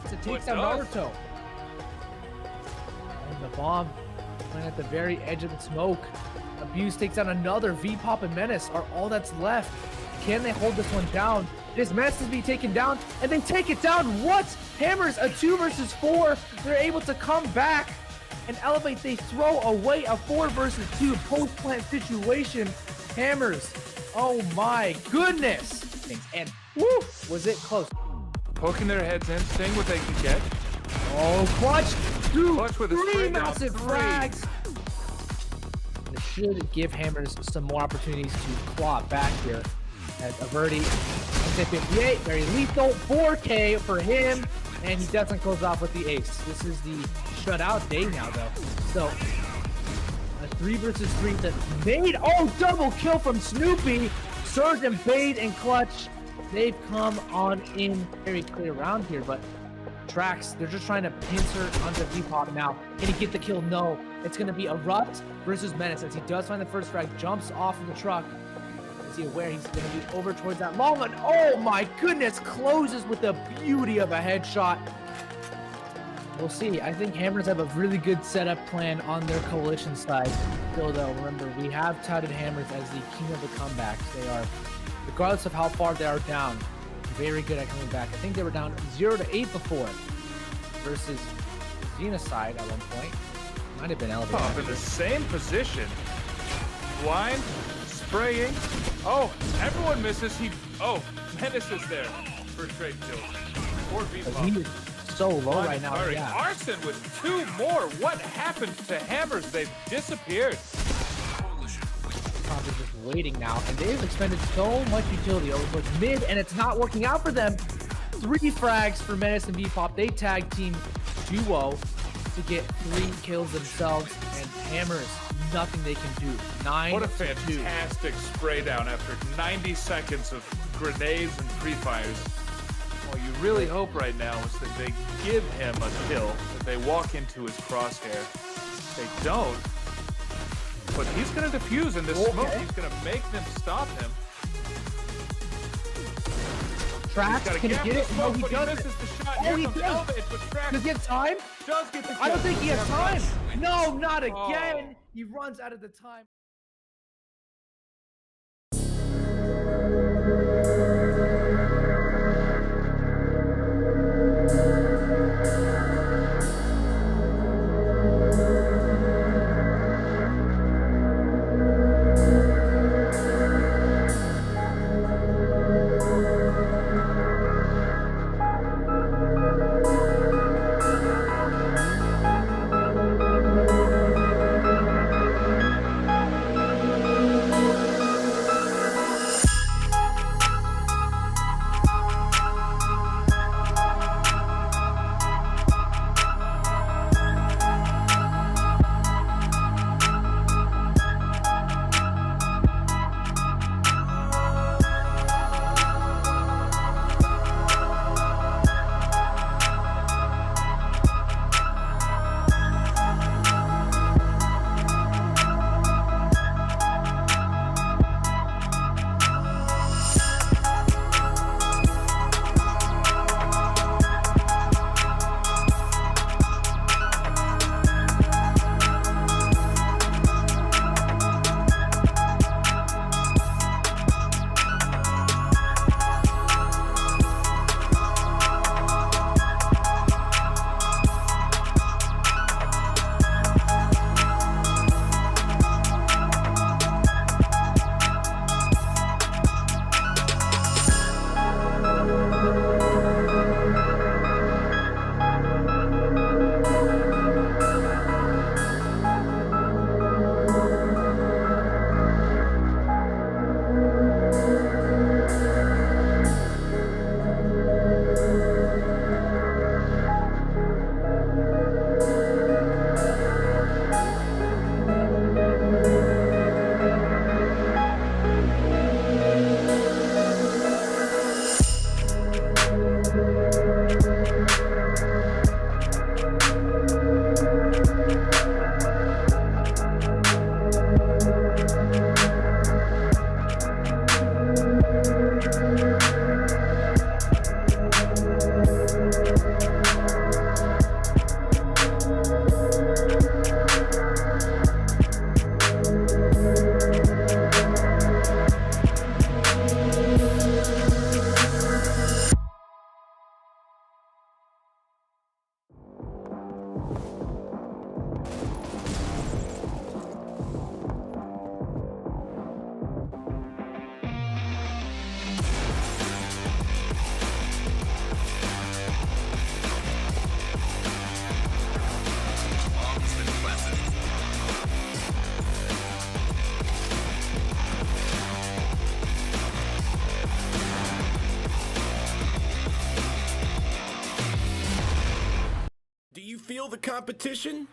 to take down Naruto. And the bomb playing at the very edge of the smoke. Abuse takes down another. V-Pop and Menace are all that's left. Can they hold this one down? This Menace is being taken down, and they take it down. What? Hammers a 2 versus 4. They're able to come back and elevate. They throw away a 4 versus 2 post-plant situation. Hammers, oh my goodness. And woo, was it close? Poking their heads in, seeing what they can get. Oh, Clutch! Clutch with a three spray down, massive frags. This should give Hammers some more opportunities to claw back here. As Averti, 58, very lethal, 4K for him, and he doesn't close off with the ace. This is the shutout day now, though. So, a 3 versus 3 that made, oh, double kill from Snoopy. Surge and Bade and Clutch, they've come on in very clear round here, but Trax, they're just trying to pincer onto V-Pop now. Can he get the kill? No. It's going to be Erupt versus Menace as he does find the first frag, jumps off of the truck. Is he aware he's going to be over towards that long one? Oh my goodness, closes with the beauty of a headshot. We'll see. I think Hammers have a really good setup plan on their coalition side. Still though, remember, we have touted Hammers as the king of the comebacks. They are, regardless of how far they are down, very good at coming back. I think they were down 0-8 before versus Xenocide at one point. Might have been elevated. Up in the same position. Blind, spraying. Oh, everyone misses. Menace is there for trade kills. Or he is so low right now. Yeah. Arson with 2 more. What happened to Hammers? They've disappeared. Probably just waiting now, and they've expended so much utility over towards mid, and it's not working out for them. 3 frags for Menace and V-Pop. They tag team duo to get 3 kills themselves, and Hammers, nothing they can do. 9-2. What a fantastic spray down after 90 seconds of grenades and pre-fires. What you really hope right now is that they give him a kill, that they walk into his crosshair. They don't. But he's going to defuse in this smoke. He's going to make them stop him. Trax, can he get it? No, he doesn't. Misses the shot. Oh, he does. Does he have time? Does get the kill. I don't think he has time. No, not again. He runs out of the time. the competition?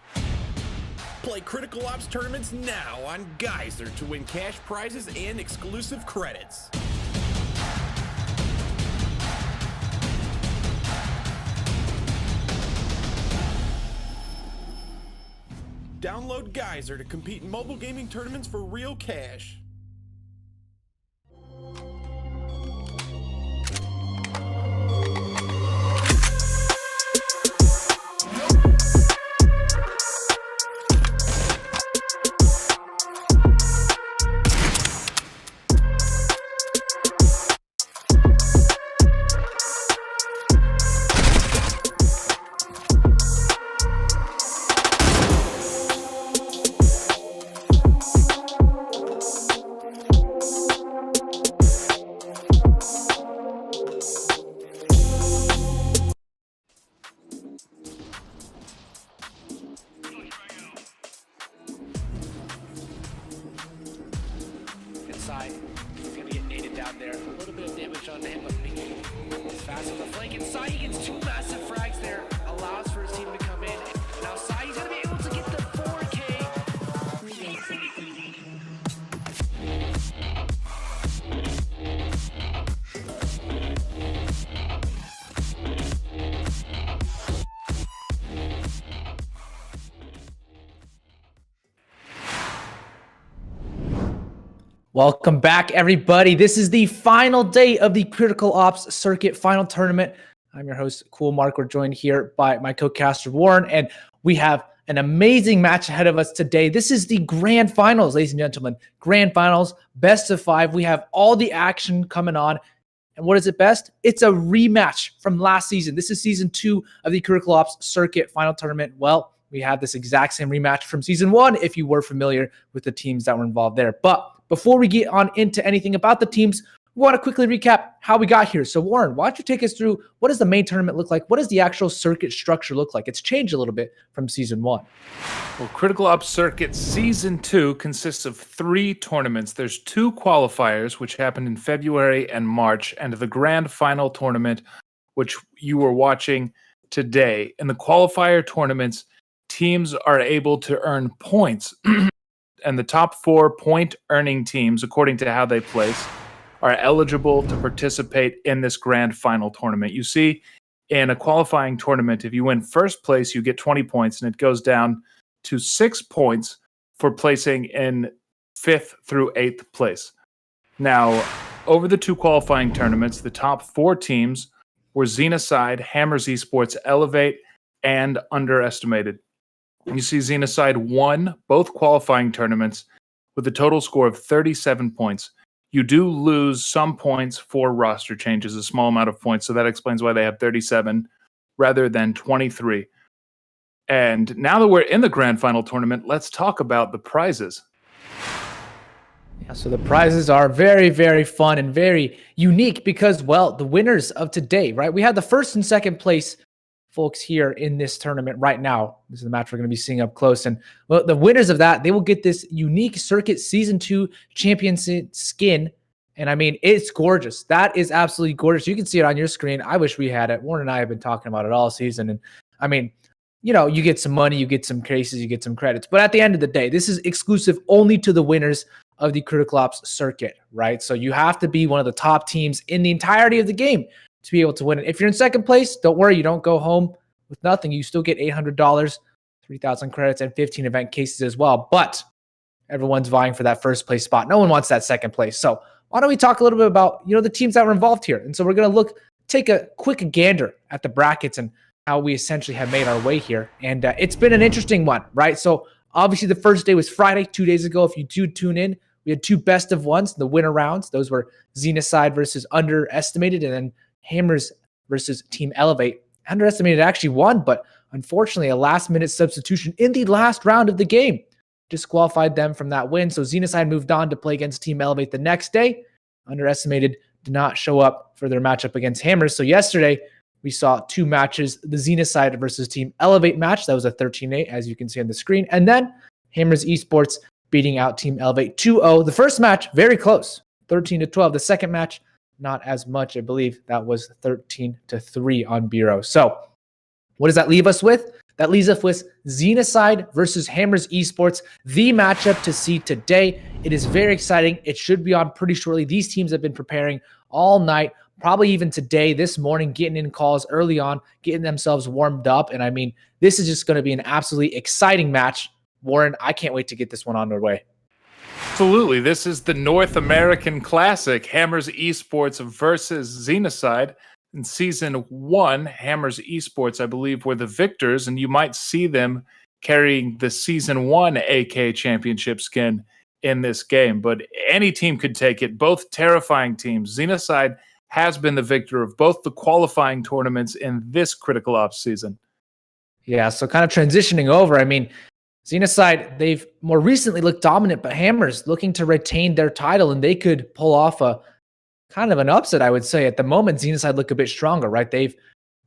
Play Critical Ops tournaments now on Gizer to win cash prizes and exclusive credits. Download Gizer to compete in mobile gaming tournaments for real cash. Inside, he's going to get naded down there. A little bit of damage onto him, but Mickey is fast on the flank. Inside, he gets two massive frags there. Allows for his team to come in. And outside, he's going to be able to get the 4K. Welcome back, everybody. This is the final day of the Critical Ops Circuit Final Tournament. I'm your host, Cool Mark. We're joined here by my co-caster, Warren, and we have an amazing match ahead of us today. This is the Grand Finals, ladies and gentlemen. Grand Finals, best of 5. We have all the action coming on. And what is it best? It's a rematch from last season. This is Season 2 of the Critical Ops Circuit Final Tournament. Well, we have this exact same rematch from Season 1 if you were familiar with the teams that were involved there. But before we get on into anything about the teams, we want to quickly recap how we got here. So Warren, why don't you take us through what does the main tournament look like? What does the actual circuit structure look like? It's changed a little bit from Season 1. Well, Critical Ops Circuit Season 2 consists of 3 tournaments. There's 2 qualifiers, which happened in February and March, and the Grand Final tournament, which you were watching today. In the qualifier tournaments, teams are able to earn points. And the top 4 point-earning teams, according to how they place, are eligible to participate in this Grand Final tournament. You see, in a qualifying tournament, if you win first place, you get 20 points, and it goes down to 6 points for placing in 5th through 8th place. Now, over the 2 qualifying tournaments, the top 4 teams were Xenocide, Hammers Esports, Elevate, and Underestimated. You see Xenocide won both qualifying tournaments with a total score of 37 points. You do lose some points for roster changes, a small amount of points, so that explains why they have 37 rather than 23. And now that we're in the Grand Final tournament, let's talk about the prizes. Yeah, so the prizes are very, very fun and very unique because, well, the winners of today, right? We had the first and second place folks here in this tournament right now. This is the match we're going to be seeing up close. And well, the winners of that, they will get this unique Circuit Season 2 champion skin. And I mean, it's gorgeous. That is absolutely gorgeous. You can see it on your screen. I wish we had it. Warren and I have been talking about it all season. And I mean, you know, you get some money, you get some cases, you get some credits. But at the end of the day, this is exclusive only to the winners of the Critical Ops Circuit, right? So you have to be one of the top teams in the entirety of the game to be able to win it. If you're in second place, don't worry, you don't go home with nothing. You still get $800, 3,000 credits, and 15 event cases as well. But everyone's vying for that first place spot. No one wants that second place. So why don't we talk a little bit about, you know, the teams that were involved here? And so we're going to take a quick gander at the brackets and how we essentially have made our way here. And it's been an interesting one, right? So obviously the first day was Friday, 2 days ago. If you do tune in, we had 2 best of ones, the winner rounds. Those were Xenocide versus Underestimated, and then Hammers versus Team Elevate. Underestimated actually won, but unfortunately a last-minute substitution in the last round of the game disqualified them from that win. So Xenocide moved on to play against Team Elevate the next day. Underestimated did not show up for their matchup against Hammers. So yesterday we saw 2 matches, the Xenocide versus Team Elevate match. That was a 13-8, as you can see on the screen. And then Hammers Esports beating out Team Elevate 2-0. The first match, very close, 13-12. The second match, not as much. I believe that was 13-3 on Bureau. So what does that leave us with? That leaves us with Xenocide versus Hammers Esports, the matchup to see today. It is very exciting. It should be on pretty shortly. These teams have been preparing all night, probably even today, this morning, getting in calls early on, getting themselves warmed up. And I mean, this is just going to be an absolutely exciting match. Warren, I can't wait to get this one on their way. Absolutely. This is the North American Classic, Hammers Esports versus Xenocide. In Season 1, Hammers Esports, I believe, were the victors, and you might see them carrying the Season 1 AK Championship skin in this game. But any team could take it, both terrifying teams. Xenocide has been the victor of both the qualifying tournaments in this Critical Ops season. Yeah, so kind of transitioning over, I mean, Xenocide, they've more recently looked dominant, but Hammers looking to retain their title, and they could pull off a kind of an upset, I would say. At the moment, Xenocide look a bit stronger, right? They've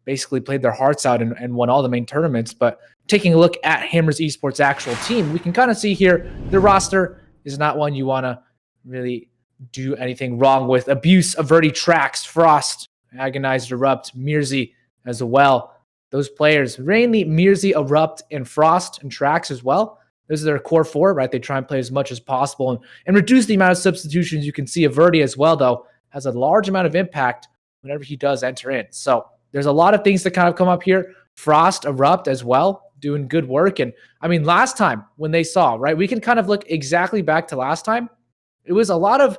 basically played their hearts out and won all the main tournaments. But taking a look at Hammers Esports' actual team, we can kind of see here the roster is not one you want to really do anything wrong with. Abuse, Averti, Trax, Frost, Agonized, Erupt, Mirzi as well. Those players, mainly Mirzi, Erupt, and Frost, and Trax as well. Those are their core four, right? They try and play as much as possible and reduce the amount of substitutions. You can see Averti as well, though, has a large amount of impact whenever he does enter in. So there's a lot of things that kind of come up here. Frost, Erupt as well, doing good work. And I mean, last time when they saw, right, we can kind of look exactly back to last time. It was a lot of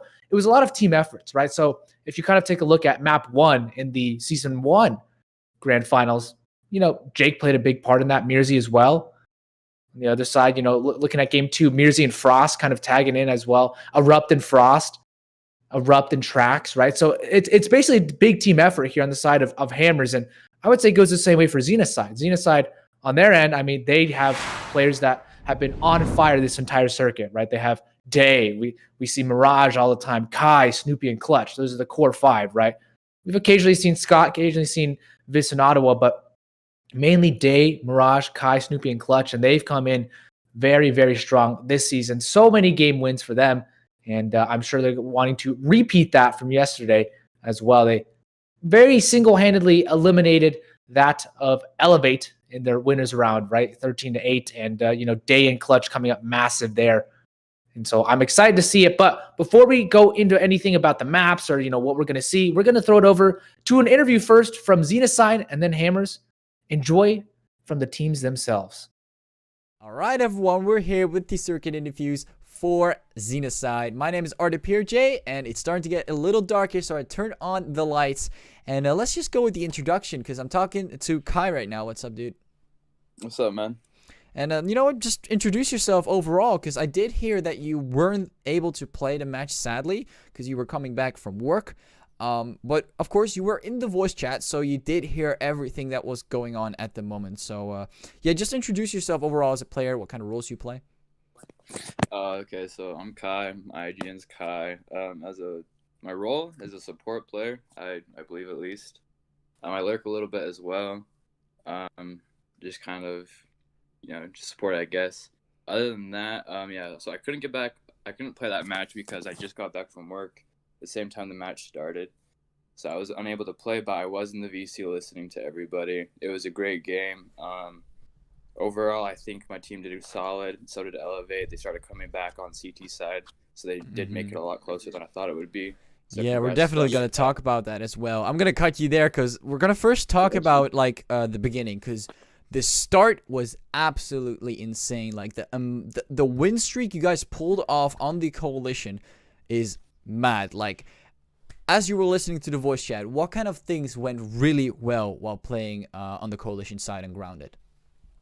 team efforts, right? So if you kind of take a look at map 1 in the Season 1 grand finals, you know, Jake played a big part in that, Mirzi as well. On the other side, you know, looking at game 2, Mirzi and Frost kind of tagging in as well. Erupt and Frost, Erupt and Trax, right? So it's basically a big team effort here on the side of Hammers. And I would say it goes the same way for Xenocide. Xenocide, on their end, I mean, they have players that have been on fire this entire circuit, right? They have Day. We see Mirage all the time. Kai, Snoopy, and Clutch. Those are the core 5, right? We've occasionally seen Scott, occasionally seen Vis and Ottawa, but mainly Day, Mirage, Kai, Snoopy, and Clutch, and they've come in very, very strong this season. So many game wins for them, and I'm sure they're wanting to repeat that from yesterday as well. They very single-handedly eliminated that of Elevate in their winners round, right? 13-8, and you know, Day and Clutch coming up massive there. And so I'm excited to see it. But before we go into anything about the maps or, you know, what we're going to see, we're going to throw it over to an interview first from Xenocide and then Hammers. Enjoy from the teams themselves. All right, everyone, we're here with the circuit interviews for Xenocide. My name is Artapir J, and it's starting to get a little darker, so I turned on the lights. And let's just go with the introduction, because I'm talking to Kai right now. What's up, dude? What's up, man? And you know what? Just introduce yourself overall, because I did hear that you weren't able to play the match, sadly, because you were coming back from work. But of course you were in the voice chat, so you did hear everything that was going on at the moment. So yeah, just introduce yourself overall as a player, what kind of roles you play. Okay, so I'm Kai. My IGN's Kai. My role is a support player, I believe at least. I lurk a little bit as well. Just kind of, you know, just support, I guess. Other than that, yeah, so I couldn't play that match because I just got back from work the same time the match started. So I was unable to play, but I was in the VC listening to everybody. It was a great game. Overall, I think my team did solid. So did Elevate. They started coming back on CT side, so they did make it a lot closer than I thought it would be. So yeah, we're definitely going to talk about that as well. I'm going to cut you there because we're going to first talk about like the beginning, because the start was absolutely insane. Like the win streak you guys pulled off on the Coalition is mad. Like, as you were listening to the voice chat, what kind of things went really well while playing on the Coalition side and Grounded?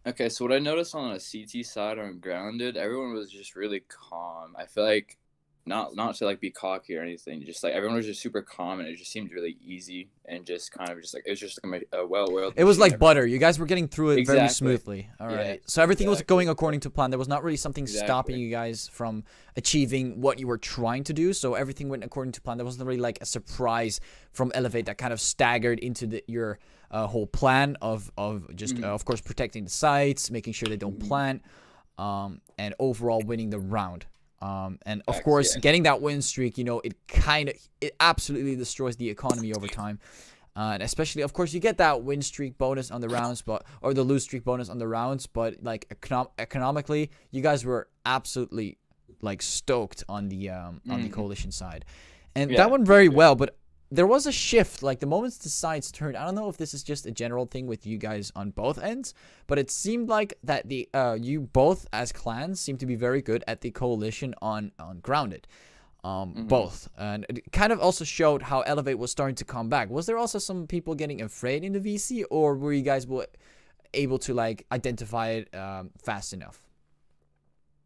Okay, so what I noticed on a CT side on Grounded, everyone was just really calm. I feel like not to like be cocky or anything, just like everyone was just super calm, and it just seemed really easy and just kind of just like it was just like a well-oiled. It was like butter. You guys were getting through it very Exactly. smoothly. All right. Yeah, So everything was exactly. going according to plan. There was not really something stopping Exactly. you guys from achieving what you were trying to do. So everything went according to plan. There wasn't really like a surprise from Elevate that kind of staggered into your whole plan of just of course protecting the sites, making sure they don't plant, and overall winning the round. And of course, getting that win streak, you know, it absolutely destroys the economy over time. And especially, of course, you get that win streak bonus on the rounds, or the lose streak bonus on the rounds. But like economically, you guys were absolutely like stoked on the coalition side, and that went very well. But there was a shift, like the moments the sides turned. I don't know if this is just a general thing with you guys on both ends, but it seemed like that you both as clans seem to be very good at the coalition on grounded. Both, and it kind of also showed how Elevate was starting to come back. Was there also some people getting afraid in the VC, or were you guys able to like identify it fast enough?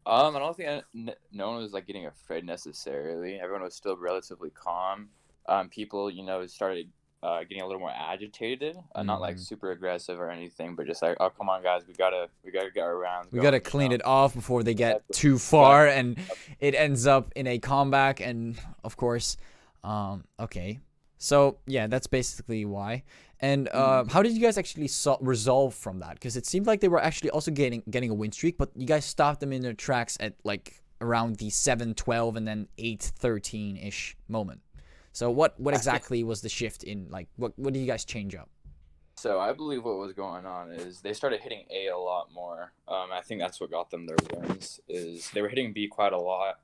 I don't think no one was like getting afraid necessarily. Everyone was still relatively calm. People, started getting a little more agitated, not like super aggressive or anything, but just like, oh, come on, guys, we gotta get our rounds. We gotta clean it off before they get too far, and it ends up in a comeback. And of course, okay, so yeah, that's basically why. And how did you guys actually resolve from that? Because it seemed like they were actually also getting a win streak, but you guys stopped them in their tracks at like around the 7-12 and then 8-13 ish moment. So what exactly was the shift in, like, what did you guys change up? So I believe what was going on is they started hitting A a lot more. I think that's what got them their wins, is they were hitting B quite a lot.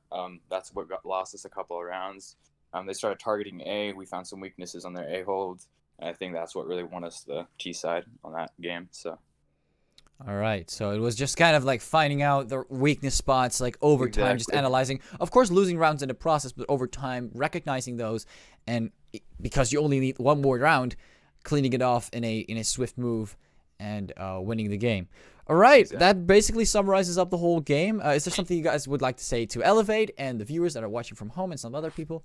That's what lost us a couple of rounds. They started targeting A. We found some weaknesses on their A hold. And I think that's what really won us the T side on that game. So. All right, so it was just kind of like finding out the weakness spots, like over time, just analyzing. Of course, losing rounds in the process, but over time, recognizing those, and because you only need one more round, cleaning it off in a swift move and winning the game. All right, that basically summarizes up the whole game. Is there something you guys would like to say to Elevate and the viewers that are watching from home and some other people?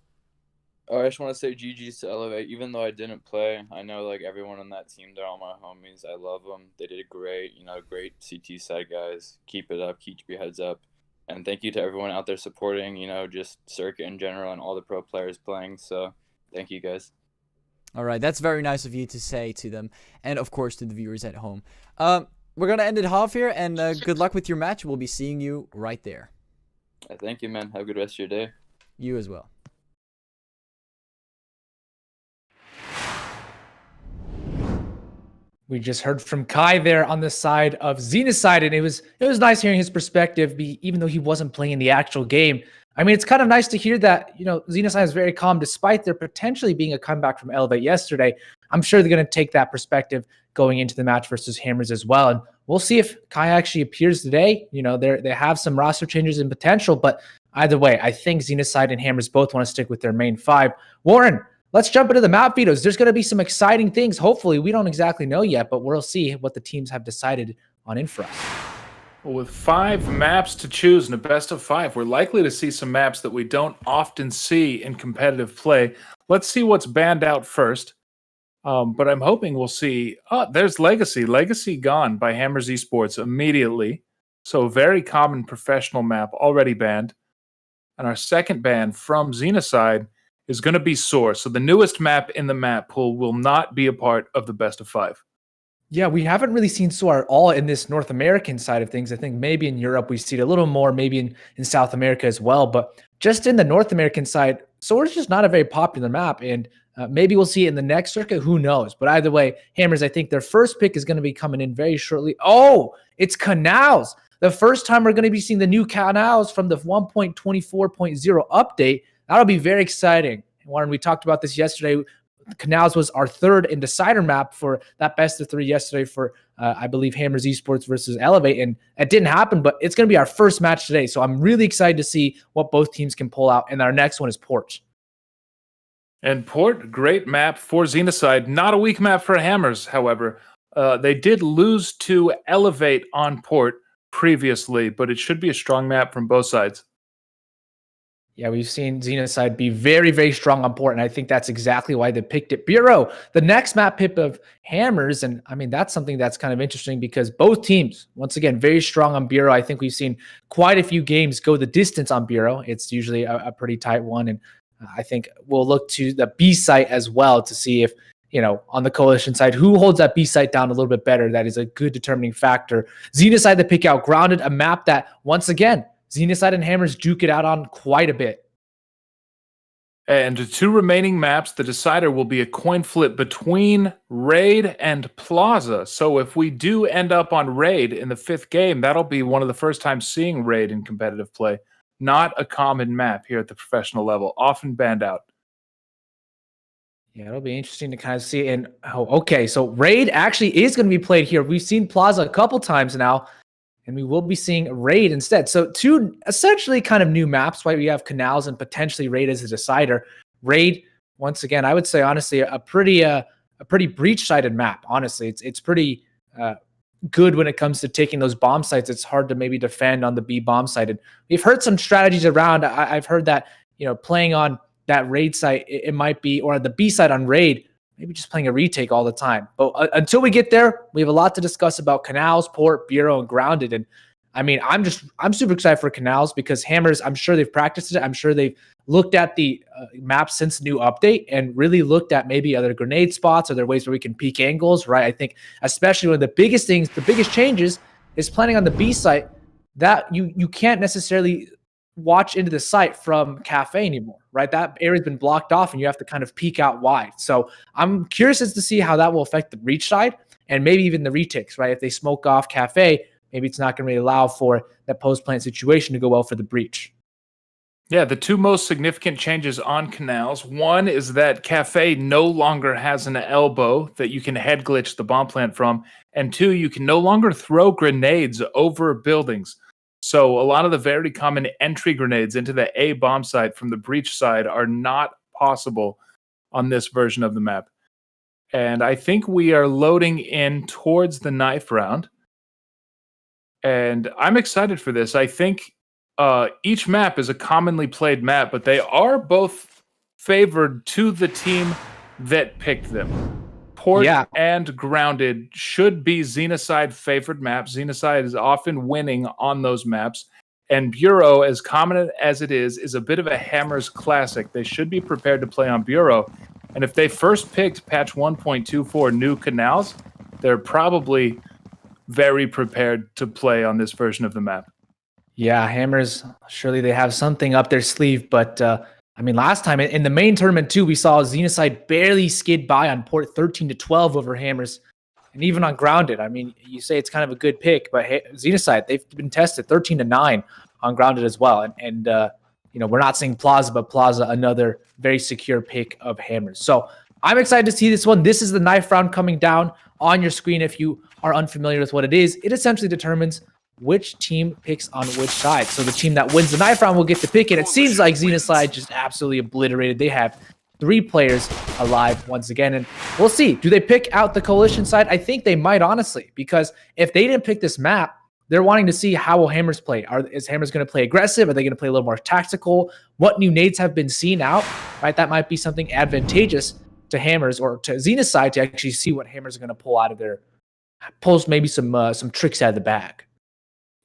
Oh, I just want to say GG's to Elevate. Even though I didn't play, I know like everyone on that team, they're all my homies. I love them. They did great. Great CT side guys. Keep it up. Keep your heads up. And thank you to everyone out there supporting, just Circuit in general and all the pro players playing. So thank you guys. All right, that's very nice of you to say to them, and of course to the viewers at home. We're gonna end it off here, and good luck with your match. We'll be seeing you right there. Thank you, man. Have a good rest of your day. You as well. We just heard from Kai there on the side of Xenocide, and it was nice hearing his perspective, even though he wasn't playing the actual game. I mean, it's kind of nice to hear that, Xenocide is very calm despite there potentially being a comeback from Elevate yesterday. I'm sure they're going to take that perspective going into the match versus Hammers as well. And we'll see if Kai actually appears today. They have some roster changes in potential, but either way, I think Xenocide and Hammers both want to stick with their main five. Warren, let's jump into the map vetoes. There's going to be some exciting things. Hopefully, we don't exactly know yet, but we'll see what the teams have decided on in for us. Well, with 5 maps to choose in a best of 5, we're likely to see some maps that we don't often see in competitive play. Let's see what's banned out first. But I'm hoping we'll see... Oh, there's Legacy. Legacy gone by Hammers Esports immediately. So very common professional map already banned. And our second ban from Xenocide is going to be Soar. So the newest map in the map pool will not be a part of the best of 5. Yeah, we haven't really seen Soar at all in this North American side of things. I think maybe in Europe we see it a little more, maybe in South America as well. But just in the North American side, Soar is just not a very popular map. And maybe we'll see it in the next circuit. Who knows? But either way, Hammers, I think their first pick is going to be coming in very shortly. Oh, it's Canals. The first time we're going to be seeing the new Canals from the 1.24.0 update. That'll be very exciting. Warren, we talked about this yesterday. Canals was our third and decider map for that best of 3 yesterday for, I believe, Hammers Esports versus Elevate. And it didn't happen, but it's going to be our first match today. So I'm really excited to see what both teams can pull out. And our next one is Port. And Port, great map for Xenocide. Not a weak map for Hammers, however. They did lose to Elevate on Port previously, but it should be a strong map from both sides. Yeah, we've seen Xenocide be very, very strong on Port, and I think that's exactly why they picked it. Bureau, the next map pick of Hammers, and I mean, that's something that's kind of interesting because both teams, once again, very strong on Bureau. I think we've seen quite a few games go the distance on Bureau. It's usually a pretty tight one, and I think we'll look to the B site as well to see if, on the coalition side, who holds that B site down a little bit better. That is a good determining factor. Xenocide, the pick out, Grounded, a map that, once again, Xenocide and Hammers duke it out on quite a bit. And the 2 remaining maps, the decider will be a coin flip between Raid and Plaza. So if we do end up on Raid in the 5th game, that'll be one of the first times seeing Raid in competitive play. Not a common map here at the professional level, often banned out. Yeah, it'll be interesting to kind of see. And okay, so Raid actually is going to be played here. We've seen Plaza a couple times now, and we will be seeing Raid instead. So 2 essentially kind of new maps, right? We have Canals and potentially Raid as a decider. Raid, once again, I would say honestly a pretty breach-sided map. Honestly, it's pretty good when it comes to taking those bomb sites. It's hard to maybe defend on the B bomb site. And we've heard some strategies around. I've heard that playing on that Raid site, it might be, or the B side on Raid, maybe just playing a retake all the time. But until we get there, we have a lot to discuss about Canals, Port, Bureau, and Grounded. And I mean, I'm super excited for Canals because Hammers, I'm sure they've practiced it. I'm sure they've looked at the map since the new update and really looked at maybe other grenade spots, other ways where we can peek angles, right? I think especially one of the biggest things, the biggest changes is planning on the B site that you can't necessarily watch into the site from Cafe anymore, right? That area's been blocked off and you have to kind of peek out wide. So I'm curious as to see how that will affect the breach side and maybe even the retakes, right? If they smoke off Cafe, maybe it's not going to really allow for that post-plant situation to go well for the breach. Yeah, the 2 most significant changes on Canals. One is that Cafe no longer has an elbow that you can head glitch the bomb plant from. And 2, you can no longer throw grenades over buildings. So a lot of the very common entry grenades into the A bomb site from the breach side are not possible on this version of the map. And I think we are loading in towards the knife round. And I'm excited for this. I think each map is a commonly played map, but they are both favored to the team that picked them. Port and Grounded should be Xenocide favored maps. Xenocide is often winning on those maps. And Bureau, as common as it is a bit of a Hammers classic. They should be prepared to play on Bureau. And if they first picked patch 1.24 new Canals, they're probably very prepared to play on this version of the map. Yeah, Hammers, surely they have something up their sleeve, but I mean, last time in the main tournament too, we saw Xenocide barely skid by on Port 13-12 over Hammers, and even on Grounded. I mean, you say it's kind of a good pick, but Xenocide, they've been tested 13-9 on Grounded as well, and we're not seeing Plaza, but Plaza another very secure pick of Hammers. So I'm excited to see this one. This is the knife round coming down on your screen. If you are unfamiliar with what it is, it essentially determines which team picks on which side. So the team that wins the knife round will get to pick it. It seems like Xenocide just absolutely obliterated. They have 3 players alive once again, and we'll see. Do they pick out the Coalition side? I think they might, honestly, because if they didn't pick this map, they're wanting to see how will Hammers play. Is Hammers going to play aggressive? Are they going to play a little more tactical? What new nades have been seen out? Right, that might be something advantageous to Hammers or to Xenocide to actually see what Hammers are going to pull out of their pulls, maybe some tricks out of the bag.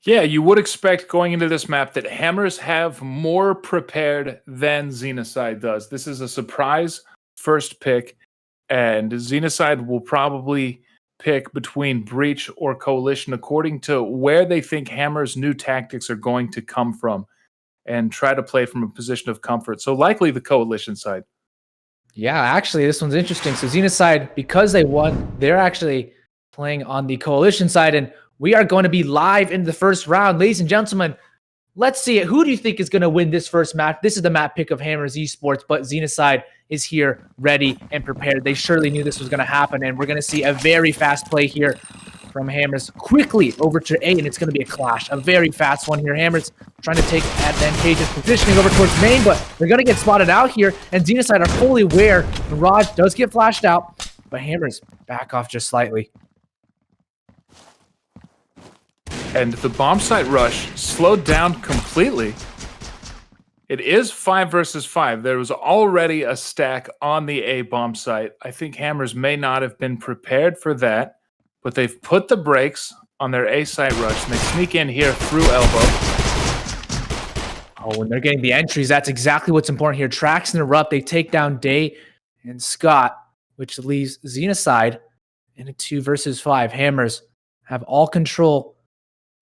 Yeah, you would expect going into this map that Hammers have more prepared than Xenocide does. This is a surprise first pick, and Xenocide will probably pick between Breach or Coalition according to where they think Hammers' new tactics are going to come from and try to play from a position of comfort. So likely the Coalition side. Yeah, actually, this one's interesting. So Xenocide, because they won, they're actually playing on the Coalition side, and we are going to be live in the first round. Ladies and gentlemen, let's see it. Who do you think is going to win this first match? This is the map pick of Hammers Esports, but Xenocide is here ready and prepared. They surely knew this was going to happen, and we're going to see a very fast play here from Hammers quickly over to A, and it's going to be a clash. A very fast one here. Hammers trying to take advantageous positioning over towards main, but they're going to get spotted out here, and Xenocide are fully aware. Mirage does get flashed out, but Hammers back off just slightly. And the bomb site rush slowed down completely. It is 5 versus 5. There was already a stack on the A bomb site. I think Hammers may not have been prepared for that, but they've put the brakes on their A site rush, and they sneak in here through elbow. Oh, when they're getting the entries, that's exactly what's important here. Tracks interrupt. They take down Day and Scott, which leaves Xenocide in a 2 versus 5. Hammers have all control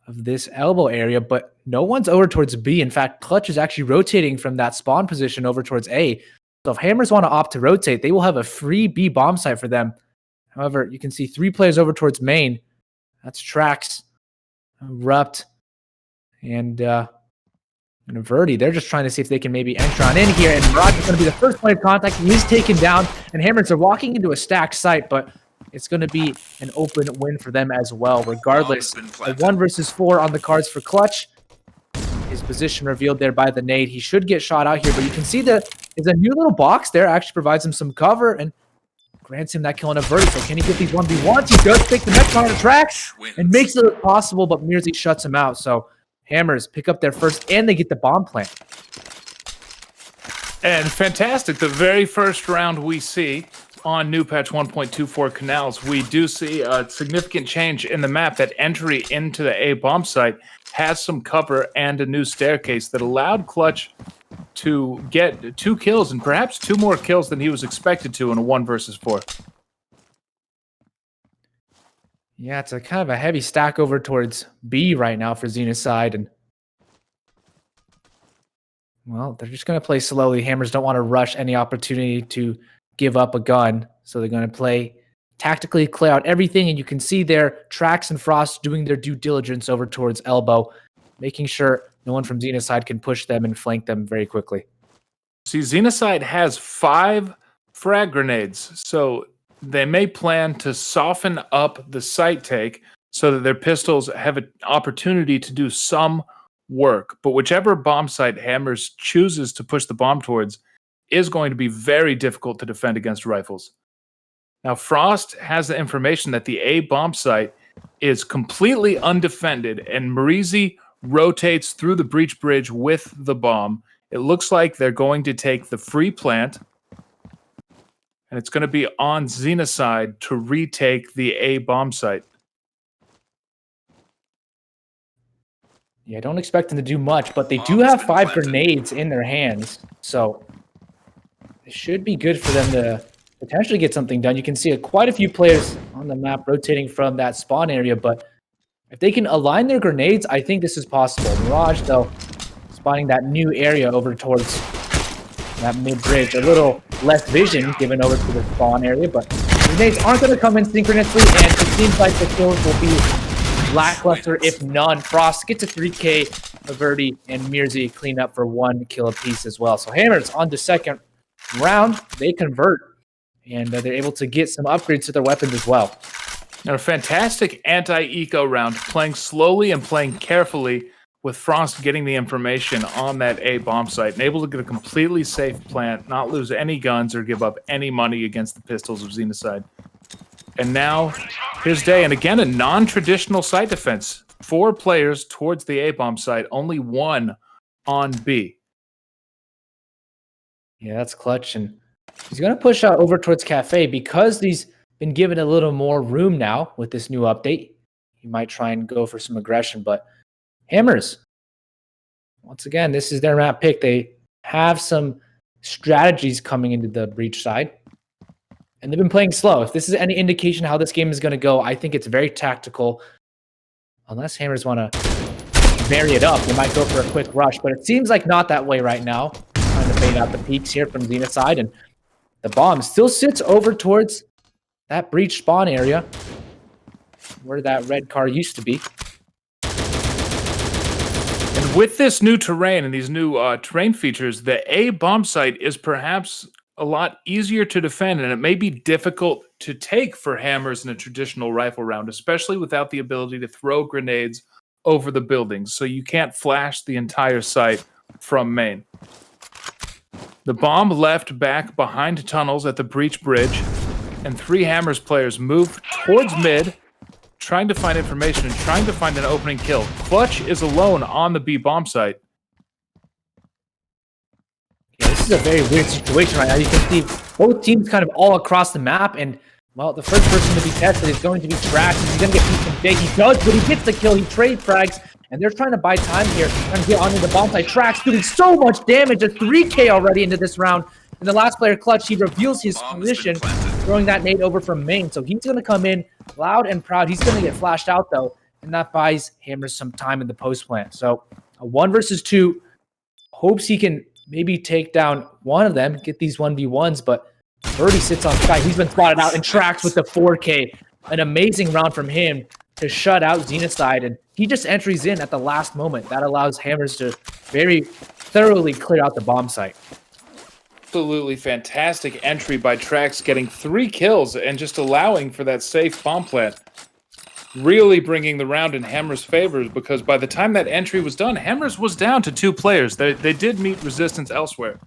of this elbow area, but no one's over towards B. In fact, Clutch is actually rotating from that spawn position over towards A. So if Hammers want to opt to rotate, they will have a free B bomb site for them. However, you can see 3 players over towards main. That's Trax, Rupt, and Verdi. They're just trying to see if they can maybe enter on in here. And Mirage is going to be the first point of contact. He is taken down, and Hammers are walking into a stacked site, but it's going to be an open win for them as well. Regardless, a 1 versus 4 on the cards for Clutch. His position revealed there by the nade. He should get shot out here, but you can see that there's a new little box there. Actually provides him some cover and grants him that kill on a Verdi. So can he get these 1v1s? He does take the next on the tracks and makes it possible, but Mirzi shuts him out. So Hammers pick up their first, and they get the bomb plant. And fantastic. The very first round we see on new patch 1.24 Canals, we do see a significant change in the map. That entry into the A bomb site has some cover and a new staircase that allowed Clutch to get 2 kills and perhaps 2 more kills than he was expected to in a 1 versus 4. Yeah, it's a kind of a heavy stack over towards B right now for Xenocide, and well, they're just going to play slowly. Hammers don't want to rush any opportunity to give up a gun, so they're going to play tactically, clear out everything, and you can see there Trax and Frost doing their due diligence over towards Elbow, making sure no one from Xenocide can push them and flank them very quickly. See, Xenocide has 5 frag grenades, so they may plan to soften up the site take so that their pistols have an opportunity to do some work. But whichever bomb site Hammers chooses to push the bomb towards is going to be very difficult to defend against rifles. Now, Frost has the information that the A bomb site is completely undefended, and Mirzi rotates through the breach bridge with the bomb. It looks like they're going to take the free plant, and it's going to be on Xenocide to retake the A bomb site. Yeah, I don't expect them to do much, but they do have 5 grenades in their hands, so it should be good for them to potentially get something done. You can see quite a few players on the map rotating from that spawn area, but if they can align their grenades, I think this is possible. Mirage, though, spotting that new area over towards that mid-bridge. A little less vision given over to the spawn area, but grenades aren't going to come in synchronously, and it seems like the kills will be lackluster, if none. Frost gets a 3K, Verdi and Mirzi clean up for 1 kill apiece as well. So Hammers on the second round, they convert, and they're able to get some upgrades to their weapons as well. Now, a fantastic anti-eco round, playing slowly and playing carefully, with Frost getting the information on that A bomb site and able to get a completely safe plant, not lose any guns or give up any money against the pistols of Xenocide. And now, his day, and again, a non-traditional site defense. 4 players towards the A bomb site, only 1 on B. Yeah, that's clutch, and he's going to push out over towards Cafe because he's been given a little more room now with this new update. He might try and go for some aggression, but Hammers, once again, this is their map pick. They have some strategies coming into the breach side, and they've been playing slow. If this is any indication how this game is going to go, I think it's very tactical. Unless Hammers want to vary it up, they might go for a quick rush, but it seems like not that way right now. Trying to bait out the peaks here from Xenocide, and the bomb still sits over towards that breach spawn area where that red car used to be. And with this new terrain and these new terrain features, the A bomb site is perhaps a lot easier to defend, and it may be difficult to take for Hammers in a traditional rifle round, especially without the ability to throw grenades over the buildings, so you can't flash the entire site from main. The bomb left back behind tunnels at the breach bridge, and 3 Hammers players move towards mid, trying to find information and trying to find an opening kill. Clutch is alone on the B bomb site. Yeah, this is a very weird situation right now. You can see both teams kind of all across the map, and well, the first person to be tested is going to be Trax. He's going to get beat from big. He does, but he gets the kill. He trade frags, and they're trying to buy time here, trying to get onto the bomb site. Trax doing so much damage, a 3K already into this round. And the last player, Clutch, he reveals his position, throwing that nade over from main. So he's going to come in loud and proud. He's going to get flashed out, though, and that buys Hammers some time in the post plant. So a 1 versus 2, hopes he can maybe take down one of them, get these 1v1s, but Birdie sits on Sky. He's been spotted out and tracks with the 4K. An amazing round from him to shut out Xenocide, and he just entries in at the last moment. That allows Hammers to very thoroughly clear out the bomb site. Absolutely fantastic entry by Trax, getting 3 kills and just allowing for that safe bomb plant. Really bringing the round in Hammers' favor, because by the time that entry was done, Hammers was down to 2 players. They did meet resistance elsewhere.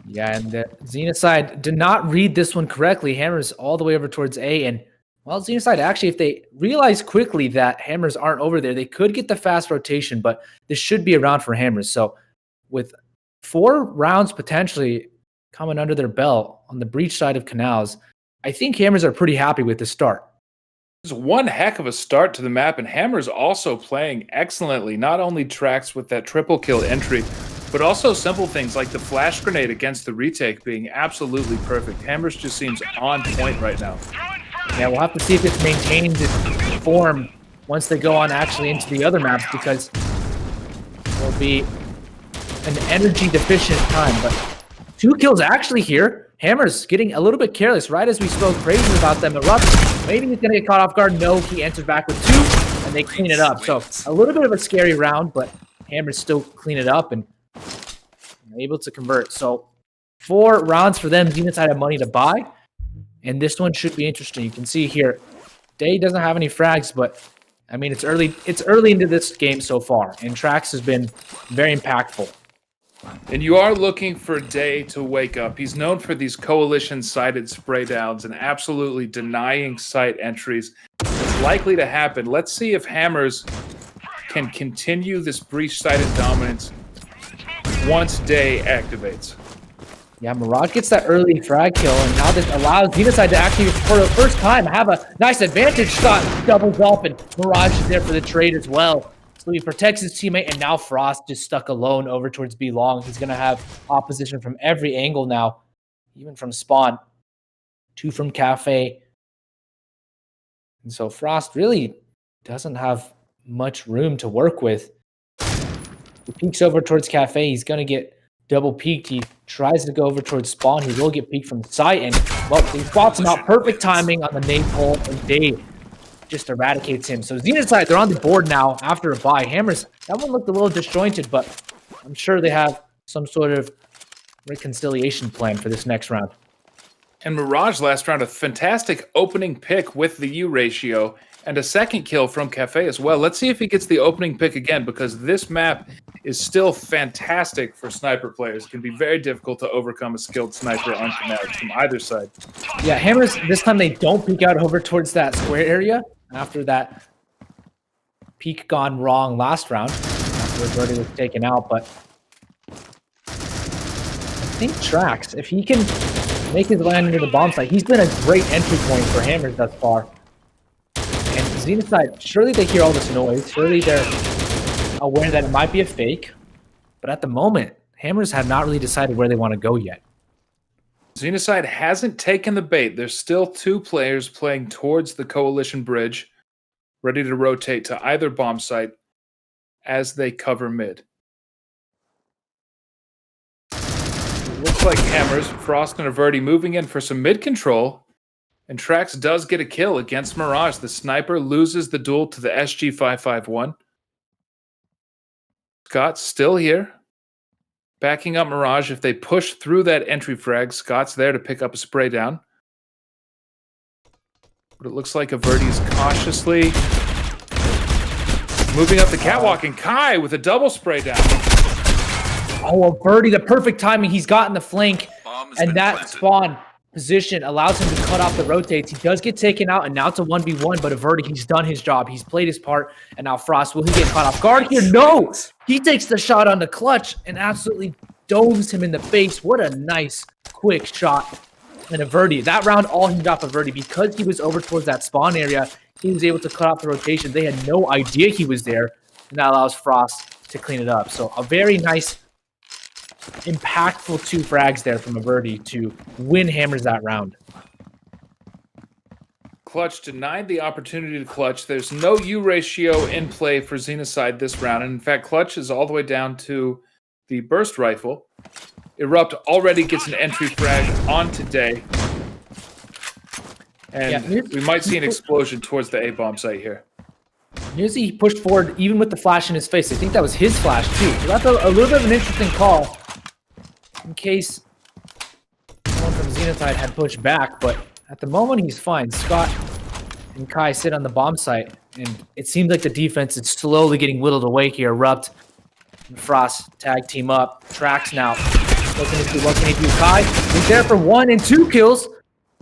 Yeah, and Xenocide did not read this one correctly. Hammers all the way over towards A, and well, Xenocide actually, if they realize quickly that Hammers aren't over there, they could get the fast rotation, but this should be a round for Hammers. So with 4 rounds potentially coming under their belt on the breach side of Canals, I think Hammers are pretty happy with the start. It's one heck of a start to the map, and Hammers also playing excellently. Not only Trax with that triple kill entry, but also simple things like the flash grenade against the retake being absolutely perfect. Hammers just seems on point right now. Yeah, we'll have to see if it's maintaining this form once they go on actually into the other maps, because it will be an energy deficient time. But 2 kills actually here. Hammers getting a little bit careless right as we spoke crazy about them. Erupt, maybe he's going to get caught off guard. No, he entered back with 2, and they clean it up. So a little bit of a scary round, but Hammers still clean it up and able to convert. So 4 rounds for them. Xenocide have money to buy, and this one should be interesting. You can see here, Day doesn't have any frags, but I mean, it's early into this game so far, and Trax has been very impactful. And you are looking for Day to wake up. He's known for these coalition-sided spray downs and absolutely denying site entries. It's likely to happen. Let's see if Hammers can continue this breach-sided dominance once Day activates. Yeah, Mirage gets that early frag kill, and now this allows Xenocide to actually, for the first time, have a nice advantage shot. Doubles up, and Mirage is there for the trade as well. So he protects his teammate, and now Frost just stuck alone over towards B long. He's going to have opposition from every angle now, even from spawn. 2 from Cafe. And so Frost really doesn't have much room to work with. He peeks over towards Cafe. He's going to get double peeked. He tries to go over towards spawn. He will get peeked from the site, and well, he spots him out. Perfect timing on the nade pull, and Dave just eradicates him. So Xenocide, they're on the board now after a bye. Hammers, that one looked a little disjointed, but I'm sure they have some sort of reconciliation plan for this next round. And Mirage last round, a fantastic opening pick with the U ratio and a second kill from Cafe as well. Let's see if he gets the opening pick again, because this map is still fantastic for sniper players. It can be very difficult to overcome a skilled sniper on Canals from either side. Yeah, Hammers, this time they don't peek out over towards that square area after that peek gone wrong last round, after Birdie was taken out. But I think Trax, if he can make his land into the bomb site, he's been a great entry point for Hammers thus far. And Xenocide, surely they hear all this noise. Surely they're aware that it might be a fake. But at the moment, Hammers have not really decided where they want to go yet. Xenocide hasn't taken the bait. There's still 2 players playing towards the Coalition Bridge, ready to rotate to either bomb site as they cover mid. It looks like Hammers, Frost, and Averti moving in for some mid control. And Trax does get a kill against Mirage. The sniper loses the duel to the SG-551. Scott's still here, backing up Mirage. If they push through that entry frag, Scott's there to pick up a spray down. But it looks like Averti's cautiously moving up the catwalk, and Kai with a double spray down. Oh, Averti, the perfect timing. He's gotten the flank, and that spawn position allows him to cut off the rotates. He does get taken out, and now it's a 1v1, but Averti, he's done his job. He's played his part, and now Frost, will he get caught off guard here? No! He takes the shot on the clutch and absolutely domes him in the face. What a nice, quick shot. And Averti, that round, all he got for Averti, because he was over towards that spawn area, he was able to cut off the rotation. They had no idea he was there, and that allows Frost to clean it up. So a very nice, impactful 2 frags there from Averti to win Hammers that round. Clutch denied the opportunity to clutch. There's no U ratio in play for Xenocide this round. And in fact, Clutch is all the way down to the burst rifle. Erupt already gets an entry frag onto Day. And we might see an explosion towards the A-bomb site here. Newsy he pushed forward even with the flash in his face. I think that was his flash too. So that's a little bit of an interesting call in case someone from Xenocide had pushed back, but at the moment he's fine. Scott and Kai sit on the bomb site, and it seems like the defense is slowly getting whittled away here. Erupt and Frost tag team up. Trax now. What can he do? Kai is there for 1 and 2 kills.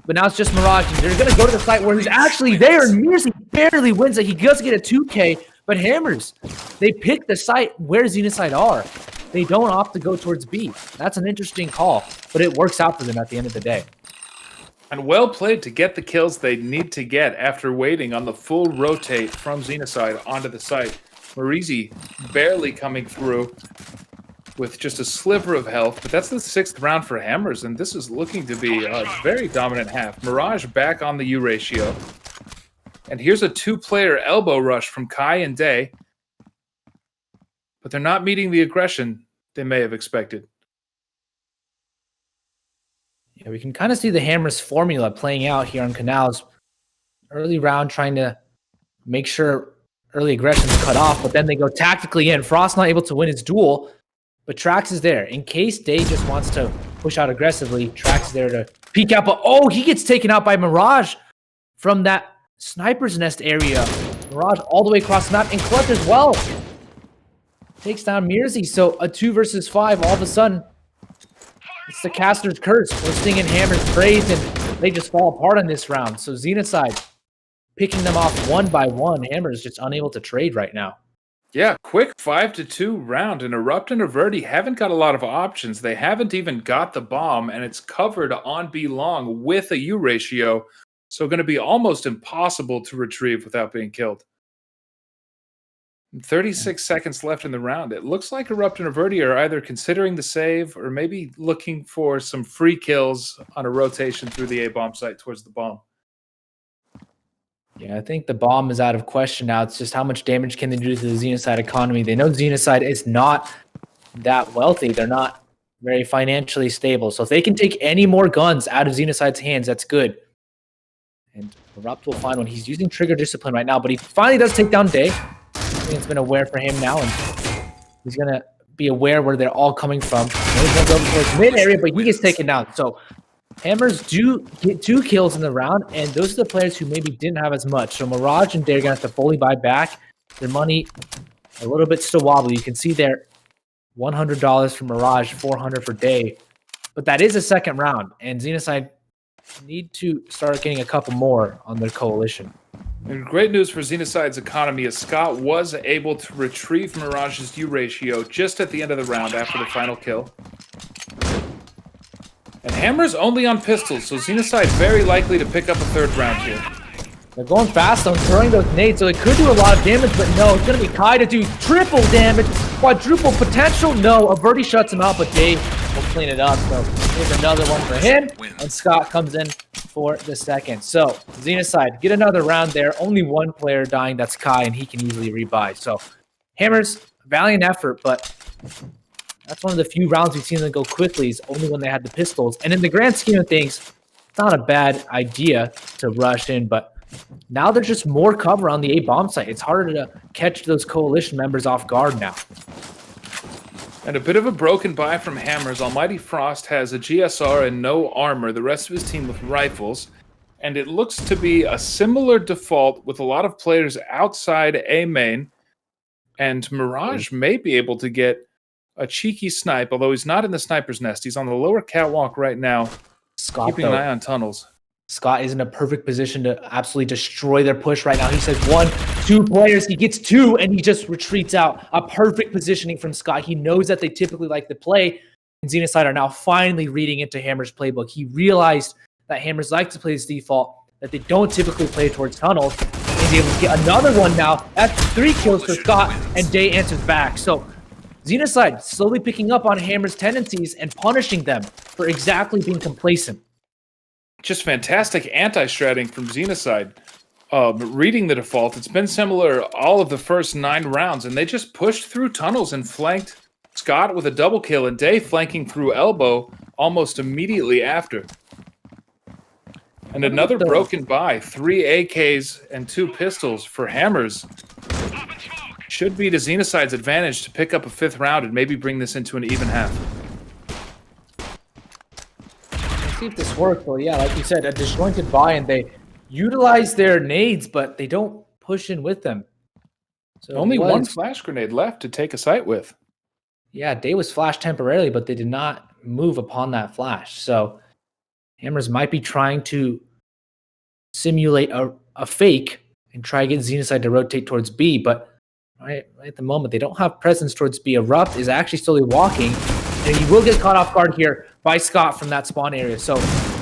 But now it's just Mirage. They're going to go to the site where he's actually there, and Mirzi barely wins it. He does get a 2K, but Hammers, they pick the site where Xenocide are. They don't opt to go towards B. That's an interesting call, but it works out for them at the end of the day. And well played to get the kills they need to get after waiting on the full rotate from Xenocide onto the site. Mirzi barely coming through with just a sliver of health, but that's the 6th round for Hammers, and this is looking to be a very dominant half. Mirage back on the U ratio. And here's a 2-player elbow rush from Kai and Day, but they're not meeting the aggression they may have expected. Yeah, we can kind of see the Hammers formula playing out here on Canals. Early round trying to make sure early aggression is cut off, but then they go tactically in. Frost not able to win his duel, but Trax is there. In case Day just wants to push out aggressively, Trax is there to peek out. But oh, he gets taken out by Mirage from that sniper's nest area. Mirage all the way across the map, and Clutch as well. Takes down Mirzi. So a 2 versus 5 all of a sudden. It's the caster's curse. We're singing Hammers praise, and they just fall apart in this round. So Xenocide picking them off 1 by 1. Hammers just unable to trade right now. Yeah, quick 5-2 round, and Erupt and Averti haven't got a lot of options. They haven't even got the bomb, and it's covered on B long with a U ratio, so going to be almost impossible to retrieve without being killed. 36 seconds left in the round. It looks like Erupt and Averti are either considering the save or maybe looking for some free kills on a rotation through the A-bomb site towards the bomb. Yeah, I think the bomb is out of question now. It's just how much damage can they do to the Xenocide economy. They know Xenocide is not that wealthy. They're not very financially stable. So if they can take any more guns out of Xenocide's hands, that's good. And Erupt will find one. He's using Trigger Discipline right now, but he finally does take down Day. I think it's been aware for him now, and he's going to be aware where they're all coming from. He's going to go towards mid area, but he gets taken down. So Hammers do get 2 kills in the round, and those are the players who maybe didn't have as much. So Mirage and Day are going to have to fully buy back. Their money a little bit still wobbly. You can see there $100 for Mirage, $400 for Day. But that is a second round, and Xenocide need to start getting a couple more on their coalition. And great news for Xenocide's economy is Scott was able to retrieve Mirage's U ratio just at the end of the round after the final kill. And Hammer's only on pistols, so Xenocide very likely to pick up a 3rd round here. They're going fast on throwing those nades, so it could do a lot of damage, but no, it's going to be Kai to do triple damage, quadruple potential. No, Averti shuts him out, but Dave will clean it up. So here's another one for him, and Scott comes in for the second. So Xenocide, get another round there. Only 1 player dying, that's Kai, and he can easily rebuy. So Hammers, valiant effort, but that's one of the few rounds we've seen them go quickly, is only when they had the pistols. And in the grand scheme of things, it's not a bad idea to rush in, but now there's just more cover on the A-bomb site. It's harder to catch those coalition members off guard now. And a bit of a broken buy from Hammers. Almighty Frost has a GSR and no armor. The rest of his team with rifles. And it looks to be a similar default with a lot of players outside A main. And Mirage may be able to get a cheeky snipe, although he's not in the sniper's nest. He's on the lower catwalk right now, Scott, keeping an eye on tunnels. Scott is in a perfect position to absolutely destroy their push right now. He says 1, 2 players. He gets 2, and he just retreats out. A perfect positioning from Scott. He knows that they typically like to play, and Xenocide are now finally reading into Hammer's playbook. He realized that Hammers like to play this default, that they don't typically play towards tunnels. He's able to get another one now. That's 3 kills for Scott, and Day answers back. So Xenocide slowly picking up on Hammer's tendencies and punishing them for exactly being complacent. Just fantastic anti-stratting from Xenocide. Reading the default, it's been similar all of the first 9 rounds, and they just pushed through tunnels and flanked Scott with a double kill, and Day flanking through elbow almost immediately after. And another broken buy. 3 AKs and 2 pistols for Hammers. Should be to Xenocide's advantage to pick up a 5th round and maybe bring this into an even half. Let's see if this works. Well, yeah, like you said, a disjointed buy, and they utilize their nades, but they don't push in with them. So Only one flash grenade left to take a site with. Yeah, Day was flashed temporarily, but they did not move upon that flash. So Hammers might be trying to simulate a fake and try to get Xenocide to rotate towards B, but right at the moment, they don't have presence towards B. Erupt is actually slowly walking, and he will get caught off guard here by Scott from that spawn area. So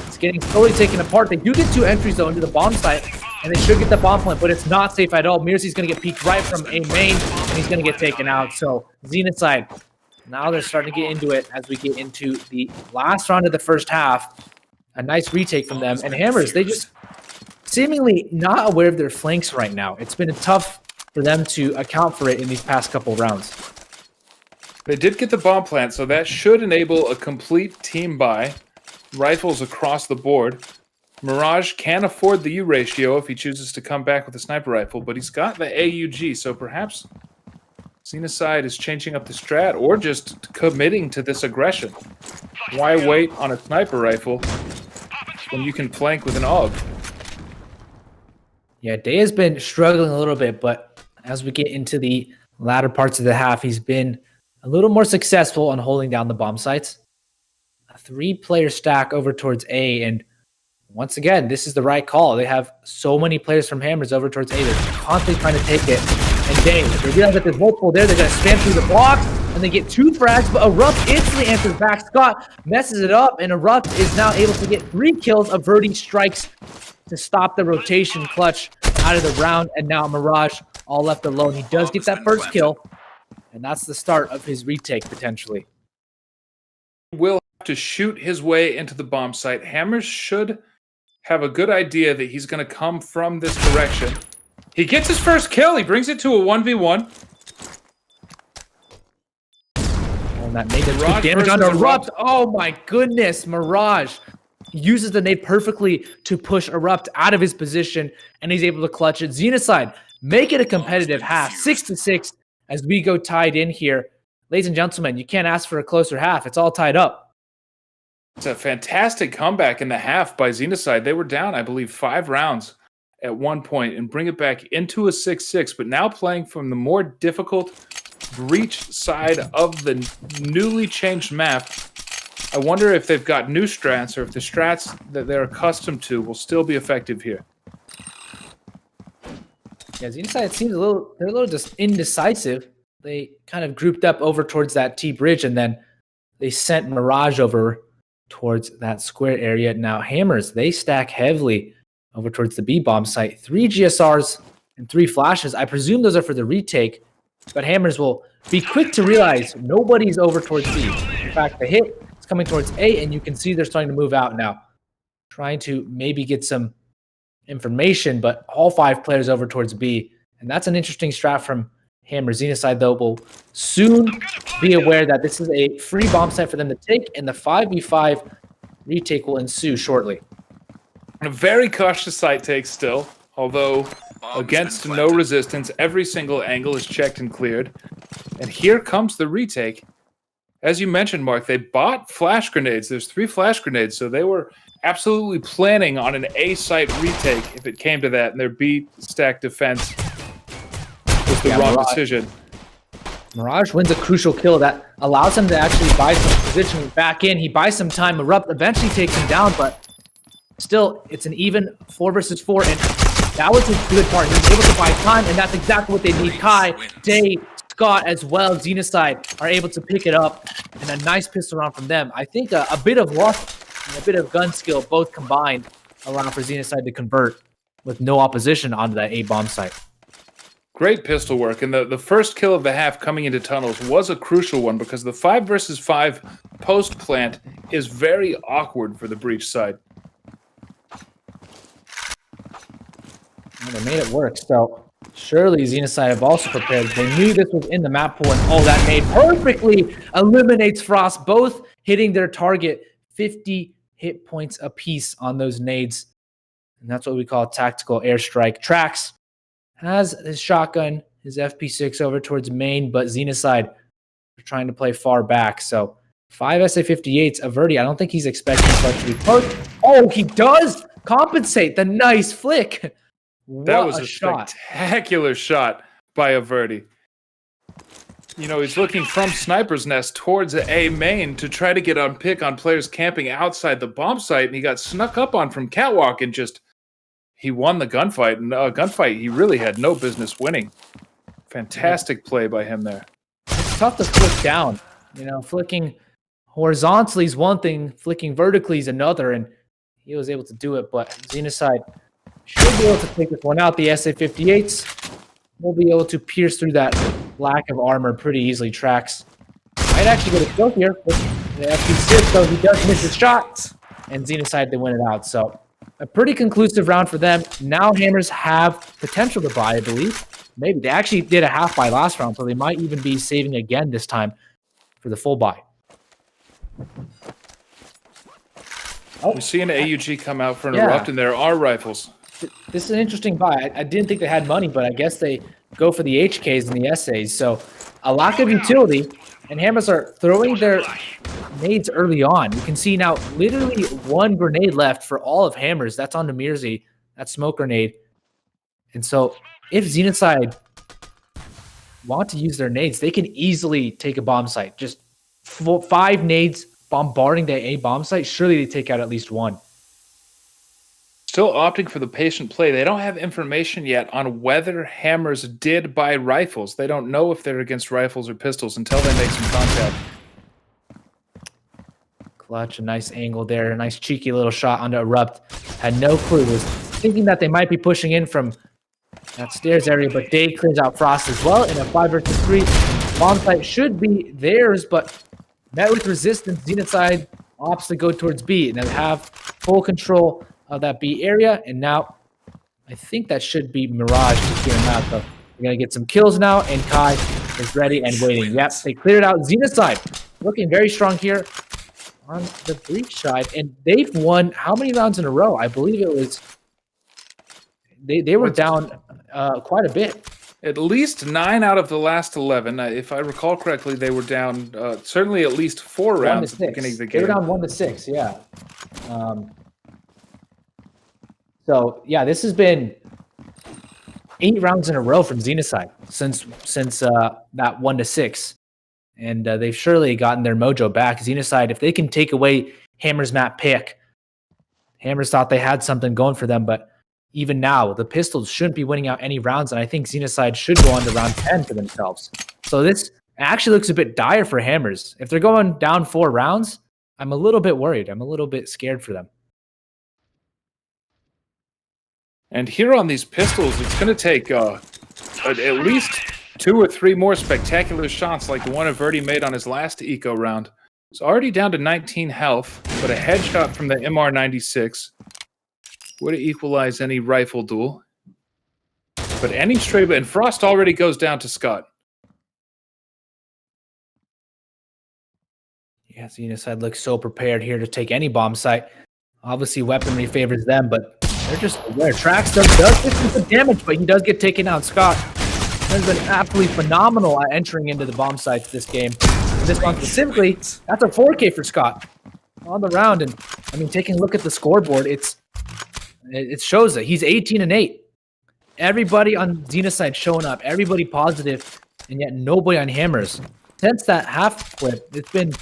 it's getting slowly taken apart. They do get 2 entries, though, into the bomb site, and they should get the bomb plant, but it's not safe at all. Mirzi's going to get peeked right from A main, and he's going to get taken out. So Xenocide, now they're starting to get into it as we get into the last round of the first half. A nice retake from them. And Hammers, they just seemingly not aware of their flanks right now. It's been tough for them to account for it in these past couple rounds. They did get the bomb plant, so that should enable a complete team buy. Rifles across the board. Mirage can afford the U ratio if he chooses to come back with a sniper rifle, but he's got the AUG, so perhaps Xenocide is changing up the strat or just committing to this aggression. Why wait on a sniper rifle when you can flank with an AUG? Yeah, Day has been struggling a little bit, but as we get into the latter parts of the half, he's been a little more successful on holding down the bomb sites. A 3-player stack over towards A, and once again, this is the right call. They have so many players from Hammers over towards A. They're constantly trying to take it. And Day, they realize that there's multiple there. They're going to spam through the blocks, and they get 2 frags, but Erupt instantly answers back. Scott messes it up, and Erupt is now able to get 3 kills. Averti strikes to stop the rotation clutch out of the round, and now Mirage all left alone. He does get that first kill, and that's the start of his retake, potentially. Will have to shoot his way into the bomb site. Hammers should have a good idea that he's going to come from this direction. He gets his first kill. He brings it to a 1v1. And that made it good damage on Erupt. Oh my goodness, Mirage uses the nade perfectly to push Erupt out of his position, and he's able to clutch it. Xenocide, make it a competitive half, 6-6, as we go tied in here. Ladies and gentlemen, you can't ask for a closer half. It's all tied up. It's a fantastic comeback in the half by Xenocide. They were down, I believe, 5 rounds at one point and bring it back into a 6-6, but now playing from the more difficult breach side of the newly changed map. I wonder if they've got new strats or if the strats that they're accustomed to will still be effective here. Yeah, Xenocide seems they're a little just indecisive. They kind of grouped up over towards that T bridge, and then they sent Mirage over towards that square area. Now Hammers, they stack heavily over towards the B bomb site. 3 GSRs and 3 flashes. I presume those are for the retake, but Hammers will be quick to realize nobody's over towards B. In fact, the hit is coming towards A, and you can see they're starting to move out now, trying to maybe get some information, but all 5 players over towards B, and that's an interesting strat from Hammer. Xenocide, though, will soon be aware that this is a free bomb site for them to take, and the 5v5 retake will ensue shortly. A very cautious site take still, although against no resistance, every single angle is checked and cleared. And here comes the retake. As you mentioned, Mark, they bought flash grenades. There's 3 flash grenades, so they were absolutely planning on an A site retake if it came to that, and their B stack defense was the wrong decision. Mirage wins a crucial kill that allows him to actually buy some positioning back in. He buys some time. Erupt eventually takes him down, but still, it's an even 4 versus 4, and that was his good part. He was able to buy time, and that's exactly what they need. Kai, Day, Scott, as well, Xenocide are able to pick it up, and a nice pistol round from them. I think a bit of luck and a bit of gun skill, both combined, allow for Xenocide to convert with no opposition onto that A bomb site. Great pistol work, and the first kill of the half coming into tunnels was a crucial one because the 5 versus 5 post plant is very awkward for the breach side. And they made it work. So Surely Xenocide have also prepared. They knew this was in the map pool, and oh, that nade perfectly eliminates Frost, both hitting their target. 50 hit points apiece on those nades. And that's what we call tactical airstrike. Trax has his shotgun, his FP6 over towards main, but Xenocide are trying to play far back. So 5 SA58s. Averti, I don't think he's expecting such to be close. Oh, he does compensate. The nice flick. That What was a shot. spectacular shot by Averti. You know, he's looking from Sniper's Nest towards A main to try to get on pick on players camping outside the bomb site, and he got snuck up on from Catwalk and just, he won the gunfight. And a gunfight he really had no business winning. Fantastic play by him there. It's tough to flick down. You know, flicking horizontally is one thing, flicking vertically is another, and he was able to do it, but Xenocide should be able to take this one out. The SA58s will be able to pierce through that lack of armor pretty easily. Trax might actually get a kill here. The FP6, though, he does miss his shot, and Xenocide, they win it out. So a pretty conclusive round for them. Now Hammers have potential to buy, I believe. Maybe. They actually did a half buy last round, so they might even be saving again this time for the full buy. We see an AUG come out for an erupt, and there are rifles. This is an interesting buy. I didn't think they had money, but I guess they go for the HKs and the SAs. So a lack of utility, and Hammers are throwing their nades early on. You can see now literally one grenade left for all of Hammers. That's on the Mirzi. That smoke grenade. And so if Xenocide want to use their nades, they can easily take a bomb site. Just 5 nades bombarding the A bomb site. Surely they take out at least one. Still opting for the patient play. They don't have information yet on whether Hammers did buy rifles. They don't know if they're against rifles or pistols until they make some contact. Clutch, a nice angle there. A nice cheeky little shot onto Erupt. Had no clue. Was thinking that they might be pushing in from that stairs area, but Day clears out Frost as well in a 5 versus 3. Bomb site should be theirs, but met with resistance. Xenocide opts to go towards B, and they have full control of that B area, and now I think that should be Mirage securing that. So we're going to get some kills now, and Kai is ready and waiting. Yep, they cleared out. Xenocide looking very strong here on the breach side, and they've won how many rounds in a row? I believe it was they were down quite a bit. At least 9 out of the last 11. If I recall correctly, they were down certainly at least 4 rounds at the beginning of the game. They were down 1-6, yeah. So yeah, this has been 8 rounds in a row from Xenocide since that 1-6, and they've surely gotten their mojo back. Xenocide, if they can take away Hammer's map pick, Hammers thought they had something going for them, but even now the pistols shouldn't be winning out any rounds, and I think Xenocide should go on to round 10 for themselves. So this actually looks a bit dire for Hammers. If they're going down 4 rounds, I'm a little bit worried. I'm a little bit scared for them. And here on these pistols, it's going to take at least 2 or 3 more spectacular shots like the one Averti made on his last eco round. It's already down to 19 health, but a headshot from the MR96 would equalize any rifle duel. But any stray, and Frost already goes down to Scott. Yeah, Xenocide looks so prepared here to take any bomb site. Obviously, weaponry favors them, but they're just aware. Trax does get some damage, but he does get taken out. Scott has been absolutely phenomenal at entering into the bomb sites this game. This one specifically, that's a 4K for Scott on the round. And I mean, taking a look at the scoreboard, it shows that he's 18-8. Everybody on Xenocide showing up, everybody positive, and yet nobody on Hammers. Since that half clip, it's been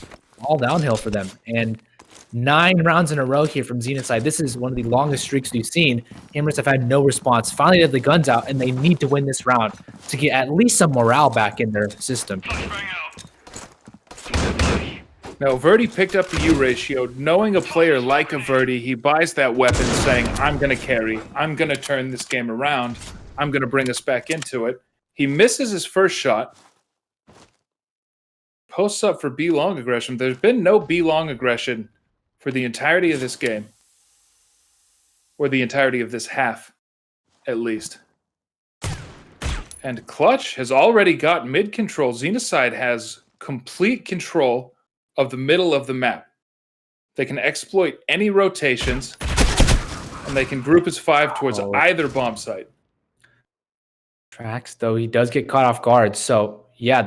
all downhill for them. And 9 rounds in a row here from Xenocide. This is one of the longest streaks we've seen. Hammers have had no response. Finally, they have the guns out, and they need to win this round to get at least some morale back in their system. Now, Averti picked up the U ratio. Knowing a player like Averti, he buys that weapon saying, I'm going to carry. I'm going to turn this game around. I'm going to bring us back into it. He misses his first shot. Posts up for B long aggression. There's been no B long aggression for the entirety of this game. Or the entirety of this half, at least. And Clutch has already got mid control. Xenocide has complete control of the middle of the map. They can exploit any rotations, and they can group as 5 towards either bomb site. Trax, though, he does get caught off guard. So, yeah,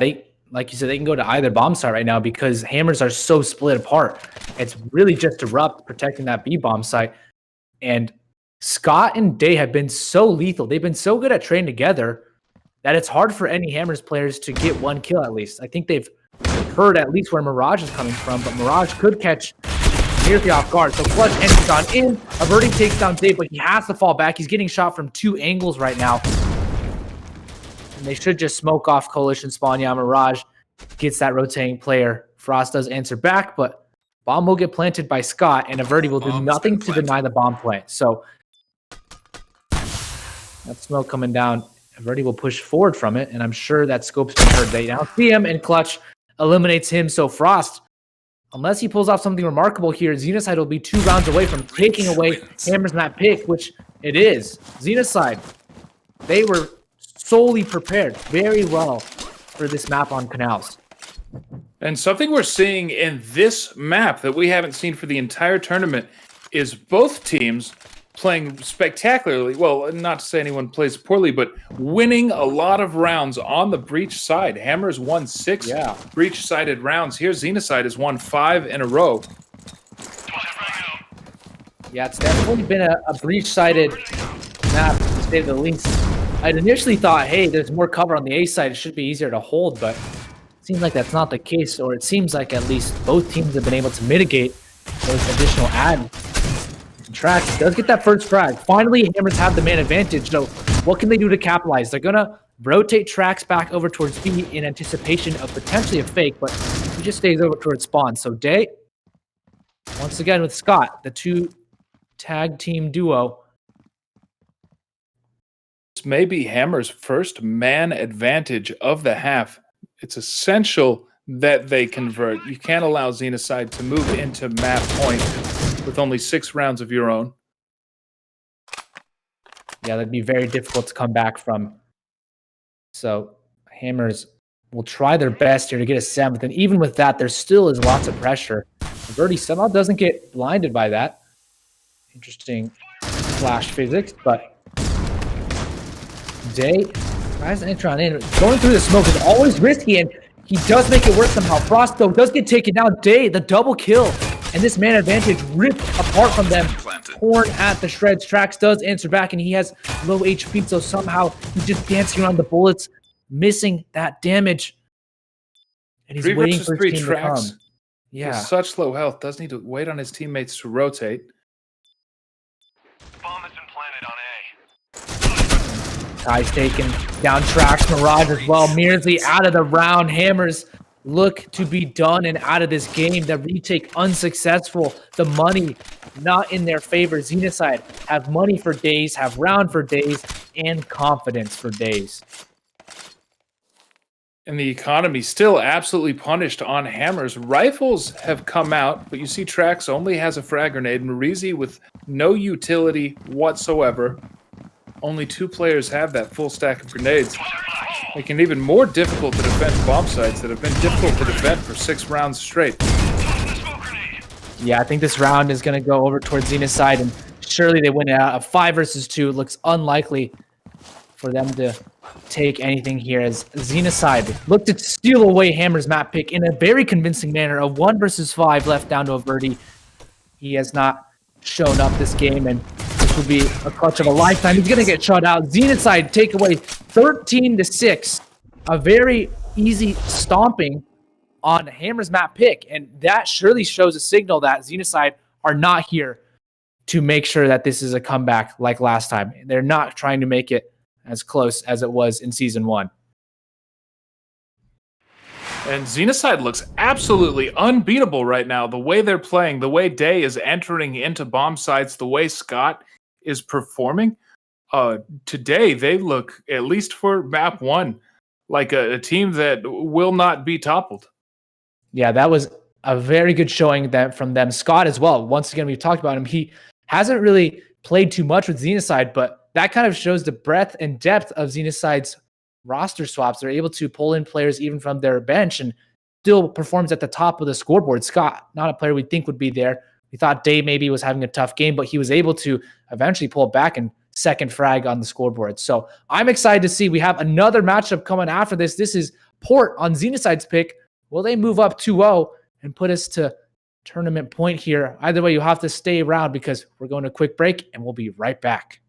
like you said, they can go to either bomb site right now because hammers are so split apart. It's really just Erupt protecting that B bomb site. And Scott and Day have been so lethal. They've been so good at training together that it's hard for any hammers players to get one kill at least. I think they've heard at least where Mirage is coming from, but Mirage could catch nearly off guard. So Clutch enters on in. Averting takes down Dave, but he has to fall back. He's getting shot from 2 angles right now. And they should just smoke off Coalition spawn. Yeah, Mirage gets that rotating player. Frost does answer back, but bomb will get planted by Scott, and Averti will do nothing to deny the bomb plant. So that smoke coming down. Averti will push forward from it, and I'm sure that scope's been heard. They now see him, and Clutch eliminates him. So Frost, unless he pulls off something remarkable here, Xenocide will be 2 rounds away from taking away Hammer's map pick, which it is. Xenocide, they were solely prepared very well for this map on Canals. And something we're seeing in this map that we haven't seen for the entire tournament is both teams playing spectacularly. Well, not to say anyone plays poorly, but winning a lot of rounds on the breach side. Hammers won 6 breach-sided rounds. Here, Xenocide has won 5 in a row. Yeah, it's definitely been a breach-sided map, to say the least. I'd initially thought, hey, there's more cover on the A side. It should be easier to hold, but it seems like that's not the case, or it seems like at least both teams have been able to mitigate those additional add tracks. Does get that first frag. Finally, Hammers have the man advantage. So what can they do to capitalize? They're going to rotate tracks back over towards B in anticipation of potentially a fake, but he just stays over towards spawn. So Day, once again with Scott, the 2 tag team duo. This may be Hammer's first man advantage of the half. It's essential that they convert. You can't allow Xenocide to move into map point with only 6 rounds of your own. Yeah, that'd be very difficult to come back from. So Hammers will try their best here to get a 7th, and even with that, there still is lots of pressure. Verdi somehow doesn't get blinded by that. Interesting flash physics, but Day tries to enter on in. Going through the smoke is always risky, and he does make it work somehow. Frost, though, does get taken down. Day, the double kill, and this man advantage ripped apart from them. Torn at the shreds. Trax does answer back, and he has low HP, so somehow he's just dancing around the bullets, missing that damage. And he's 3 waiting versus for his 3 team to come. Trax. Yeah. With such low health, does need to wait on his teammates to rotate. Bomb has been planted on Ty's taken down Trax. Mirage as well. Mearsley out of the round. Hammers look to be done and out of this game. The retake unsuccessful. The money not in their favor. Xenocide have money for days, have round for days, and confidence for days. And the economy still absolutely punished on Hammers. Rifles have come out, but you see Trax only has a frag grenade. Marizi with no utility whatsoever. Only 2 players have that full stack of grenades, making it even more difficult to defend bomb sites that have been difficult to defend for 6 rounds straight. Yeah, I think this round is going to go over towards Xenocide, and surely they win it out. A 5 versus 2 looks unlikely for them to take anything here, as Xenocide looked to steal away Hammer's map pick in a very convincing manner. A 1 versus 5 left down to Averti. He has not shown up this game, and this will be a clutch of a lifetime. He's going to get shut out. Xenocide take away 13-6. A very easy stomping on Hammer's map pick, and that surely shows a signal that Xenocide are not here to make sure that this is a comeback like last time. They're not trying to make it as close as it was in Season 1. And Xenocide looks absolutely unbeatable right now. The way they're playing, the way Day is entering into bomb sites, the way Scott is performing. Today, they look, at least for map 1, like a team that will not be toppled. Yeah, that was a very good showing from them. Scott as well. Once again, we've talked about him. He hasn't really played too much with Xenocide, but that kind of shows the breadth and depth of Xenocide's roster swaps. They're able to pull in players even from their bench and still performs at the top of the scoreboard. Scott, not a player we think would be there. We thought Dave maybe was having a tough game, but he was able to eventually pull back and second frag on the scoreboard. So I'm excited to see. We have another matchup coming after this. This is Port on Xenocide's pick. Will they move up 2-0 and put us to tournament point here? Either way, you have to stay around because we're going to a quick break and we'll be right back.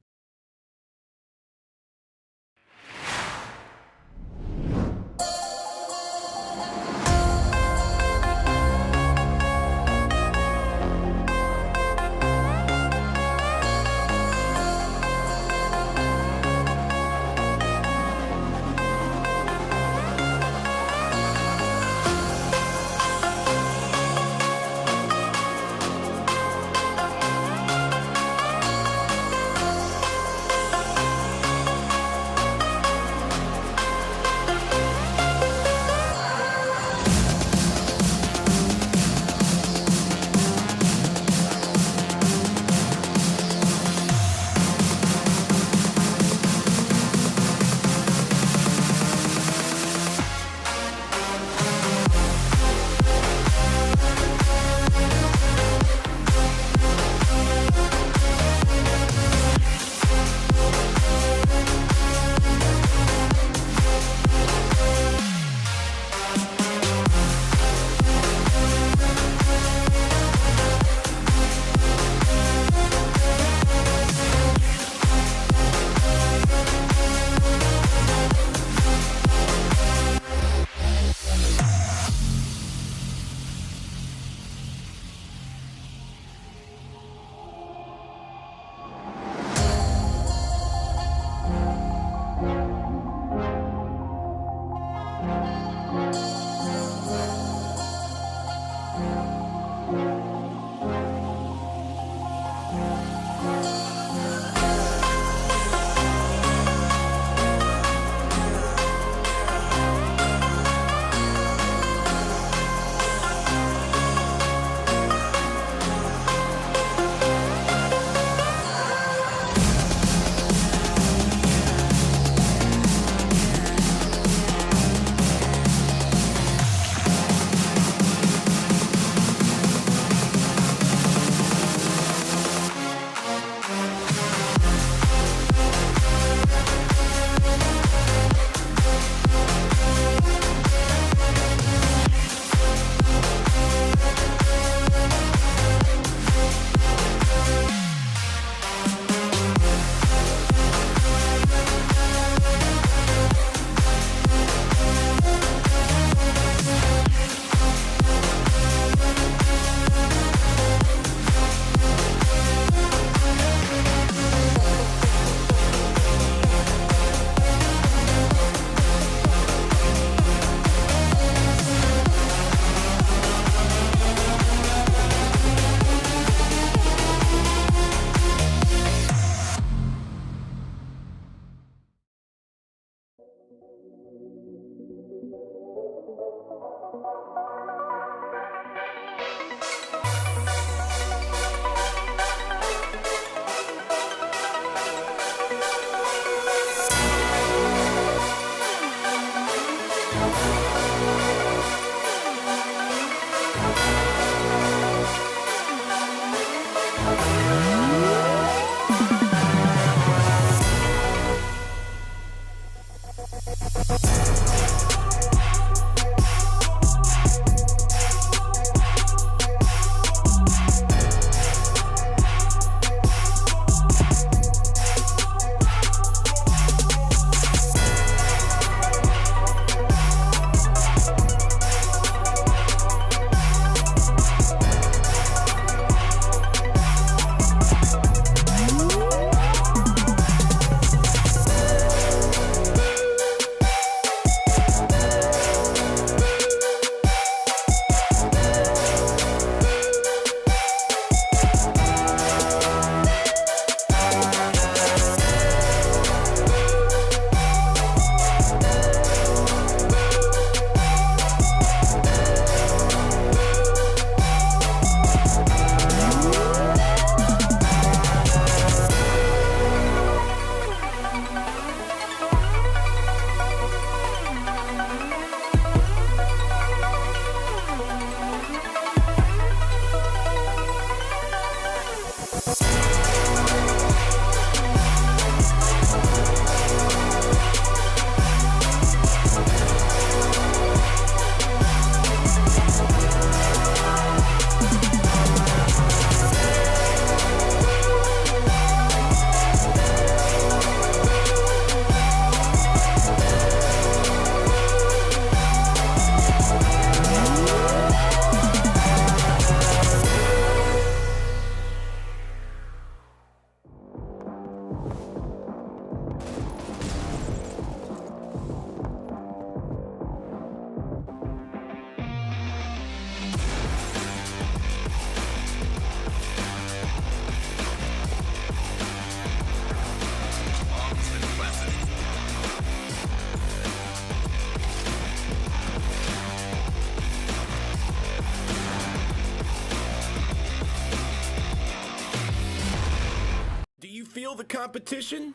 Feel the competition?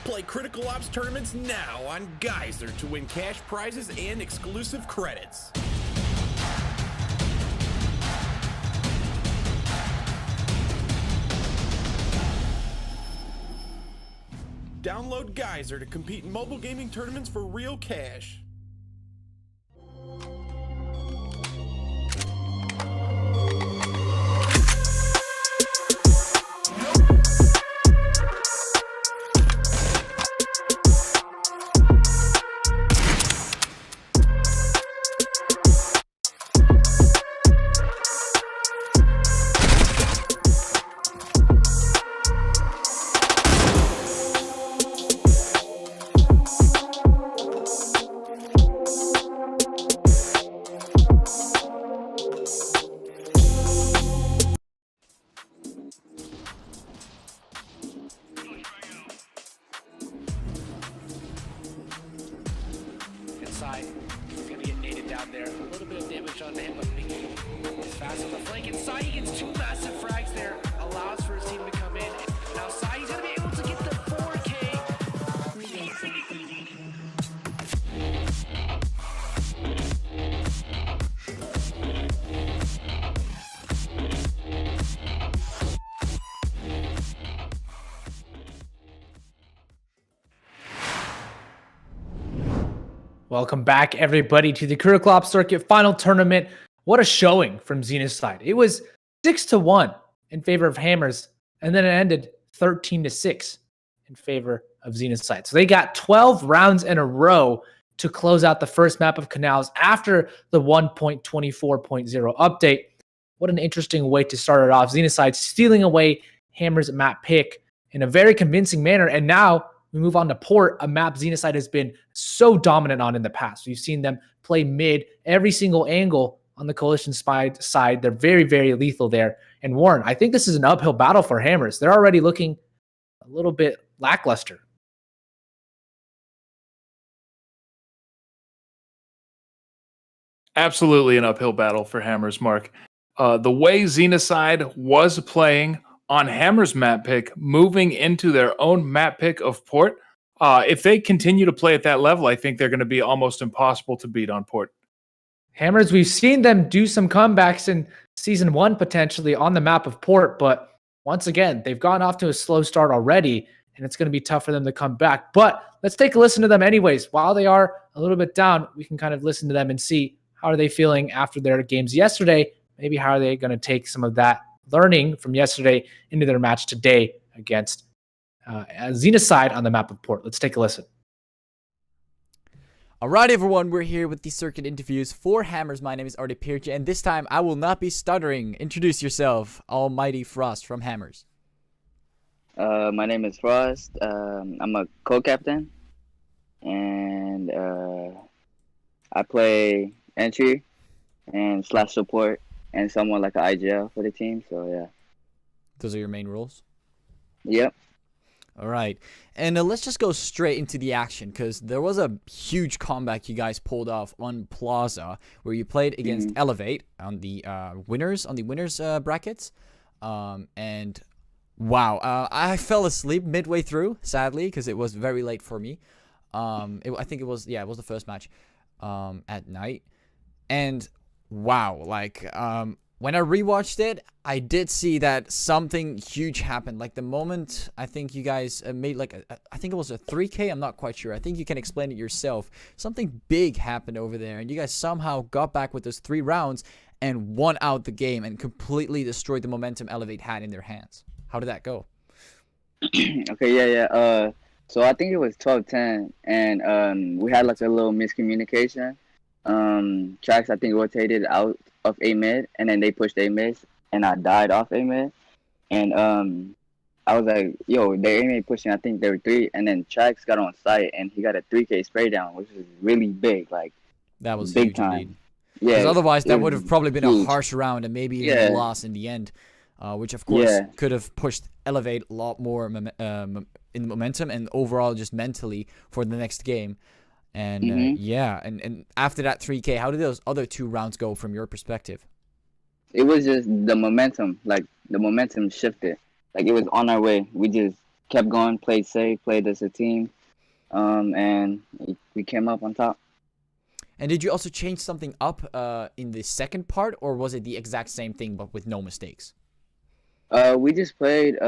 Play Critical Ops tournaments now on Gizer to win cash prizes and exclusive credits. Download Gizer to compete in mobile gaming tournaments for real cash. Inside, he's gonna get naded down there. A little bit of damage onto him, but Mickey is fast on the flank. Inside, he gets 2 massive frags there. Allows for his team to come in. And outside, he's gonna be able to get the 4K. Welcome back, everybody, to the Critical Ops Circuit Final Tournament. What a showing from Xenocide. It was 6-1 in favor of Hammers, and then it ended 13-6 in favor of Xenocide. So they got 12 rounds in a row to close out the first map of Canals after the 1.24.0 update. What an interesting way to start it off. Xenocide stealing away Hammers' map pick in a very convincing manner, and now we move on to Port, a map Xenocide has been so dominant on in the past. We've seen them play mid every single angle on the Coalition side. They're very, very lethal there. And Warren, I think this is an uphill battle for Hammers. They're already looking a little bit lackluster. Absolutely an uphill battle for Hammers, Mark. The way Xenocide was playing on Hammer's map pick, moving into their own map pick of Port, if they continue to play at that level, I think they're going to be almost impossible to beat on Port. Hammers, we've seen them do some comebacks in Season 1 potentially on the map of Port, but once again, they've gone off to a slow start already, and it's going to be tough for them to come back. But let's take a listen to them anyways. While they are a little bit down, we can kind of listen to them and see how are they feeling after their games yesterday. Maybe how are they going to take some of that learning from yesterday into their match today against Xenocide on the map of Port. Let's take a listen. All right, everyone, we're here with the circuit interviews for Hammers. My name is Artie Pircha, and this time I will not be stuttering. Introduce yourself, Almighty Frost from Hammers. My name is Frost. I'm a co-captain, and I play entry and / support and somewhat like an IGL for the team. So yeah. Those are your main roles? Yep. All right. And let's just go straight into the action, because there was a huge comeback you guys pulled off on Plaza where you played against Elevate on the winners brackets. And wow, I fell asleep midway through, sadly, because it was very late for me. I think it was the first match at night. And wow, like when I rewatched it, I did see that something huge happened. Like the moment I think you guys made like I think it was a 3K. I'm not quite sure. I think you can explain it yourself. Something big happened over there, and you guys somehow got back with those 3 rounds and won out the game and completely destroyed the momentum Elevate had in their hands. How did that go? Okay, yeah. So I think it was 12-10, and we had like a little miscommunication. Tracks I think rotated out of A mid, and then they pushed A mid, and I died off A mid, and I was like, yo, they A mid pushing. I think there were 3, and then Tracks got on site, and he got a 3K spray down, which was really big, like that was big huge time. Indeed. Yeah, because otherwise that was would have probably been huge. a harsh round and maybe even a loss in the end, which of course could have pushed Elevate a lot more in the momentum and overall just mentally for the next game. And and after that 3K, how did those other 2 rounds go from your perspective? It was just the momentum, like the momentum shifted. like it was on our way. We just kept going, played safe, played as a team, and we came up on top. And did you also change something up in the second part, or was it the exact same thing but with no mistakes? We just played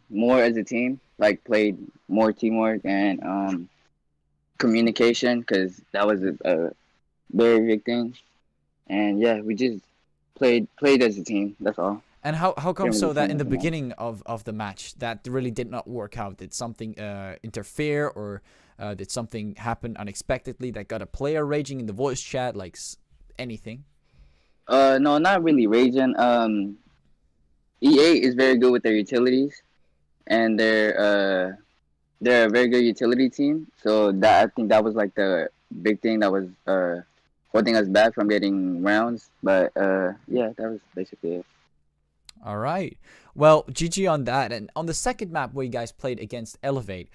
more as a team, like played more teamwork and communication, because that was a very big thing. And yeah, we just played as a team. That's all. And how come Didn't so really that in change the much. beginning of the match that really did not work out? Did something interfere, or did something happen unexpectedly that got a player raging in the voice chat, like anything? No, not really raging. EA is very good with their utilities, and they're a very good utility team. So that I think that was like the big thing that was holding us back from getting rounds. But yeah, that was basically it. All right. Well, GG on that. And on the second map where you guys played against Elevate,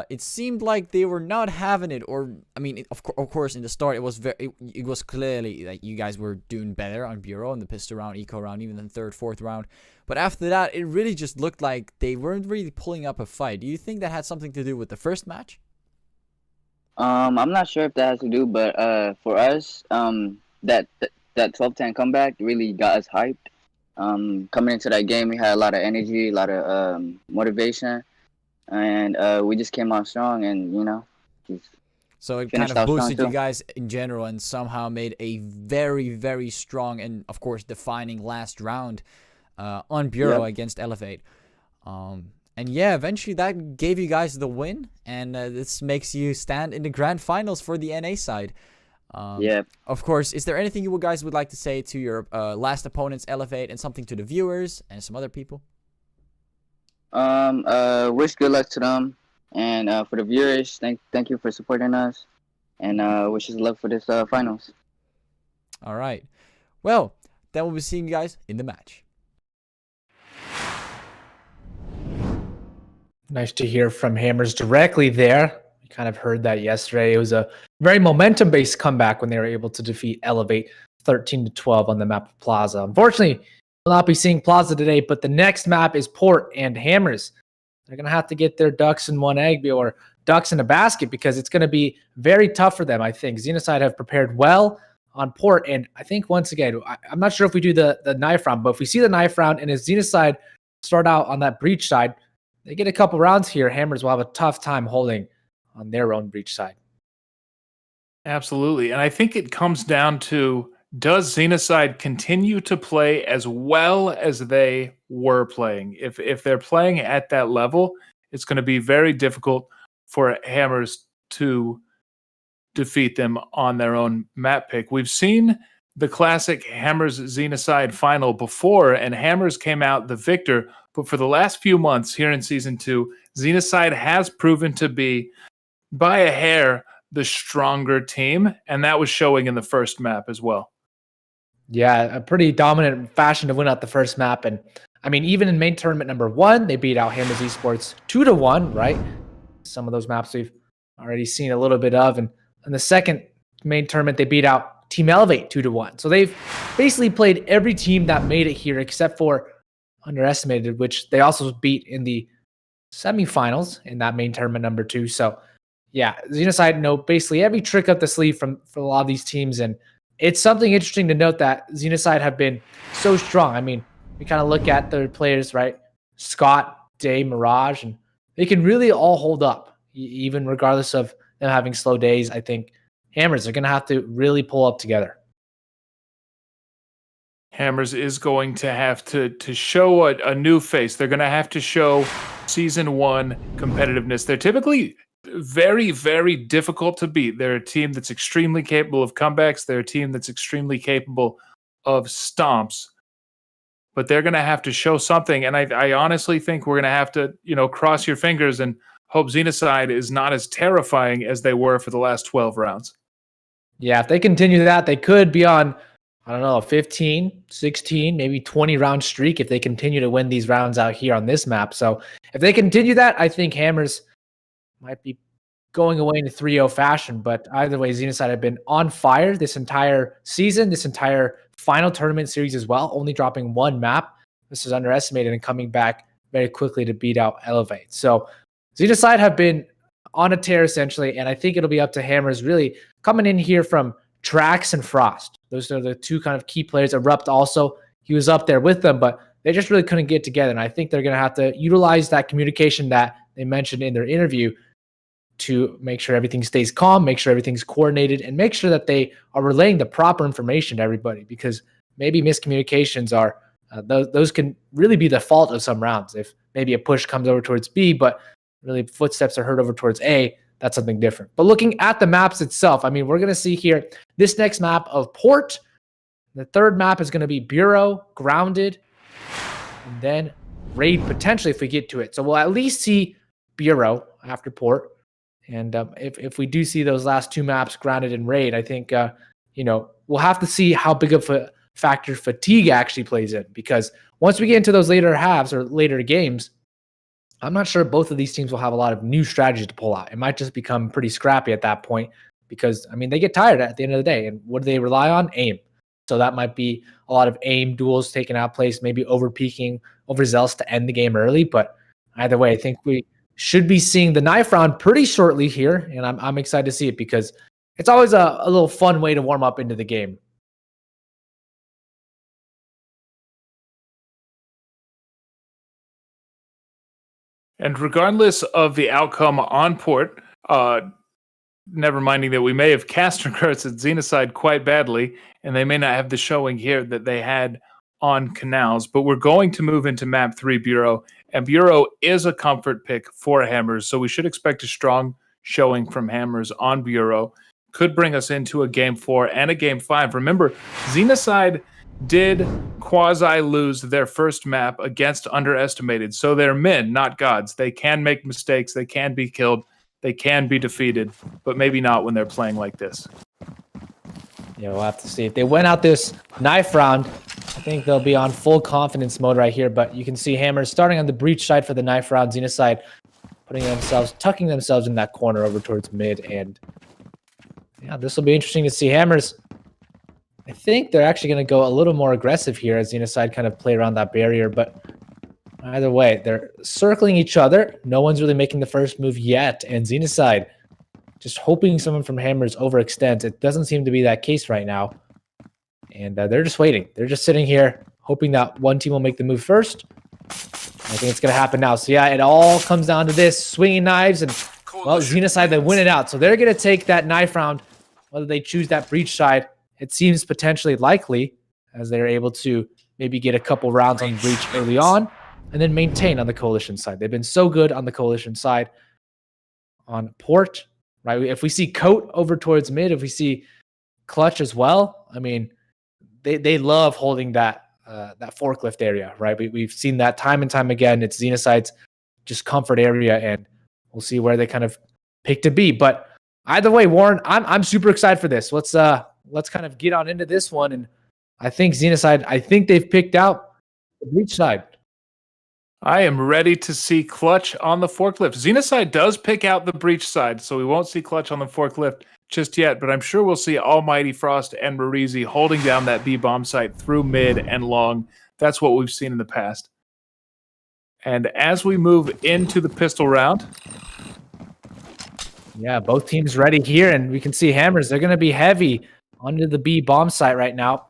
it seemed like they were not having it. Or, I mean, of course, in the start, it was it was clearly like you guys were doing better on Bureau, on the pistol round, eco round, even in the third, fourth round. But after that, it really just looked like they weren't really pulling up a fight. Do you think that had something to do with the first match? I'm not sure if that has to do, but for us, that 12-10 comeback really got us hyped. Coming into that game, we had a lot of energy, a lot of motivation, and we just came out strong, and just So it kind finished of out strong boosted you too. guys in general and somehow made a very, very strong and, of course, defining last round on Bureau Yep. against Elevate. And yeah, eventually that gave you guys the win, and this makes you stand in the grand finals for the NA side. Yeah. Of course, is there anything you guys would like to say to your last opponents, Elevate, and something to the viewers and some other people? Wish good luck to them, and for the viewers, thank you for supporting us, and wish us luck for this finals. All right. Well, then we'll be seeing you guys in the match. Nice to hear from Hammers directly there. We kind of heard that yesterday. It was a very momentum-based comeback when they were able to defeat Elevate 13-12 on the map of Plaza. Unfortunately, we'll not be seeing Plaza today, but the next map is Port, and Hammers, they're going to have to get their ducks in one egg or ducks in a basket, because it's going to be very tough for them, I think. Xenocide have prepared well on Port, and I think once again, I'm not sure if we do the knife round, but if we see the knife round and if Xenocide start out on that breach side, they get a couple rounds here, Hammers will have a tough time holding on their own breach side. Absolutely. And I think it comes down to, does Xenocide continue to play as well as they were playing? If they're playing at that level, it's going to be very difficult for Hammers to defeat them on their own map pick. We've seen the classic Hammers Xenocide final before, and Hammers came out the victor. But for the last few months here in Season 2, Xenocide has proven to be, by a hair, the stronger team, and that was showing in the first map as well. Yeah, a pretty dominant fashion to win out the first map. And I mean, even in main tournament number 1, they beat out Hammers Esports 2-1, right? Some of those maps we've already seen a little bit of. And in the second main tournament, they beat out Team Elevate 2-1. So they've basically played every team that made it here except for Underestimated, which they also beat in the semifinals in that main tournament number 2. So yeah, Xenocide know basically every trick up the sleeve for a lot of these teams. And it's something interesting to note that Xenocide have been so strong. I mean, we kind of look at their players, right? Scott, Day, Mirage, and they can really all hold up, even regardless of them having slow days. I think Hammers are going to have to really pull up together. Hammers is going to have to show a new face. They're going to have to show Season 1 competitiveness. They're typically very, very difficult to beat. They're a team that's extremely capable of comebacks. They're a team that's extremely capable of stomps. But they're going to have to show something. And I honestly think we're going to have to, cross your fingers and hope Xenocide is not as terrifying as they were for the last 12 rounds. Yeah, if they continue that, they could be on, I don't know, a 15, 16, maybe 20 round streak if they continue to win these rounds out here on this map. So if they continue that, I think Hammers might be going away in a 3-0 fashion. But either way, Xenocide have been on fire this entire season, this entire final tournament series as well, only dropping one map. This is Underestimated and coming back very quickly to beat out Elevate. So Xenocide have been on a tear essentially, and I think it'll be up to Hammers really coming in here from Trax and Frost. Those are the two kind of key players. Erupt also, he was up there with them, but they just really couldn't get together. And I think they're going to have to utilize that communication that they mentioned in their interview to make sure everything stays calm, make sure everything's coordinated, and make sure that they are relaying the proper information to everybody, because maybe miscommunications are those can really be the fault of some rounds. If maybe a push comes over towards B, but really footsteps are heard over towards A, that's something different. But looking at the maps itself, I mean, we're going to see here this next map of Port. The third map is going to be Bureau, Grounded, and then Raid potentially if we get to it. So we'll at least see Bureau after Port. And if we do see those last two maps, Grounded and Raid, I think, we'll have to see how big of a factor fatigue actually plays in. Because once we get into those later halves or later games, I'm not sure both of these teams will have a lot of new strategies to pull out. It might just become pretty scrappy at that point because, I mean, they get tired at the end of the day. And what do they rely on? Aim. So that might be a lot of aim duels taking out place, maybe over-peaking, overzealous to end the game early. But either way, I think we should be seeing the knife round pretty shortly here. And I'm excited to see it because it's always a little fun way to warm up into the game. And regardless of the outcome on Port, never minding that we may have cast regrets at Xenocide quite badly, and they may not have the showing here that they had on Canals, but we're going to move into Map 3 Bureau, and Bureau is a comfort pick for Hammers, so we should expect a strong showing from Hammers on Bureau. Could bring us into a Game 4 and a Game 5. Remember, Xenocide did quasi-lose their first map against Underestimated, so they're men, not gods. They can make mistakes, they can be killed, they can be defeated, but maybe not when they're playing like this. Yeah, we'll have to see. If they win out this knife round, I think they'll be on full confidence mode right here, but you can see Hammers starting on the breach side for the knife round, Xenocide tucking themselves in that corner over towards mid, and yeah, this will be interesting to see. Hammers, I think they're actually going to go a little more aggressive here as Xenocide kind of play around that barrier, but either way, they're circling each other. No one's really making the first move yet, and Xenocide just hoping someone from Hammers overextends. It doesn't seem to be that case right now, and they're just waiting. They're just sitting here hoping that one team will make the move first. I think it's going to happen now. So yeah, it all comes down to this, swinging knives, and well, Xenocide, they win it out. So they're going to take that knife round, whether they choose that breach side. It seems potentially likely as they're able to maybe get a couple rounds on breach early on and then maintain on the coalition side. They've been so good on the coalition side. On Port, right? If we see Coat over towards mid, if we see Clutch as well, I mean, they love holding that that forklift area, right? We've seen that time and time again. It's Xenocide's just comfort area, and we'll see where they kind of pick to be. But either way, Warren, I'm super excited for this. Let's kind of get on into this one. And I think Xenocide, I think they've picked out the breach side. I am ready to see Clutch on the forklift. Xenocide does pick out the breach side, so we won't see Clutch on the forklift just yet, but I'm sure we'll see Almighty Frost and Marizi holding down that B-bomb site through mid and long. That's what we've seen in the past. And as we move into the pistol round, yeah, both teams ready here, and we can see Hammers. They're going to be heavy onto the B bomb site right now.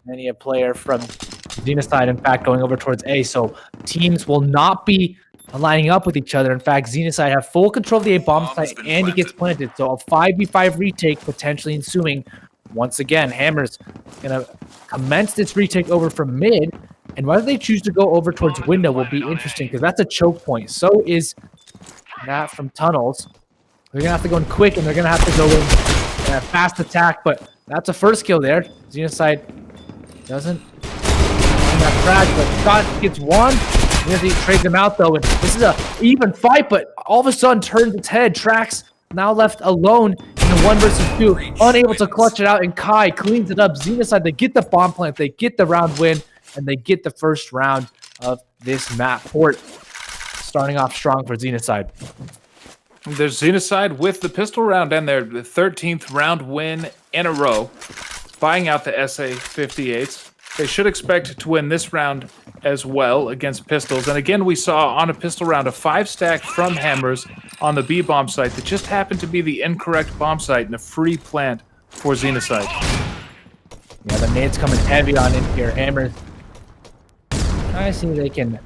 Many a player from Xenocide, in fact, going over towards A. So teams will not be lining up with each other. In fact, Xenocide have full control of the A bomb site, and it gets planted. So a 5v5 retake potentially ensuing. Once again, Hammers going to commence this retake over from mid. And whether they choose to go over towards window will be interesting because that's a choke point. So is that from tunnels. They're going to have to go in quick, and they're going to have to go in fast attack, but that's a first kill there. Xenocide doesn't find that frag, but Scott gets one. Xenocide trades him out, though, and this is a even fight, but all of a sudden turns its head. Trax now left alone in the 1 versus 2, unable to clutch it out, and Kai cleans it up. Xenocide, they get the bomb plant, they get the round win, and they get the first round of this map. Port starting off strong for Xenocide. there's Xenocide with the pistol round and their 13th round win in a row, buying out the SA-58s. They should expect to win this round as well against Pistols. And again, we saw on a pistol round a 5-stack from Hammers on the B bomb site that just happened to be the incorrect bomb site and a free plant for Xenocide. Yeah, the nades coming heavy on in here. Hammers. I see they can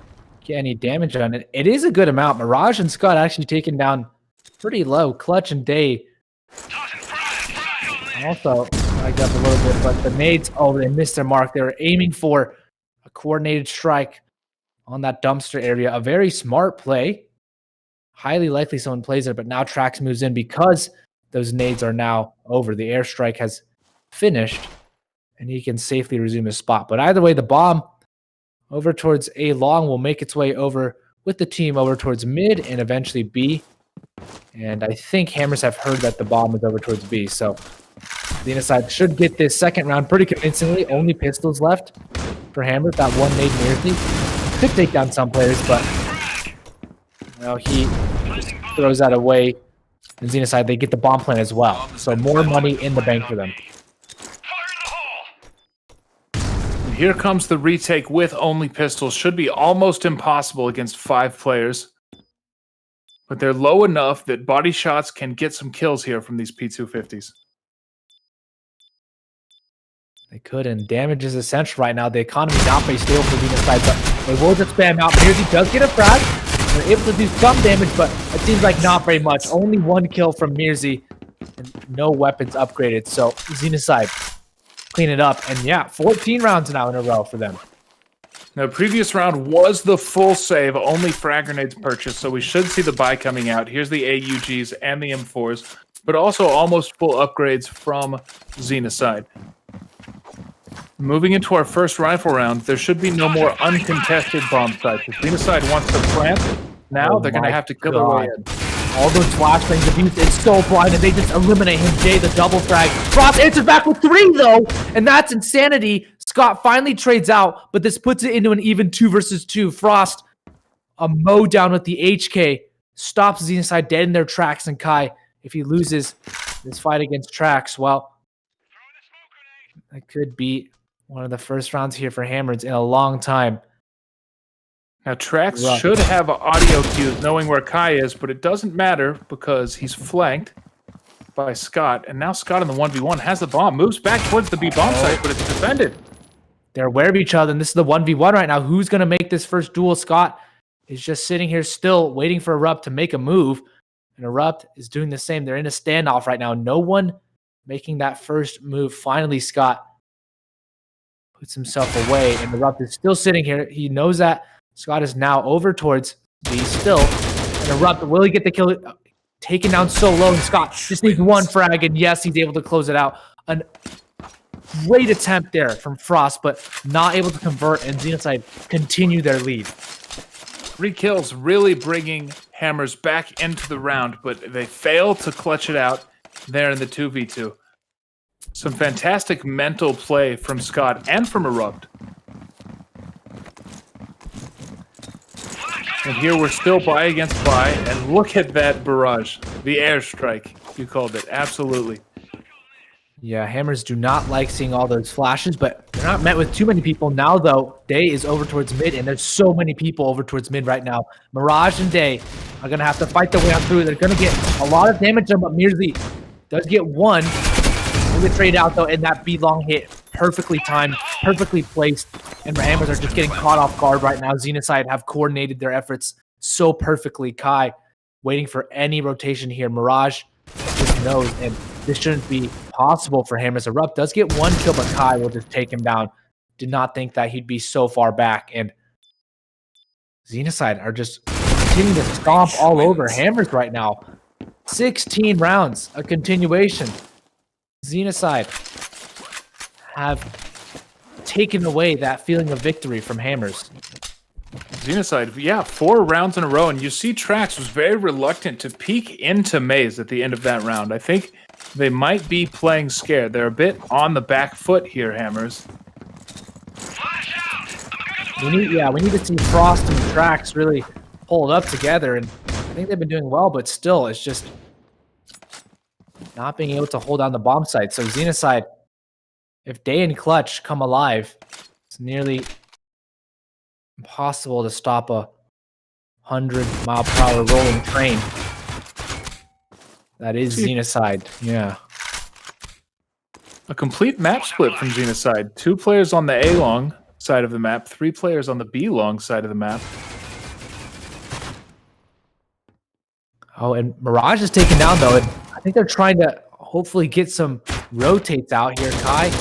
get any damage on it. It is a good amount. Mirage and Scott actually taken down pretty low. Clutch and Day also lagged up a little bit, but the nades, oh, they missed their mark. They were aiming for a coordinated strike on that dumpster area. A very smart play. Highly likely someone plays there, but now Trax moves in because those nades are now over. The airstrike has finished, and he can safely resume his spot. But either way, the bomb over towards A long will make its way over with the team over towards mid and eventually B. And I think Hammers have heard that the bomb is over towards B. So Xenocide should get this second round pretty convincingly. Only pistols left for Hammers. That one nade nearly could take down some players, but he just throws that away. And Xenocide, they get the bomb plant as well. So more money in the bank for them. Here comes the retake with only pistols. Should be almost impossible against 5 players. But they're low enough that body shots can get some kills here from these P250s. They could, and damage is essential right now. The economy not very stable for Xenocide, but they will just spam out. Mirzi does get a frag. They're able to do some damage, but it seems like not very much. Only 1 kill from Mirzi, and no weapons upgraded. So Xenocide clean it up, and yeah, 14 rounds now in a row for them. Now, previous round was the full save, only frag grenades purchased, so we should see the buy coming out. Here's the AUGs and the M4s, but also almost full upgrades from Xenocide. Moving into our first rifle round, there should be no more uncontested bomb sites. If Xenocide wants to plant, now they're going to have to kill their way in. All those flashbangs abused. It's so blind, and they just eliminate him. Jay, the double frag. Frost answers back with 3, though, and that's insanity. Scott finally trades out, but this puts it into an even 2 versus 2. Frost, a mow down with the HK, stops Xenocide dead in their tracks, and Kai, if he loses this fight against Trax, well, that could be one of the first rounds here for Hammers in a long time. Now, Trax should have audio cues knowing where Kai is, but it doesn't matter because he's flanked by Scott. And now Scott in the 1v1 has the bomb, moves back towards the B bomb site, but it's defended. They're aware of each other, and this is the 1v1 right now. Who's going to make this first duel? Scott is just sitting here still waiting for Erupt to make a move, and Erupt is doing the same. They're in a standoff right now. No one making that first move. Finally, Scott puts himself away, and Erupt is still sitting here. He knows that Scott is now over towards B still. And Erupt, will he get the kill? Taken down so low, and Scott just needs 1 frag, and yes, he's able to close it out. A great attempt there from Frost, but not able to convert, and Xenocide continue their lead. 3 kills really bringing Hammers back into the round, but they fail to clutch it out there in the 2v2. Some fantastic mental play from Scott and from Erupt. And here we're still buy against buy, and look at that barrage. The airstrike, you called it. Absolutely. Yeah, Hammers do not like seeing all those flashes, but they're not met with too many people. Now, though, Day is over towards mid, and there's so many people over towards mid right now. Mirage and Day are going to have to fight their way on through. They're going to get a lot of damage on, but Mirzi does get 1. We'll get traded out, though, and that B-long hit perfectly timed, perfectly placed, and Hammers are just getting caught off guard right now. Xenocide have coordinated their efforts so perfectly. Kai waiting for any rotation here. Mirage just knows, and this shouldn't be possible for Hammers. Erupt does get 1 kill, but Kai will just take him down. Did not think that he'd be so far back, and Xenocide are just continuing to stomp all over Hammers right now. 16 rounds, a continuation. Xenocide have taken away that feeling of victory from Hammers. Xenocide, yeah, 4 rounds in a row, and you see Trax was very reluctant to peek into Maze at the end of that round. I think they might be playing scared. They're a bit on the back foot here, Hammers. We need to see Frost and Trax really pull it up together, and I think they've been doing well, but still, it's just not being able to hold down the bomb site. So Xenocide, if Day and Clutch come alive, It's nearly impossible to stop a 100-mile-per-hour rolling train. That is Xenocide. Yeah. A complete map split from Xenocide. 2 players on the A-long side of the map, 3 players on the B-long side of the map. Oh, and Mirage is taken down, though. And I think they're trying to hopefully get some rotates out here. Kai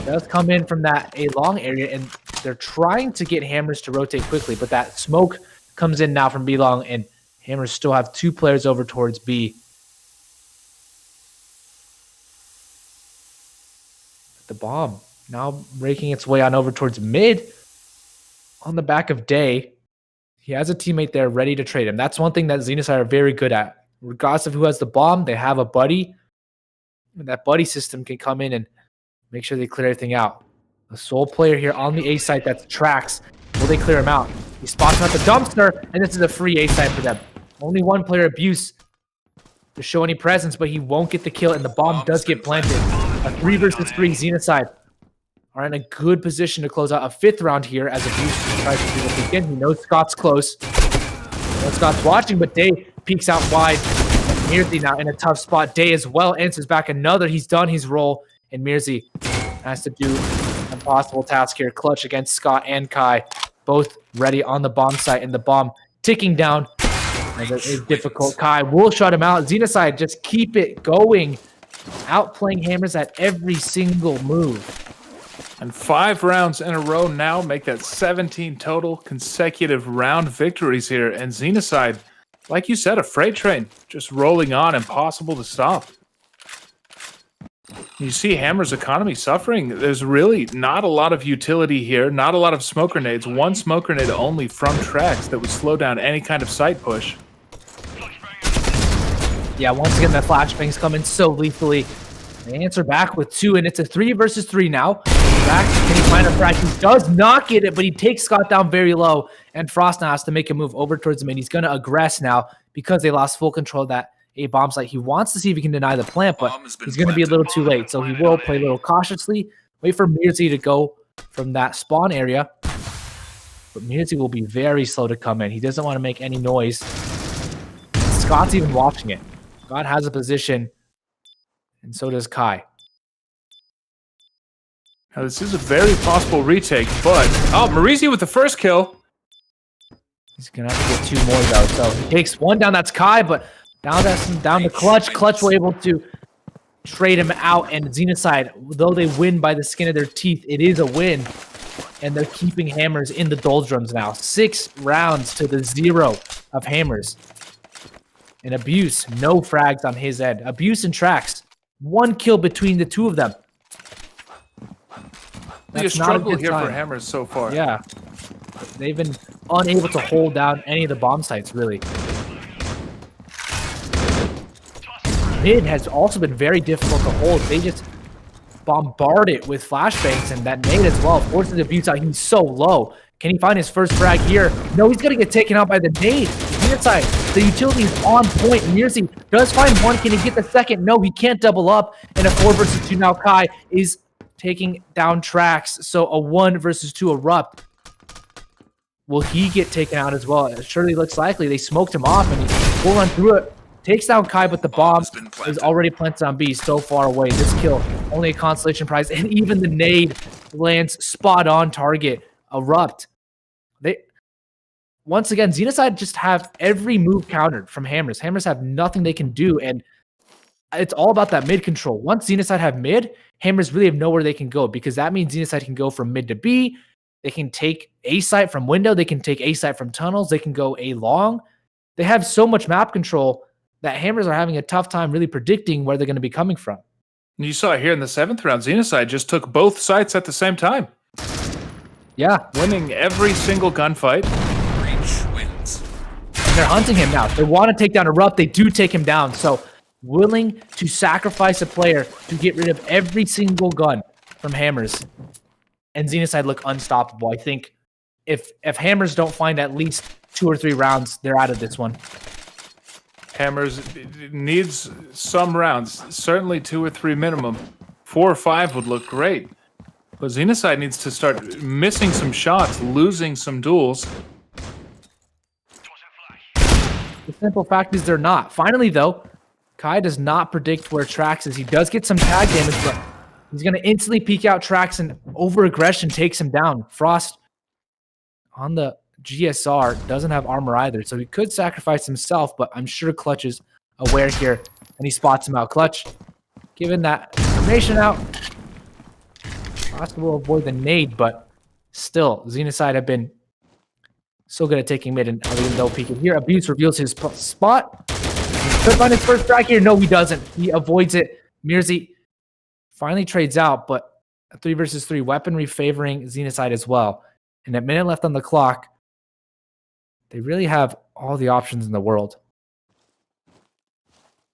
does come in from that A-long area, and they're trying to get Hammers to rotate quickly, but that smoke comes in now from B-long, and Hammers still have 2 players over towards B. The bomb now raking its way on over towards mid on the back of Day. He has a teammate there ready to trade him. That's one thing that Xenocide are very good at. Regardless of who has the bomb, they have a buddy. And that buddy system can come in and make sure they clear everything out. The sole player here on the A site, that's Trax. Will they clear him out? He spots him at the dumpster, and this is a free A site for them. Only 1 player Abuse to show any presence, but he won't get the kill, and the bomb does get planted. A 3 versus 3 Xenocide are in a good position to close out a 5th round here as Abuse tries to do this again. He knows Scott's close. Scott's watching, but Day peeks out wide. Mirzy now in a tough spot. Day as well answers back another. He's done his role, and Mirzy has to do an impossible task here. Clutch against Scott and Kai, both ready on the bomb site, and the bomb ticking down. As it is difficult. Kai will shut him out. Xenocide just keep it going, outplaying Hammers at every single move. And 5 rounds in a row now make that 17 total consecutive round victories here. And Xenocide, like you said, a freight train just rolling on, impossible to stop. You see Hammer's economy suffering. There's really not a lot of utility here, not a lot of smoke grenades. 1 smoke grenade only from Trax that would slow down any kind of site push. Yeah, once again, the flashbangs come in so lethally. They answer back with 2, and it's a 3 versus 3 now. Back, can he find a frag? He does not get it, but he takes Scott down very low, and Frost now has to make a move over towards him, and he's going to aggress now because they lost full control of that A bomb site. He wants to see if he can deny the plant, but he's going to be a little too late, so he will play a little cautiously, wait for Mirzy to go from that spawn area, but Mirzy will be very slow to come in. He doesn't want to make any noise. Scott's even watching it. Scott has a position, and so does Kai. Now, this is a very possible retake, but... Oh, Marizi with the first kill. He's going to have to get 2 more, though. So he takes 1 down. That's Kai, but down to Clutch. Clutch will able to trade him out. And Xenocide, though they win by the skin of their teeth, it is a win. And they're keeping Hammers in the doldrums now. 6 rounds to the 0 of Hammers. And Abuse, no frags on his end. Abuse and Trax, 1 kill between the 2 of them. That's a struggle here for Hammers so far. Yeah. They've been unable to hold down any of the bomb sites, really. Mid has also been very difficult to hold. They just bombard it with flashbangs, and that nade as well forces the Abuse out. He's so low. Can he find his first frag here? No, he's going to get taken out by the nade. Inside, the utility is on point. Mirzy does find 1. Can he get the second? No, he can't double up. And a 4 versus 2 now. Kai is taking down Trax. So a 1 versus 2 erupt. Will he get taken out as well? It surely looks likely. They smoked him off, and he will run through it. Takes down Kai, but the bomb is already planted on B, so far away. This kill, only a consolation prize, and even the nade lands spot on target. Erupt. Once again, Xenocide just have every move countered from Hammers. Hammers have nothing they can do, and it's all about that mid control. Once Xenocide have mid, Hammers really have nowhere they can go, because that means Xenocide can go from mid to B. They can take A site from window. They can take A site from tunnels. They can go A long. They have so much map control that Hammers are having a tough time really predicting where they're going to be coming from. You saw it here in the 7th round. Xenocide just took both sites at the same time. Yeah. Winning every single gunfight. And they're hunting him now. They want to take down Erupt. They do take him down. So willing to sacrifice a player to get rid of every single gun from Hammers. And Xenocide look unstoppable. I think if Hammers don't find at least 2 or 3 rounds, they're out of this one. Hammers needs some rounds. Certainly 2 or 3 minimum. 4 or 5 would look great. But Xenocide needs to start missing some shots, losing some duels. The simple fact is they're not. Finally, though, Kai does not predict where Trax is. He does get some tag damage, but he's going to instantly peek out Trax, and over-aggression takes him down. Frost on the GSR doesn't have armor either, so he could sacrifice himself, but I'm sure Clutch is aware here, and he spots him out. Clutch, giving that information out. Frost will avoid the nade, but still, Xenocide have been so good at taking mid, and even though peeking here, Abuse reveals his spot. He could find his first strike here. No, he doesn't. He avoids it. Mirzi finally trades out, but a 3 versus 3 weaponry favoring Xenocide as well. And a minute left on the clock. They really have all the options in the world.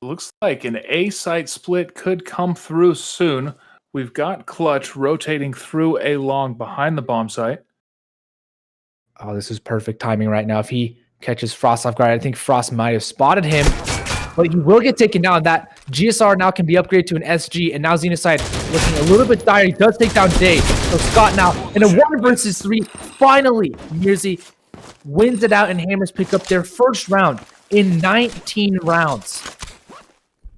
Looks like an A site split could come through soon. We've got Clutch rotating through A long behind the bomb site. Oh, this is perfect timing right now. If he catches Frost off guard, I think Frost might have spotted him, but he will get taken down. That GSR now can be upgraded to an SG, and now Xenocide looking a little bit dire. He does take down Day. So Scott now in a 1 versus 3. Finally, Mirzi wins it out, and Hammers pick up their first round in 19 rounds.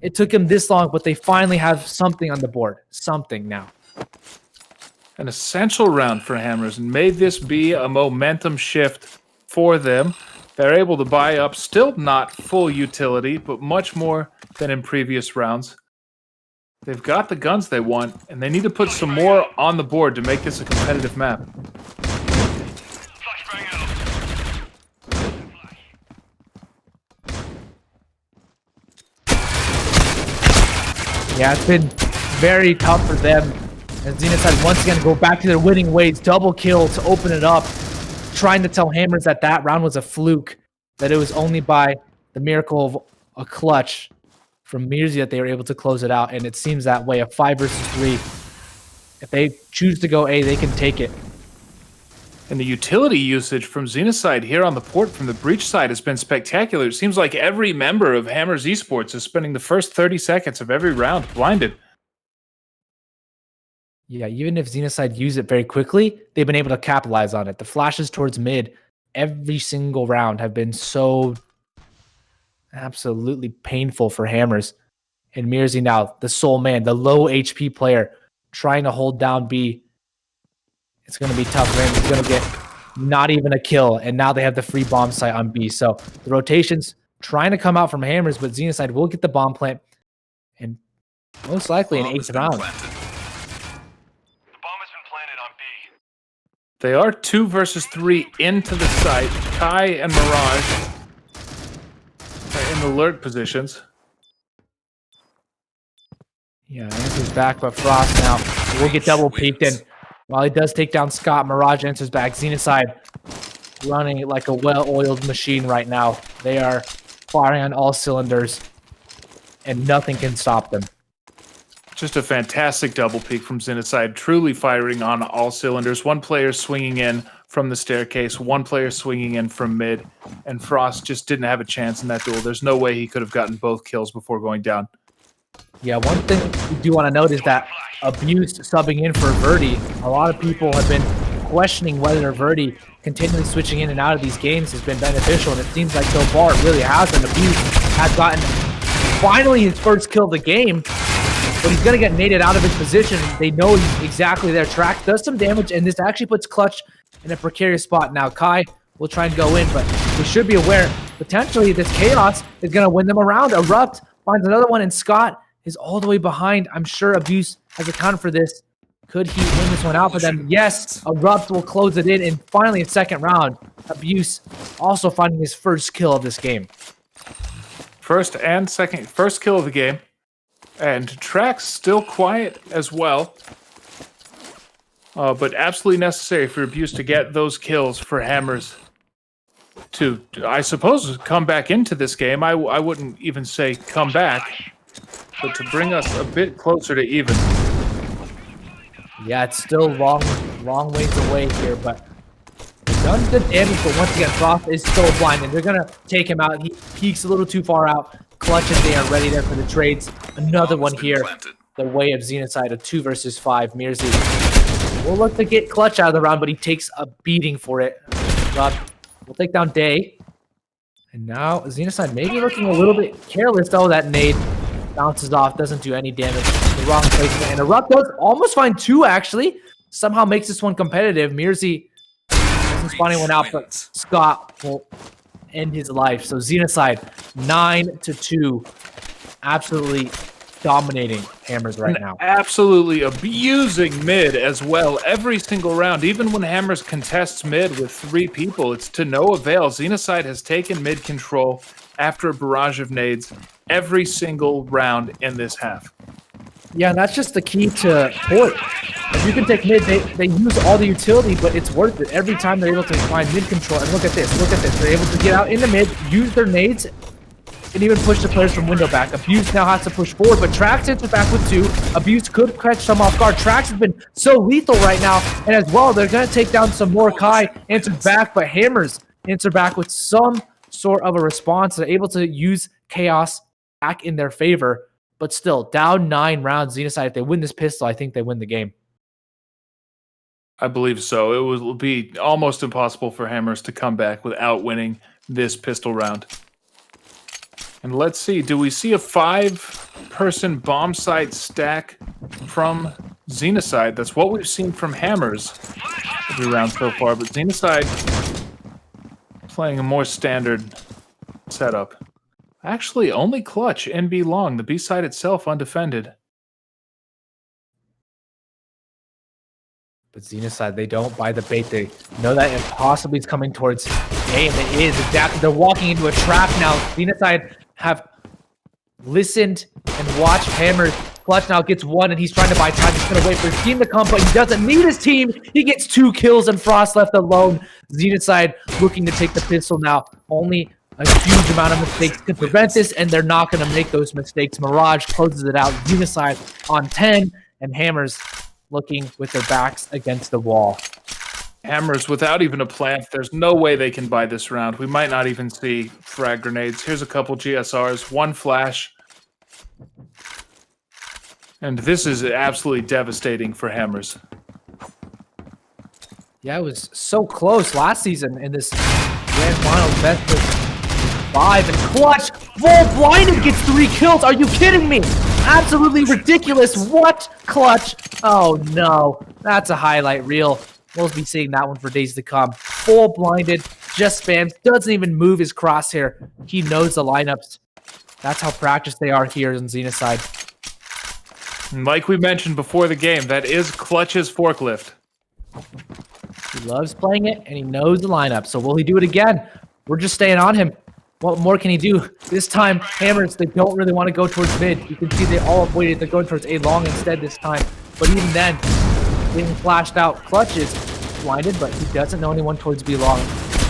It took him this long, but they finally have something on the board. Something now. An essential round for Hammers, and may this be a momentum shift for them. They're able to buy up, still not full utility, but much more than in previous rounds. They've got the guns they want, and they need to put some more on the board to make this a competitive map. Yeah, it's been very tough for them. And Xenocide once again go back to their winning ways. Double kill to open it up. Trying to tell Hammers that that round was a fluke. That it was only by the miracle of a clutch from Mirzi that they were able to close it out. And it seems that way. A 5 versus 3. If they choose to go A, they can take it. And the utility usage from Xenocide here on the port from the breach side has been spectacular. It seems like every member of Hammers Esports is spending the first 30 seconds of every round blinded. Yeah, even if Xenocide use it very quickly, they've been able to capitalize on it. The flashes towards mid every single round have been so absolutely painful for Hammers. And Mirzi now, the sole man, the low HP player, trying to hold down B. It's going to be tough for him. He's going to get not even a kill. And now they have the free bomb site on B. So the rotations trying to come out from Hammers, but Xenocide will get the bomb plant. And most likely an 8th round. They are 2 versus 3 into the site. Kai and Mirage are in the lurk positions. Yeah, answers back, but Frost now will get double peeked. And while he does take down Scott, Mirage answers back. Xenocide running like a well-oiled machine right now. They are firing on all cylinders, and nothing can stop them. Just a fantastic double peek from Xenocide, truly firing on all cylinders. One player swinging in from the staircase, one player swinging in from mid, and Frost just didn't have a chance in that duel. There's no way he could have gotten both kills before going down. Yeah, one thing we do want to note is that Abuse subbing in for Verdi. A lot of people have been questioning whether Verdi continually switching in and out of these games has been beneficial, and it seems like so far it really hasn't. Abuse has gotten finally his first kill of the game, but he's going to get naded out of his position. They know he's exactly there. Track does some damage, and this actually puts Clutch in a precarious spot. Now, Kai will try and go in, but we should be aware, potentially this Chaos is going to win them around. Erupt finds another one, and Scott is all the way behind. I'm sure Abuse has accounted for this. Could he win this one out for them? Yes, Erupt will close it in, and finally a second round. Abuse also finding his first kill of this game. First kill of the game. And Trax still quiet as well. But absolutely necessary for Abuse to get those kills for Hammers to, I suppose, come back into this game. I wouldn't even say come back, but to bring us a bit closer to even. Yeah, it's still long ways away here, but they've done good damage, but once again, Frost is still blind, and they're going to take him out. He peeks a little too far out. Clutch and they are ready there for the trades. Another one here. The way of Xenocide, a 2 versus 5. Mirzi will look to get Clutch out of the round, but he takes a beating for it. We'll take down Day. And now Xenocide maybe looking a little bit careless, though. That nade bounces off, doesn't do any damage. The wrong placement. And Erupt does almost find 2, actually. Somehow makes this one competitive. Mirzi doesn't spawn anyone out, but Scott will end his life. So Xenocide, 9-2. Absolutely dominating Hammers right now. Absolutely abusing mid as well every single round. Even when Hammers contests mid with 3 people, it's to no avail. Xenocide has taken mid control after a barrage of nades every single round in this half. Yeah, and that's just the key to port. If you can take mid, they use all the utility, but it's worth it. Every time they're able to find mid control, and look at this, they're able to get out into mid, use their nades, and even push the players from window back. Abuse now has to push forward, but Trax enters back with 2. Abuse could catch some off guard. Trax has been so lethal right now, and as well, they're going to take down some more. Kai answered back, but Hammers answer back with some sort of a response. They're able to use Chaos back in their favor, but still, down 9 rounds. Xenocide, if they win this pistol, I think they win the game. I believe so. It will be almost impossible for Hammers to come back without winning this pistol round. And let's see, do we see a 5-person bomb site stack from Xenocide? That's what we've seen from Hammers every round so far, but Xenocide playing a more standard setup. Actually, only Clutch and B long, the B side itself undefended. But Xenocide, they don't buy the bait. They know that impossibly is coming towards A, and it is exactly. They're walking into a trap now. Xenocide have listened and watched Hammers. Clutch now gets 1, and he's trying to buy time. He's going to wait for his team to come, but he doesn't need his team. He gets 2 kills, and Frost left alone. Xenocide looking to take the pistol now. Only a huge amount of mistakes could prevent this, and they're not going to make those mistakes. Mirage closes it out. Xenocide on 10, and Hammers looking with their backs against the wall. Hammers without even a plant. There's no way they can buy this round. We might not even see frag grenades. Here's a couple GSRs, 1 flash. And this is absolutely devastating for Hammers. Yeah, it was so close last season in this grand final. Best of 5, and Clutch full blinded gets 3 kills. Are you kidding me? Absolutely ridiculous. What? Clutch? Oh no, that's a highlight reel. We'll be seeing that one for days to come. Full blinded, just spams, doesn't even move his crosshair. He knows the lineups. That's how practiced they are here in Xenocide. And like we mentioned before the game, that is Clutch's forklift. He loves playing it, and he knows the lineup. So will he do it again? We're just staying on him. What more can he do? This time, Hammers, they don't really want to go towards mid. You can see they all avoided. They're going towards A long instead this time. But even then, being flashed out, Clutch is blinded, but he doesn't know anyone towards B long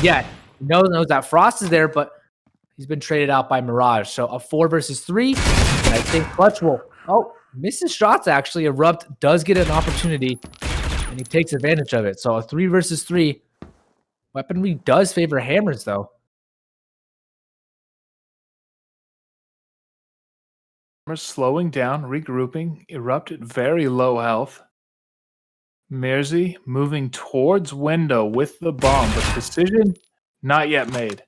yet. He knows that Frost is there, but he's been traded out by Mirage. So a 4 versus 3, and I think Clutch will... Oh, misses shots actually. Erupt does get an opportunity, and he takes advantage of it. So a 3 versus 3. Weaponry does favor Hammers, though. Slowing down, regrouping, Erupt at very low health. Mirzi moving towards window with the bomb, but decision not yet made.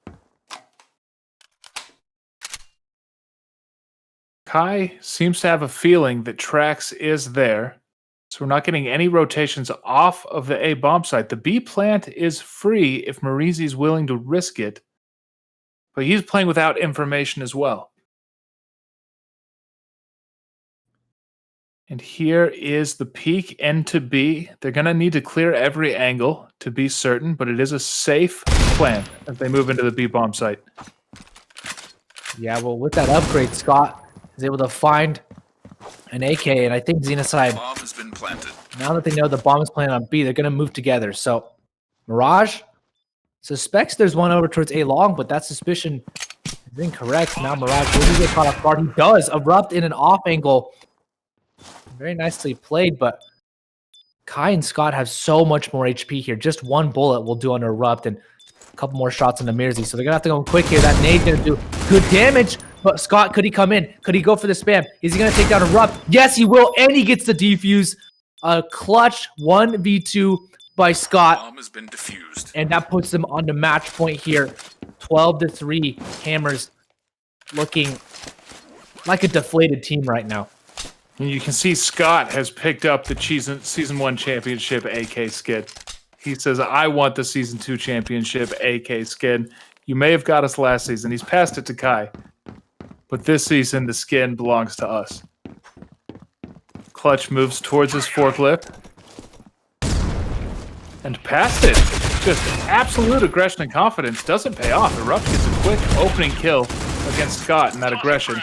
Kai seems to have a feeling that Trax is there, so we're not getting any rotations off of the A bomb site. The B plant is free if Marizi's willing to risk it, but he's playing without information as well. And here is the peak end to B. They're going to need to clear every angle to be certain, but it is a safe plan as they move into the B bomb site. Yeah, well, with that upgrade, Scott is able to find an AK, and I think Xenocide, Bomb has been planted. now that they know the bomb is planted on B, they're going to move together. So Mirage suspects there's one over towards A long, but that suspicion is incorrect. Now Mirage will get caught off guard. He does Erupt in an off angle. Very nicely played, but Kai and Scott have so much more HP here. Just 1 bullet will do on Erupt, and a couple more shots on the Mirzi. So they're going to have to go quick here. That nade's going to do good damage, but Scott, could he come in? Could he go for the spam? Is he going to take down Erupt? Yes, he will, and he gets the defuse. A clutch 1v2 by Scott. Bomb has been defused. And that puts them on the match point here. 12-3. Hammers looking like a deflated team right now. And you can see Scott has picked up the season 1 championship AK skin. He says, I want the season 2 championship AK skin. You may have got us last season. He's passed it to Kai. But this season, the skin belongs to us. Clutch moves towards his forklift. And past it. Just absolute aggression and confidence doesn't pay off. Erupt gets a quick opening kill against Scott in that aggression.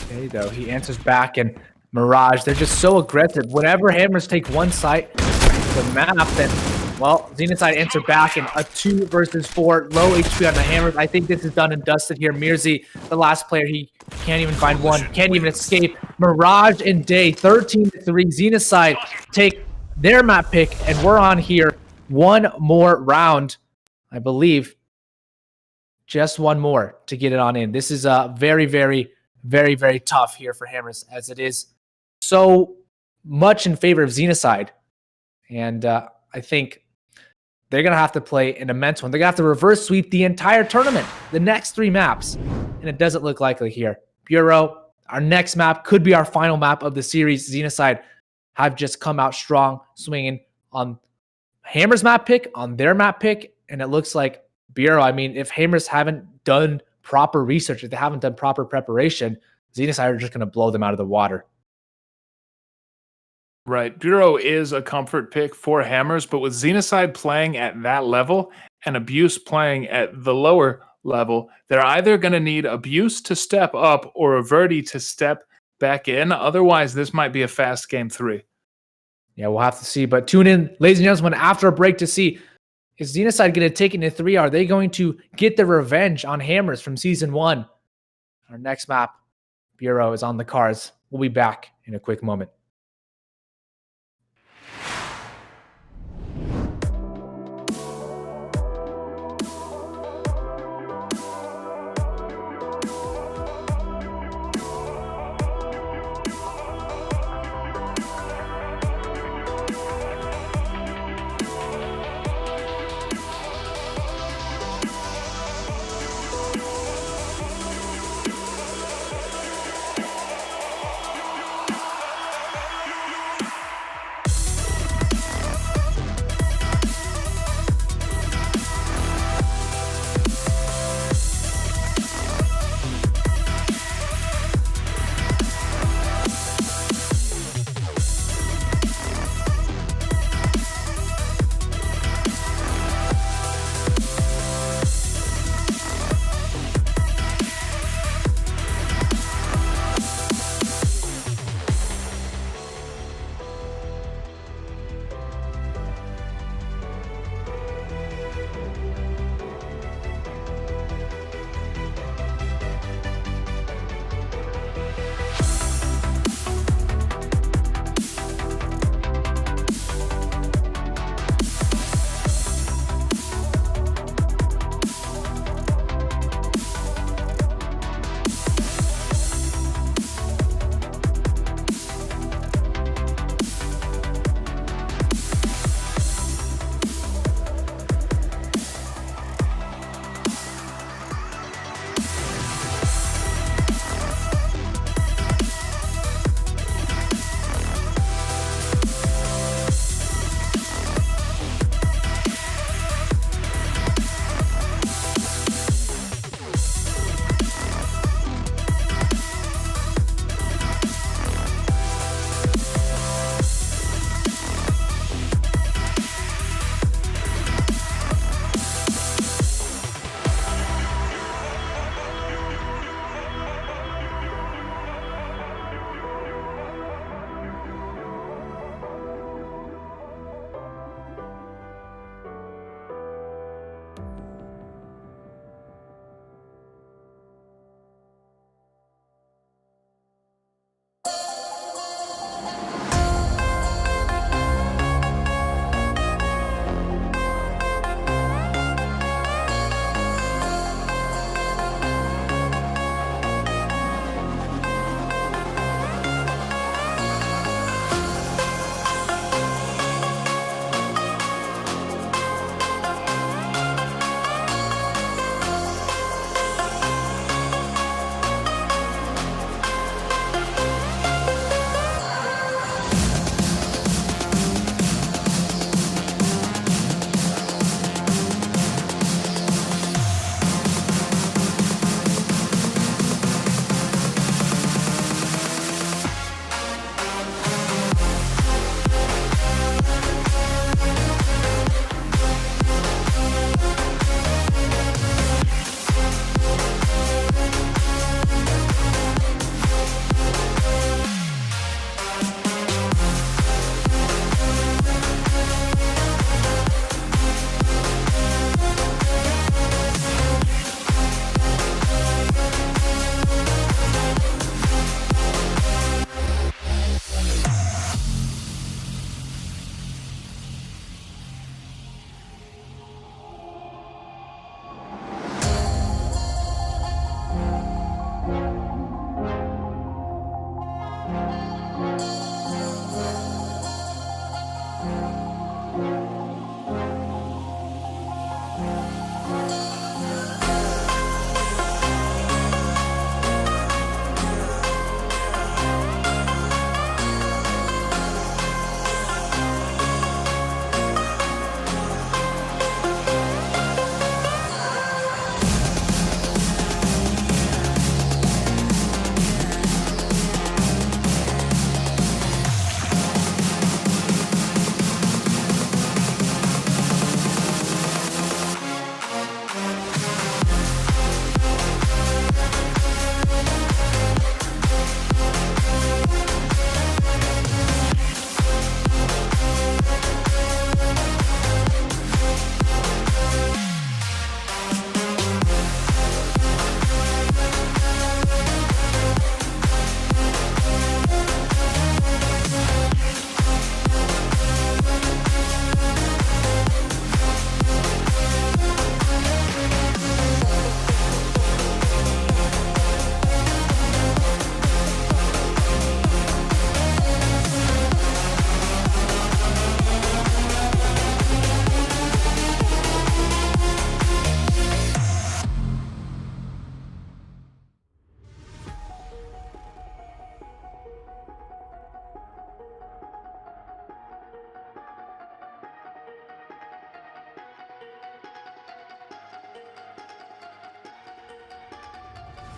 Okay, though, he answers back, and Mirage, they're just so aggressive. Whenever Hammers take one side of the map, then, well, Xenocide answer back in a 2 versus 4. Low HP on the Hammers. I think this is done and dusted here. Mirzi, the last player, he can't even find one. Can't even escape. Mirage and Day, 13-3. Xenocide take their map pick, and we're on here. One more round, I believe. Just one more to get it on in. This is very, very, very, very tough here for Hammers, as it is so much in favor of Xenocide. And I think they're going to have to play an immense one. They're going to have to reverse sweep the entire tournament, the next 3 maps. And it doesn't look likely here. Bureau, our next map could be our final map of the series. Xenocide have just come out strong, swinging on Hammers map pick, on their map pick. And it looks like Bureau, I mean, if Hammers haven't done proper research, if they haven't done proper preparation, Xenocide are just going to blow them out of the water. Right. Bureau is a comfort pick for Hammers, but with Xenocide playing at that level and Abuse playing at the lower level, they're either going to need Abuse to step up or Averti to step back in. Otherwise, this might be a fast game 3. Yeah, we'll have to see. But tune in, ladies and gentlemen, after a break to see, is Xenocide going to take it into 3? Are they going to get the revenge on Hammers from Season 1? Our next map, Bureau, is on the cards. We'll be back in a quick moment.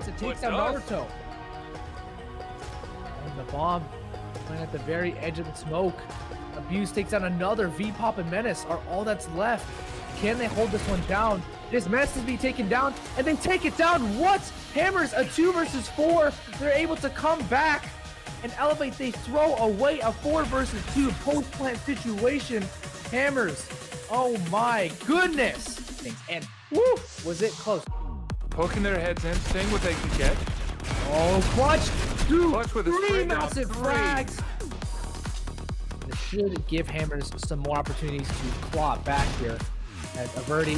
to take What down does? Naruto. And the bomb playing at the very edge of the smoke. Abuse takes down another. V-Pop and Menace are all that's left. Can they hold this one down? This Menace is being taken down, and they take it down. What? Hammers a 2 versus 4. They're able to come back and elevate. They throw away a 4 versus 2 post-plant situation. Hammers, oh my goodness. And woo, was it close? Poking their heads in, seeing what they can get. Oh, clutch! Two, Clutch with a three spray down, massive 3. frags. This should give Hammers some more opportunities to claw back here. As Averti,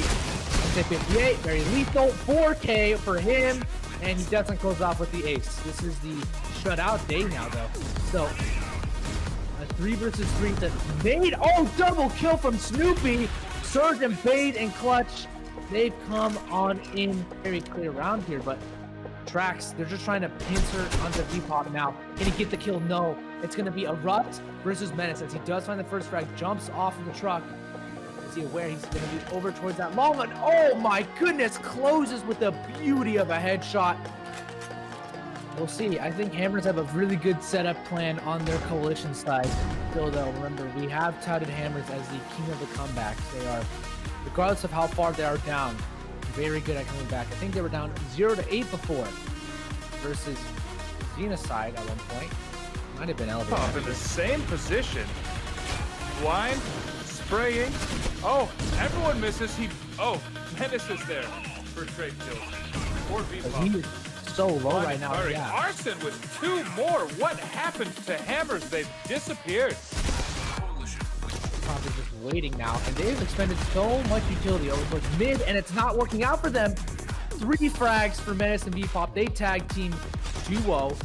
58, very lethal, 4K for him, and he doesn't close off with the ace. This is the shutout day now, though. So, a 3 versus 3 that's made. Oh, double kill from Snoopy. Surge and Bait and Clutch. They've come on in very clear round here, but Trax, they're just trying to pincer onto V-Pop now. Can he get the kill? No. It's going to be Erupt versus Menace. As he does find the first frag, jumps off of the truck. Is he aware he's going to be over towards that long one? Oh my goodness, closes with the beauty of a headshot. We'll see. I think Hammers have a really good setup plan on their coalition side. Still though, remember, we have touted Hammers as the king of the comebacks. They are, regardless of how far they are down, very good at coming back. I think they were down 0-8 before versus Xenocide at one point. Might have been elevated. Up in the same position. Blind, spraying. Oh, everyone misses. Menace is there for straight kills. Poor V-Pop. He is so low right now. Firing. Yeah. Arson with 2 more. What happened to Hammers? They've disappeared. Probably just waiting now, and they've expended so much utility over towards mid, and it's not working out for them. 3 frags for Menace and V-Pop. They tag team duo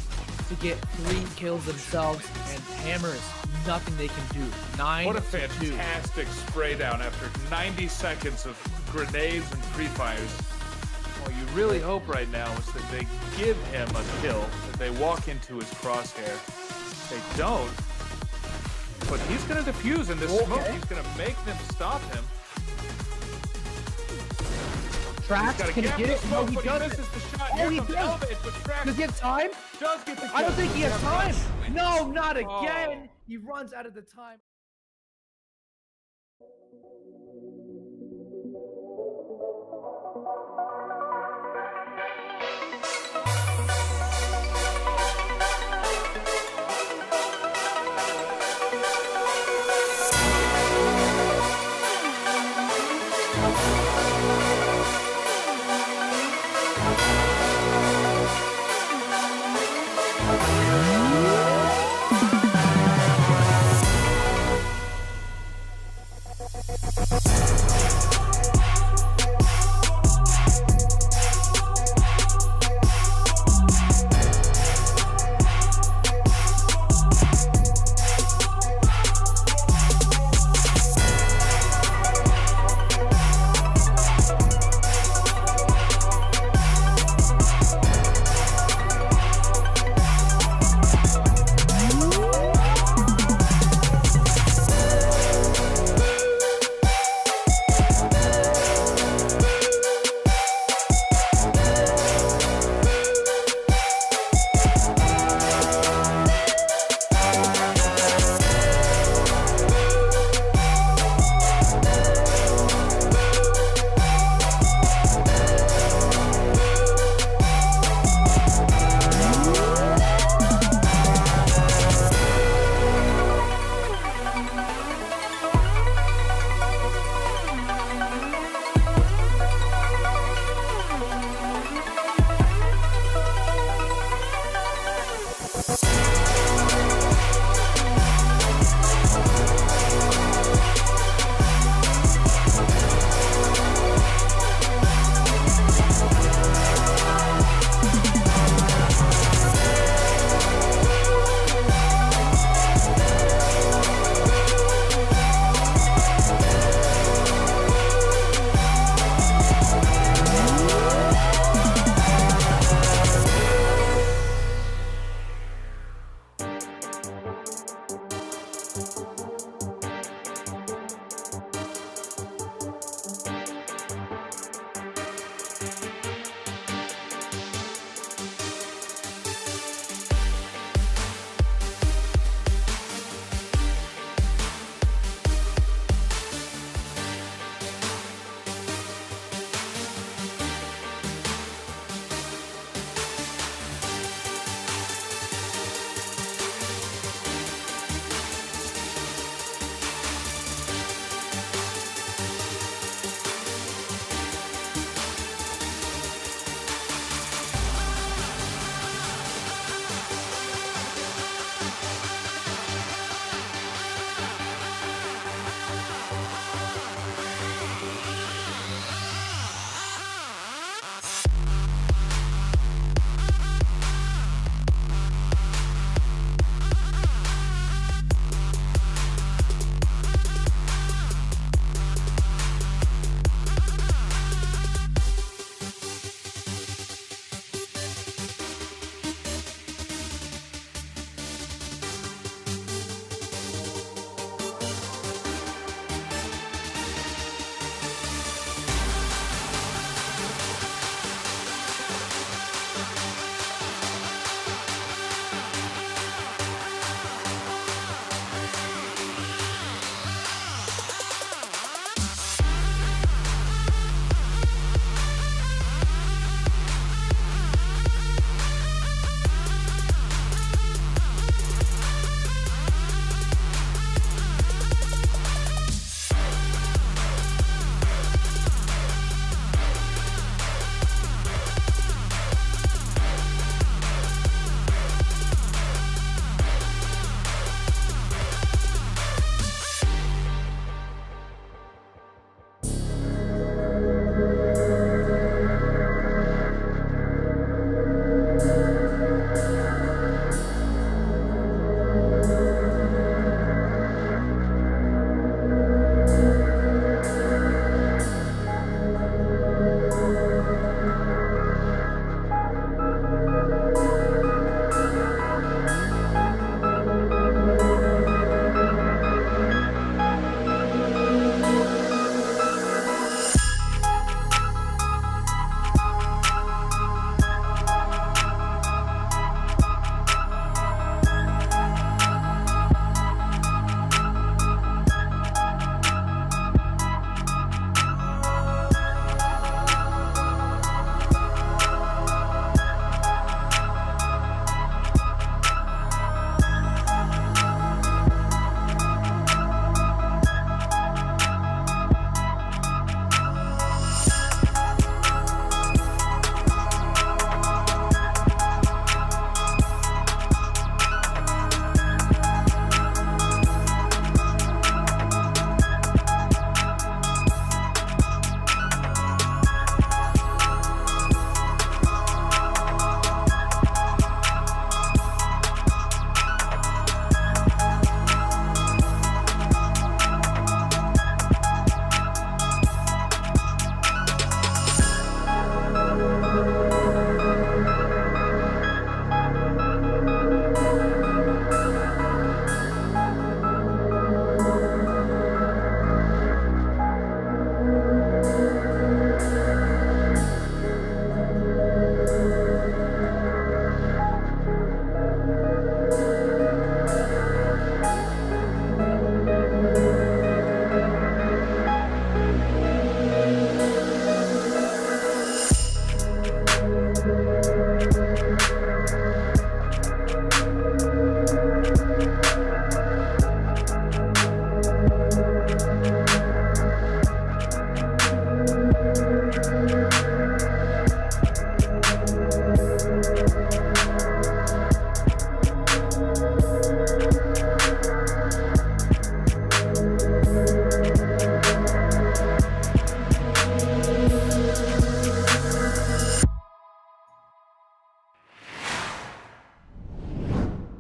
to get 3 kills themselves, and Hammers, nothing they can do. 9 What a to 2. fantastic spray down after 90 seconds of grenades and pre-fires. What you really hope right now is that they give him a kill, that they walk into his crosshair. They don't, but he's going to defuse in this smoke. He's going to make them stop him. Trax, can he get it? No, he doesn't. Misses the shot. Oh, Here he comes does. Elevate, but Trax Does he have time? does get the kill. I don't think he has time. No, not Oh. again. He runs out of the time.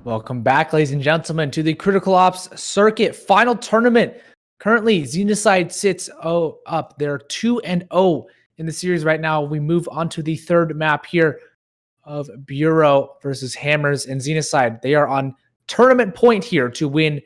Welcome back, ladies and gentlemen, to the Critical Ops Circuit final tournament. Currently, Xenocide sits up. They're 2-0 in the series right now. We move on to the third map here of Bureau versus Hammers and Xenocide. They are on tournament point here to win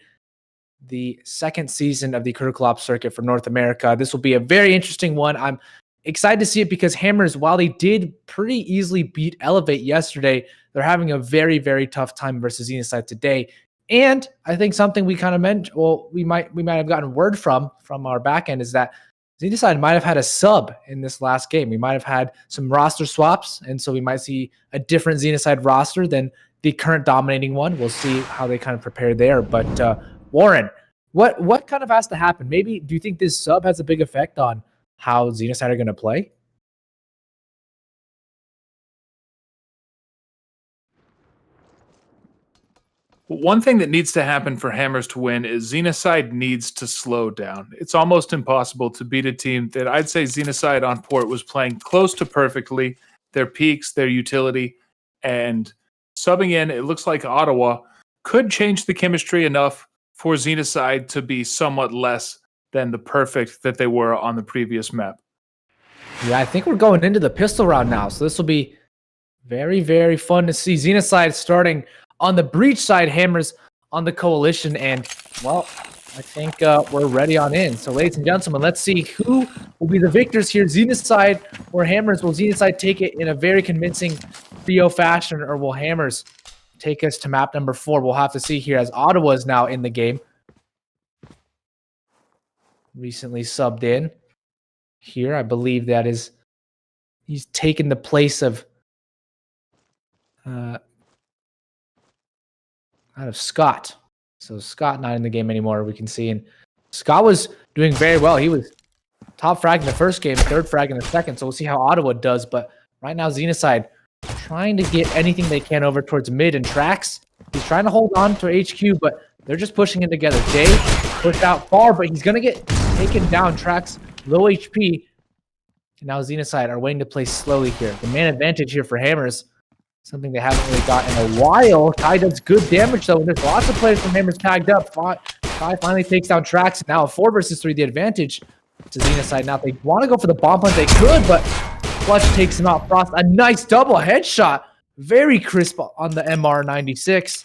the second season of the Critical Ops Circuit for North America. This will be a very interesting one. I'm excited to see it because Hammers, while they did pretty easily beat Elevate yesterday, they're having a very, very tough time versus Xenocide today. And I think something we kind of mentioned, well, we might have gotten word from our back end is that Xenocide might have had a sub in this last game. We might have had some roster swaps, and so we might see a different Xenocide roster than the current dominating one. We'll see how they kind of prepare there. But Warren, what kind of has to happen? Maybe do you think this sub has a big effect on how Xenocide are going to play? One thing that needs to happen for Hammers to win is Xenocide needs to slow down. It's almost impossible to beat a team that I'd say Xenocide on port was playing close to perfectly, their peaks, their utility, and subbing in, it looks like Ottawa could change the chemistry enough for Xenocide to be somewhat less than the perfect that they were on the previous map. Yeah, I think we're going into the pistol round now, so this will be very, very fun to see. Xenocide starting on the breach side, Hammers on the coalition, and, well, I think we're ready on in. So, ladies and gentlemen, let's see who will be the victors here, Xenocide or Hammers. Will Xenocide take it in a very convincing trio fashion, or will Hammers take us to map number 4? We'll have to see here as Ottawa is now in the game. Recently subbed in here. I believe that is, he's taken the place of out of Scott. So Scott not in the game anymore, we can see. And Scott was doing very well. He was top frag in the first game, third frag in the second. So we'll see how Ottawa does. But right now, Xenocide trying to get anything they can over towards mid and Trax. He's trying to hold on to HQ, but they're just pushing it together. Jay pushed out far, but he's going to get taken down. Trax, low HP. And now Xenocide are waiting to play slowly here. The man advantage here for Hammers. Something they haven't really got in a while. Kai does good damage, though. And there's lots of players from Hammers tagged up. Kai finally takes down Trax. Now a 4 versus 3, the advantage to Xenocide. Now, if they want to go for the bomb plant, they could, but Clutch takes him out. Frost, a nice double headshot. Very crisp on the MR96.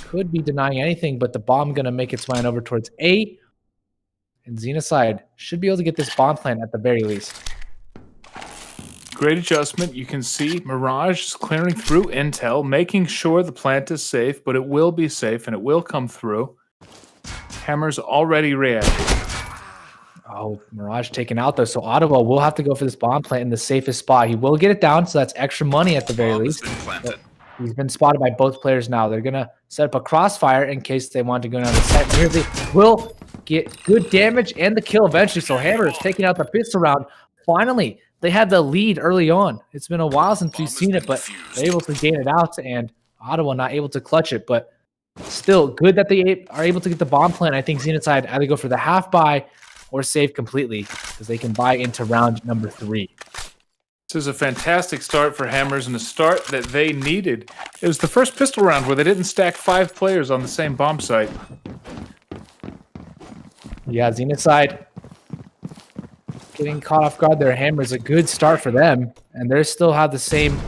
Could be denying anything, but the bomb going to make its way on over towards A. And Xenocide should be able to get this bomb plant at the very least. Great adjustment. You can see Mirage is clearing through intel, making sure the plant is safe, but it will be safe and it will come through. Hammers already reacting. Oh, Mirage taken out though, so Ottawa will have to go for this bomb plant in the safest spot. He will get it down, so that's extra money at the very least. He's been spotted by both players now. They're going to set up a crossfire in case they want to go down the site. Nearly will get good damage and the kill eventually, so Hammers taking out the pistol round. Finally, they had the lead early on. It's been a while since we've seen it, but they're able to gain it out, and Ottawa not able to clutch it. But still, good that they are able to get the bomb plant. I think Xenocide either go for the half buy or save completely, because they can buy into round number 3. This is a fantastic start for Hammers and a start that they needed. It was the first pistol round where they didn't stack 5 players on the same bomb site. Yeah, Xenocide getting caught off guard there. Hammers, a good start for them, and they still have the same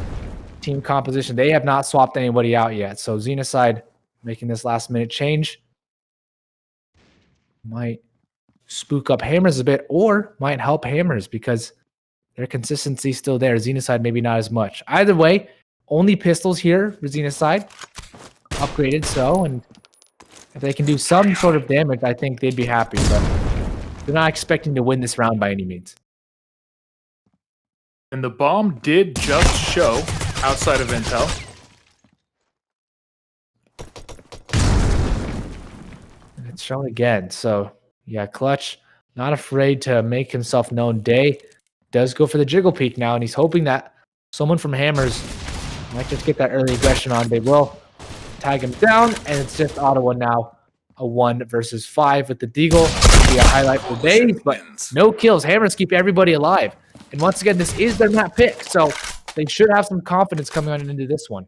team composition. They have not swapped anybody out yet, so Xenocide making this last minute change might spook up Hammers a bit, or might help Hammers because their consistency is still there. Xenocide maybe not as much. Either way, only pistols here for Xenocide, upgraded so, and if they can do some sort of damage, I think they'd be happy, but they're not expecting to win this round by any means. And the bomb did just show outside of intel. And it's shown again. So, yeah, Clutch not afraid to make himself known. Day does go for the jiggle peek now, and he's hoping that someone from Hammers might just get that early aggression on. They will tag him down, and it's just Ottawa now. A 1 versus 5 with the Deagle. Be a highlight for days, but no kills. Hammers keep everybody alive. And once again, this is their map pick, so they should have some confidence coming on into this one.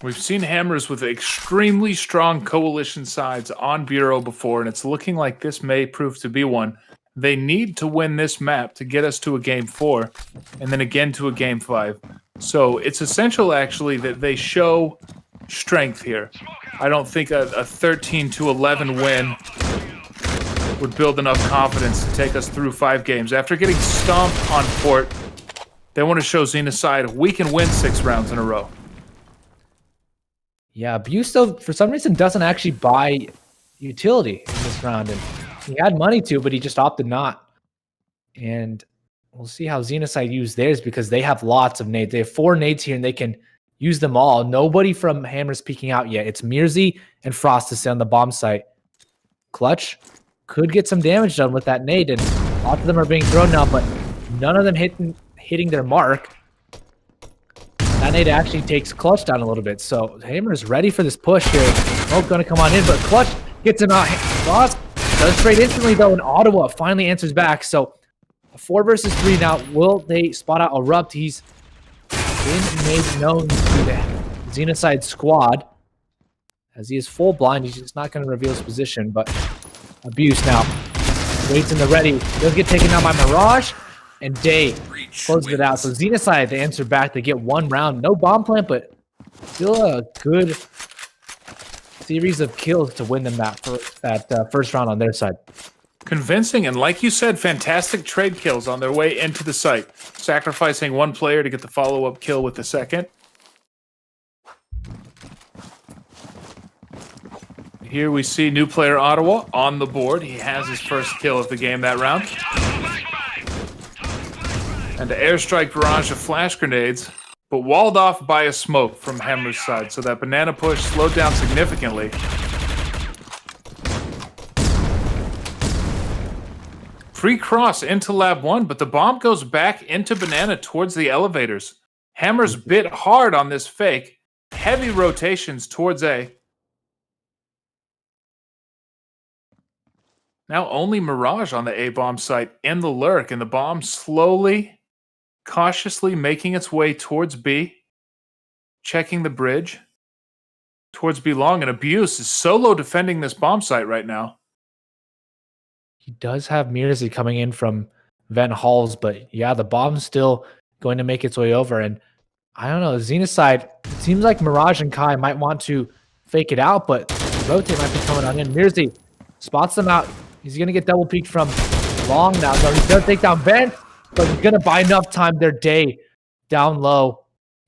We've seen Hammers with extremely strong coalition sides on Bureau before, and it's looking like this may prove to be one. They need to win this map to get us to a Game 4, and then again to a Game 5. So it's essential, actually, that they show strength here. I don't think a 13-11 win would build enough confidence to take us through 5 games. After getting stomped on Port, they want to show Xenocide we can win 6 rounds in a row. Yeah, Abuse, though, for some reason, doesn't actually buy utility in this round. And he had money to, but he just opted not. And we'll see how Xenocide use theirs because they have lots of nades. They have 4 nades here, and they can use them all. Nobody from Hammer's peeking out yet. It's Mirzi and Frost to sit on the bomb site. Clutch could get some damage done with that nade, and lots of them are being thrown now, but none of them hitting their mark. That nade actually takes Clutch down a little bit, so Hammer is ready for this push here. Smoke going to come on in, but Clutch gets him out. Frost does trade instantly, though, and Ottawa finally answers back. So a 4 versus 3 now. Will they spot out Erupt? He's been made known to the Xenocide squad. As he is full blind, he's just not going to reveal his position, but Abuse now waits in the ready. Does get taken out by Mirage, and Day closes it out. So Xenocide, they answer back. They get 1 round. No bomb plant, but still a good series of kills to win them that first round on their side. Convincing, and like you said, fantastic trade kills on their way into the site. Sacrificing 1 player to get the follow-up kill with the second. Here we see new player Ottawa on the board. He has his first kill of the game that round. And the airstrike barrage of flash grenades, but walled off by a smoke from Hammer's side, so that banana push slowed down significantly. Free cross into Lab 1, but the bomb goes back into banana towards the elevators. Hammer's bit hard on this fake. Heavy rotations towards A. Now only Mirage on the A-bomb site and the lurk, and the bomb slowly, cautiously making its way towards B, checking the bridge, towards B long, and Abuse is solo defending this bomb site right now. He does have Mirzi coming in from Van Halls, but yeah, the bomb's still going to make its way over, and I don't know, Xenocide, it seems like Mirage and Kai might want to fake it out, but Rotate might be coming on in. Mirzi spots them out. He's going to get double peeked from long now. So he does take down Ben, but he's going to buy enough time their Day down low.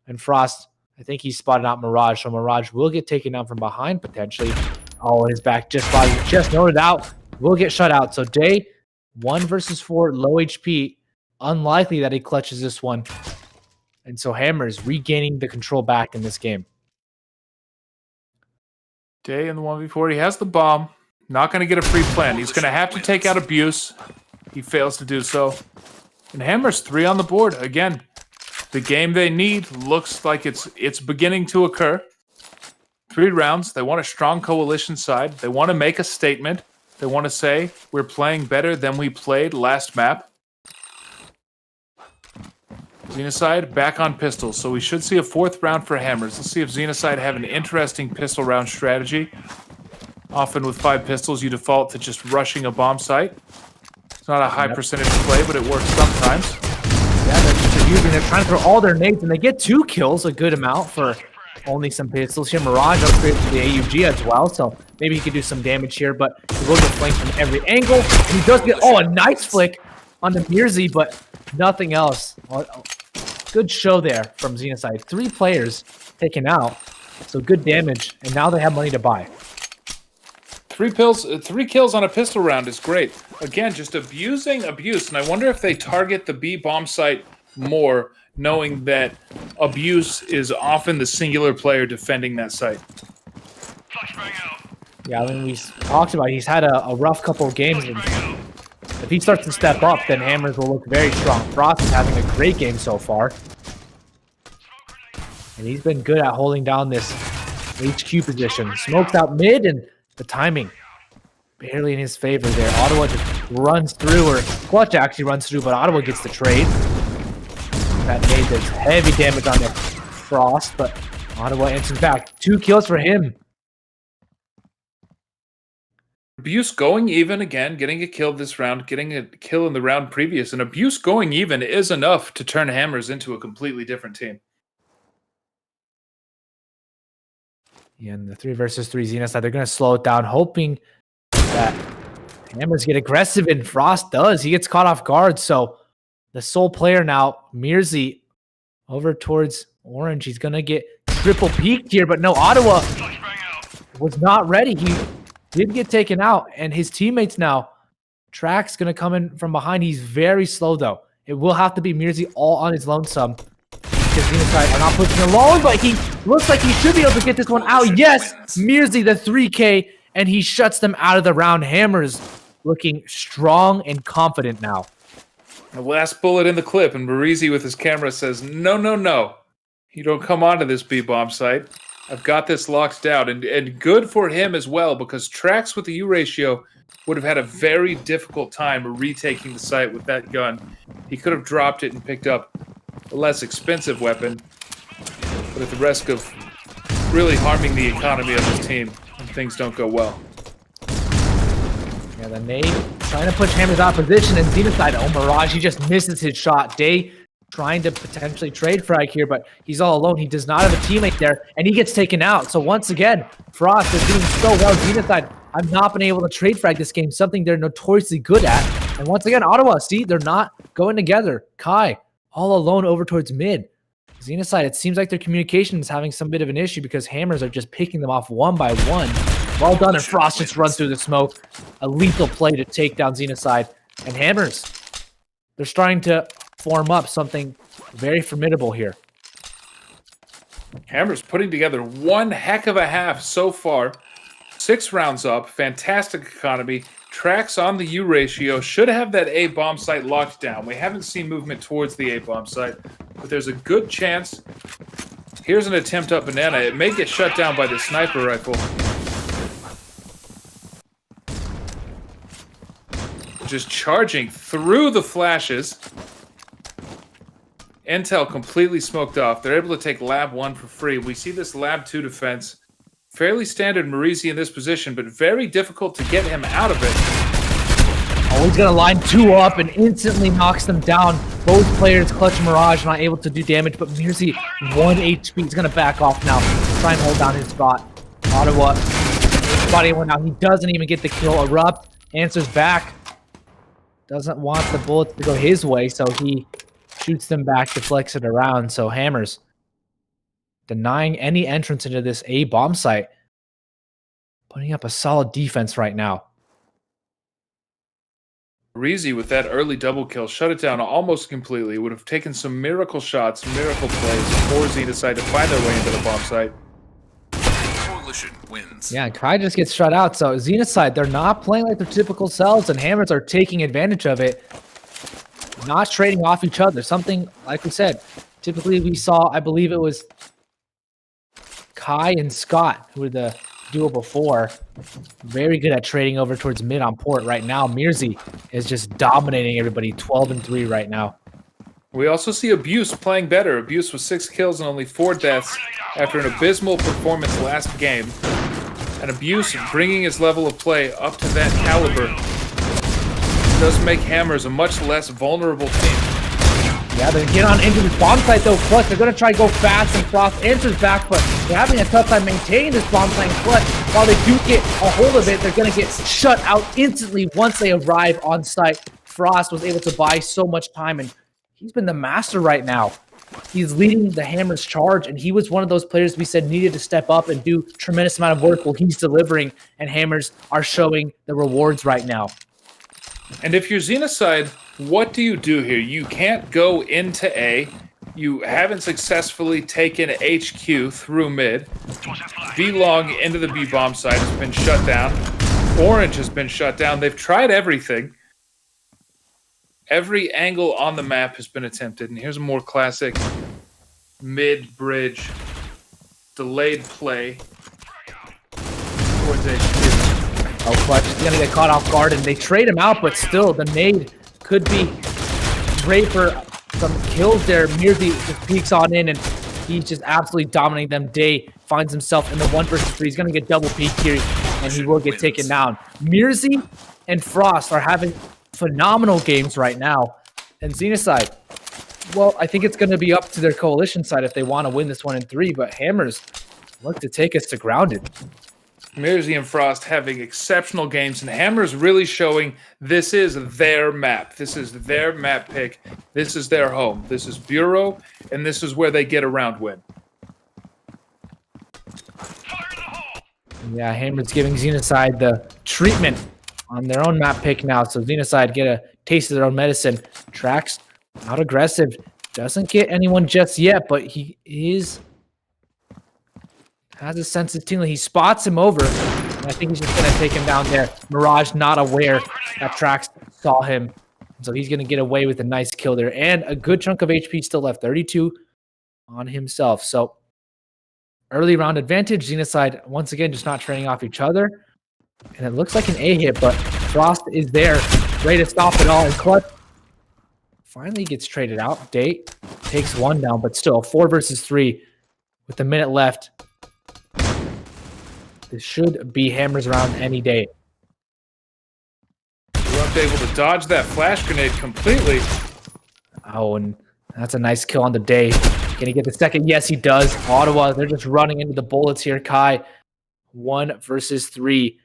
And Frost, I think he spotted out Mirage, so Mirage will get taken down from behind potentially. Oh, his back just noted out. Will get shut out. So Day, 1 versus 4, low HP. Unlikely that he clutches this one. And so Hammer is regaining the control back in this game. Day in the 1v4. He has the bomb. Not going to get a free plan. He's going to have to take out Abuse. He fails to do so. And Hammer's 3 on the board. Again, the game they need looks like it's beginning to occur. 3 rounds. They want a strong coalition side. They want to make a statement. They want to say, we're playing better than we played last map. Xenocide back on pistols. So we should see a 4th round for Hammers. Let's see if Xenocide have an interesting pistol round strategy. Often with 5 pistols, you default to just rushing a bomb site. It's not a high percentage play, but it works sometimes. Yeah, they're just using it, trying to throw all their nades, and they get 2 kills, a good amount for only some pistols. Here, Mirage upgrades to the AUG as well, so maybe he could do some damage here, but he will get flanked from every angle. And he does get, a nice flick on the Mirzi, but nothing else. Good show there from Xenocide. 3 players taken out, so good damage, and now they have money to buy. 3 kills on a pistol round is great. Again, just abusing Abuse, and I wonder if they target the B bomb site more, knowing that Abuse is often the singular player defending that site. Yeah, I mean, we talked about he's had a rough couple of games, and if he starts to step up, then Hammers will look very strong. Frost is having a great game so far, and he's been good at holding down this HQ position. Smokes out mid, and the timing barely in his favor there. Ottawa just runs through, or Clutch actually runs through, but Ottawa gets the trade. That made this heavy damage on the Frost, but Ottawa answers back. 2 kills for him. Abuse going even again, getting a kill this round, getting a kill in the round previous, and Abuse going even is enough to turn Hammers into a completely different team. Yeah, and the 3 versus 3 Xenocide, they're going to slow it down, hoping that Hammers get aggressive, and Frost does. He gets caught off guard, so the sole player now, Mirzy, over towards Orange. He's going to get triple peaked here, but no, Ottawa was not ready. He did get taken out, and his teammates now, Track's going to come in from behind. He's very slow, though. It will have to be Mirzy all on his lonesome. Xenocide are not pushing alone, but he looks like he should be able to get this one out. Yes, Mirzy the 3K, and he shuts them out of the round. Hammers looking strong and confident now. The last bullet in the clip, and Marizi with his camera says, no, no, no. You don't come onto this B-bomb site. I've got this locked down, and good for him as well, because Trax with the U ratio would have had a very difficult time retaking the site with that gun. He could have dropped it and picked up a less expensive weapon, but at the risk of really harming the economy of his team when things don't go well. Yeah, the nade trying to push Hammers out of position, and Xenocide, oh, Mirage, he just misses his shot. Day trying to potentially trade frag here, but he's all alone. He does not have a teammate there, and he gets taken out. So once again, Frost is doing so well. Xenocide, I've not been able to trade frag this game, something they're notoriously good at. And once again, Ottawa, see, they're not going together. Kai, all alone over towards mid. Xenocide, it seems like their communication is having some bit of an issue because Hammers are just picking them off one by one. Well done, and Frost just runs through the smoke. A lethal play to take down Xenocide. And Hammers, they're starting to form up something very formidable here. Hammers putting together one heck of a half so far. 6 rounds up, fantastic economy. Trax on the U ratio, should have that A bomb site locked down. We haven't seen movement towards the A bomb site, but there's a good chance. Here's an attempt up Banana. It may get shut down by the sniper rifle. Just charging through the flashes. Intel completely smoked off. They're able to take Lab 1 for free. We see this Lab 2 defense. Fairly standard Marizi in this position, but very difficult to get him out of it. Oh, he's going to line 2 up and instantly knocks them down. Both players, Clutch and Mirage, not able to do damage, but Mirzy, 1 HP. He's going to back off now. Try and hold down his spot. Ottawa, spotting one now. He doesn't even get the kill. Erupt answers back. Doesn't want the bullets to go his way, so he shoots them back, deflects it around. So Hammers denying any entrance into this A bomb site. Putting up a solid defense right now. Reezy with that early double kill shut it down almost completely. Would have taken some miracle shots, miracle plays for Xenocide to find their way into the bomb site. Coalition wins. Yeah, Kai just gets shut out. So Xenocide, they're not playing like their typical selves, and Hammers are taking advantage of it. Not trading off each other. Something, like we said, typically we saw, I believe it was Kai and Scott, who were the duo before. Very good at trading over towards mid on port right now. Mirzy is just dominating everybody, 12-3 right now. We also see Abuse playing better. Abuse with 6 kills and only 4 deaths after an abysmal performance last game. And Abuse bringing his level of play up to that caliber does make Hammers a much less vulnerable team. Yeah, they get on into this bomb site though. Clutch, they're going to try to go fast, and Frost answers back, but they're having a tough time maintaining this bomb site. Clutch, while they do get a hold of it, they're going to get shut out instantly once they arrive on site. Frost was able to buy so much time, and he's been the master right now. He's leading the Hammers charge, and he was one of those players we said needed to step up and do a tremendous amount of work. Well, he's delivering, and Hammers are showing the rewards right now. And if you're Xenocide, what do you do here? You can't go into A. You haven't successfully taken HQ through mid. B long into the B bomb site has been shut down. Orange has been shut down. They've tried everything. Every angle on the map has been attempted. And here's a more classic mid-bridge delayed play towards HQ. Oh, Clutch is going to get caught off guard, and they trade him out, but still, the nade could be great for some kills there. Mirzy just peeks on in, and He's just absolutely dominating them. Day finds himself in the 1 versus 3. He's going to get double peek here, and he will get taken down. Mirzi and Frost are having phenomenal games right now. And Xenocide, well, I think it's going to be up to their coalition side if they want to win this 1 in 3, but Hammers look to take us to grounded. Mirzi and Frost having exceptional games, and Hammer's really showing this is their map. This is their map pick. This is their home. This is Bureau, and this is where they get a round win. Yeah, Hammer's giving Xenocide the treatment on their own map pick now, so Xenocide get a taste of their own medicine. Trax out aggressive. Doesn't get anyone just yet, but he has a sense of tingling. He spots him over, and I think he's just going to take him down there. Mirage not aware that Trax saw him, so he's going to get away with a nice kill there. And a good chunk of HP still left, 32 on himself. So early round advantage. Xenocide, once again, just not trading off each other. And it looks like an A hit, but Frost is there, ready to stop it all. And Clutch finally gets traded out. Date takes one down, but still 4 versus 3 with a minute left. This should be Hammers round any day. Rumped able to dodge that flash grenade completely. Oh, and that's a nice kill on the Day. Can he get the second? Yes, he does. Ottawa, they're just running into the bullets here. Kai, 1 versus 3.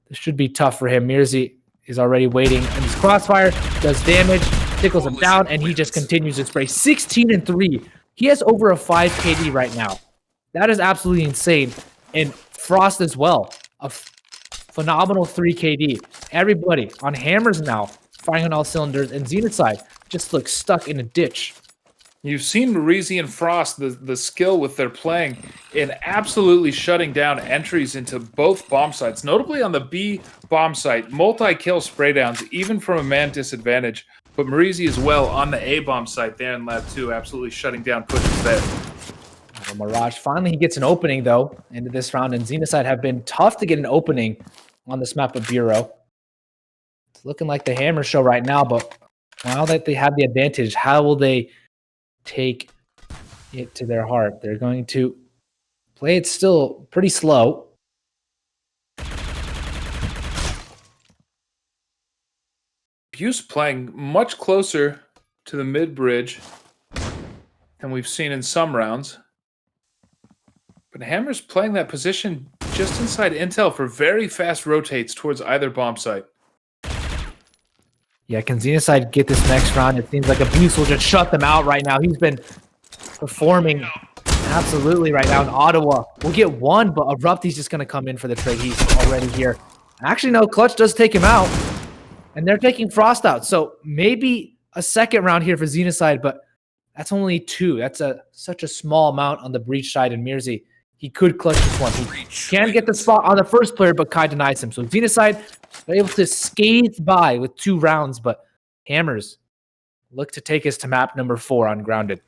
This should be tough for him. Mirzi is already waiting, and his crossfire does damage, tickles him down, and he just continues to spray. 16 and 3. He has over a 5 KD right now. That is absolutely insane. And Frost as well, a phenomenal 3 KD. Everybody on Hammers now, firing on all cylinders, and Xenocide just looks stuck in a ditch. You've seen Mirzi and Frost, the skill with their playing in absolutely shutting down entries into both bomb sites. Notably on the B bomb site, multi-kill spray downs, even from a man disadvantage. But Mirzi as well on the A bomb site there in Lab 2, absolutely shutting down pushes there. Well, Mirage, finally he gets an opening, though, into this round, and Xenocide have been tough to get an opening on this map of Bureau. It's looking like the Hammer show right now, but now that they have the advantage, how will they take it to their heart? They're going to play it still pretty slow. Buse playing much closer to the mid bridge than we've seen in some rounds. But Hammer's playing that position just inside intel for very fast rotates towards either bomb site. Yeah, can Xenocide get this next round? It seems like Abuse will just shut them out right now. He's been performing absolutely right now in Ottawa. We'll get one, but Abrupty's just going to come in for the trade. He's already here. Actually, no, Clutch does take him out, and they're taking Frost out. So maybe a second round here for Xenocide, but that's only 2. That's such a small amount on the breach side, and Mirzi, he could clutch this one. He can get the spot on the first player, but Kai denies him. So Xenocide, they're able to scathe by with 2 rounds, but Hammers look to take us to map number 4 on Grounded.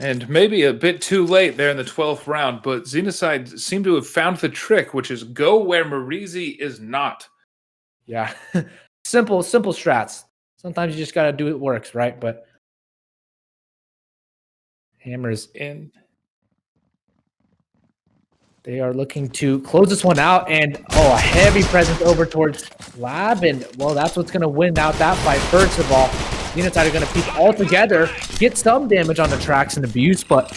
And maybe a bit too late there in the 12th round, but Xenocide seemed to have found the trick, which is go where Mirzi is not. Yeah, simple strats. Sometimes you just got to do it works, right? But Hammers in. They are looking to close this one out, and a heavy presence over towards Lab, and well, that's what's going to win out that fight. First of all, Xenocide are going to peek all together, get some damage on the Trax and Abuse, but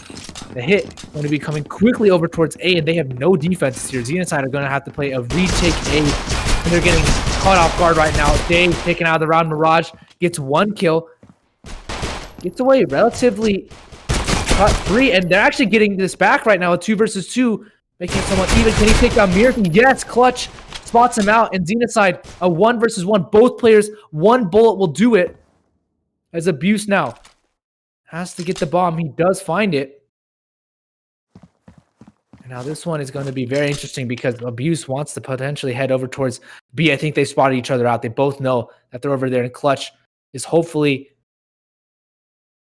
the hit going to be coming quickly over towards A, and they have no defenses here. Xenocide are going to have to play a retake A, and they're getting caught off guard right now. Dave taken out of the round. Mirage gets 1 kill, gets away relatively cut-free, and they're actually getting this back right now, a 2 versus 2. Making it somewhat even. Can he take down Mirzi? Yes, Clutch spots him out. And Xenocide, a 1 versus 1. Both players, 1 bullet will do it. As Abuse now has to get the bomb. He does find it. And now this one is going to be very interesting because Abuse wants to potentially head over towards B. I think they spotted each other out. They both know that they're over there. And Clutch is hopefully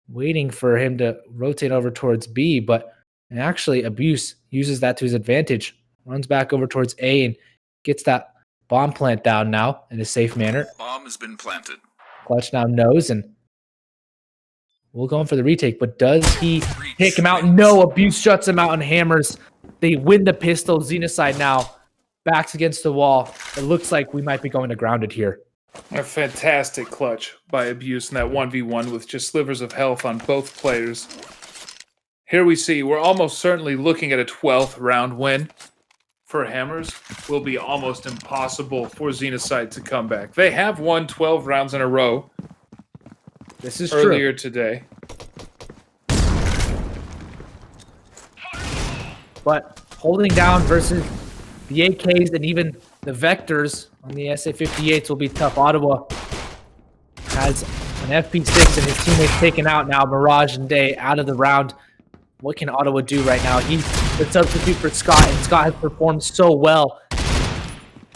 waiting for him to rotate over towards B. But actually, Abuse uses that to his advantage. Runs back over towards A and gets that bomb plant down now in a safe manner. Bomb has been planted. Clutch now knows, and We'll go in for the retake, but does he take him out? No, Abuse shuts him out and hammers. They win the pistol. Xenocide now backs against the wall. It looks like we might be going to grounded here. A fantastic clutch by Abuse in that 1v1 with just slivers of health on both players. Here we see we're almost certainly looking at a 12th round win for Hammers. Will be almost impossible for Xenocide to come back. They have won 12 rounds in a row. This is earlier true. today. But holding down versus the AKs and even the Vectors on the SA-58s will be tough. Ottawa has an FP6 and his teammates taken out now. Mirage and Day out of the round. What can Ottawa do right now? He's the substitute for Scott, and Scott has performed so well.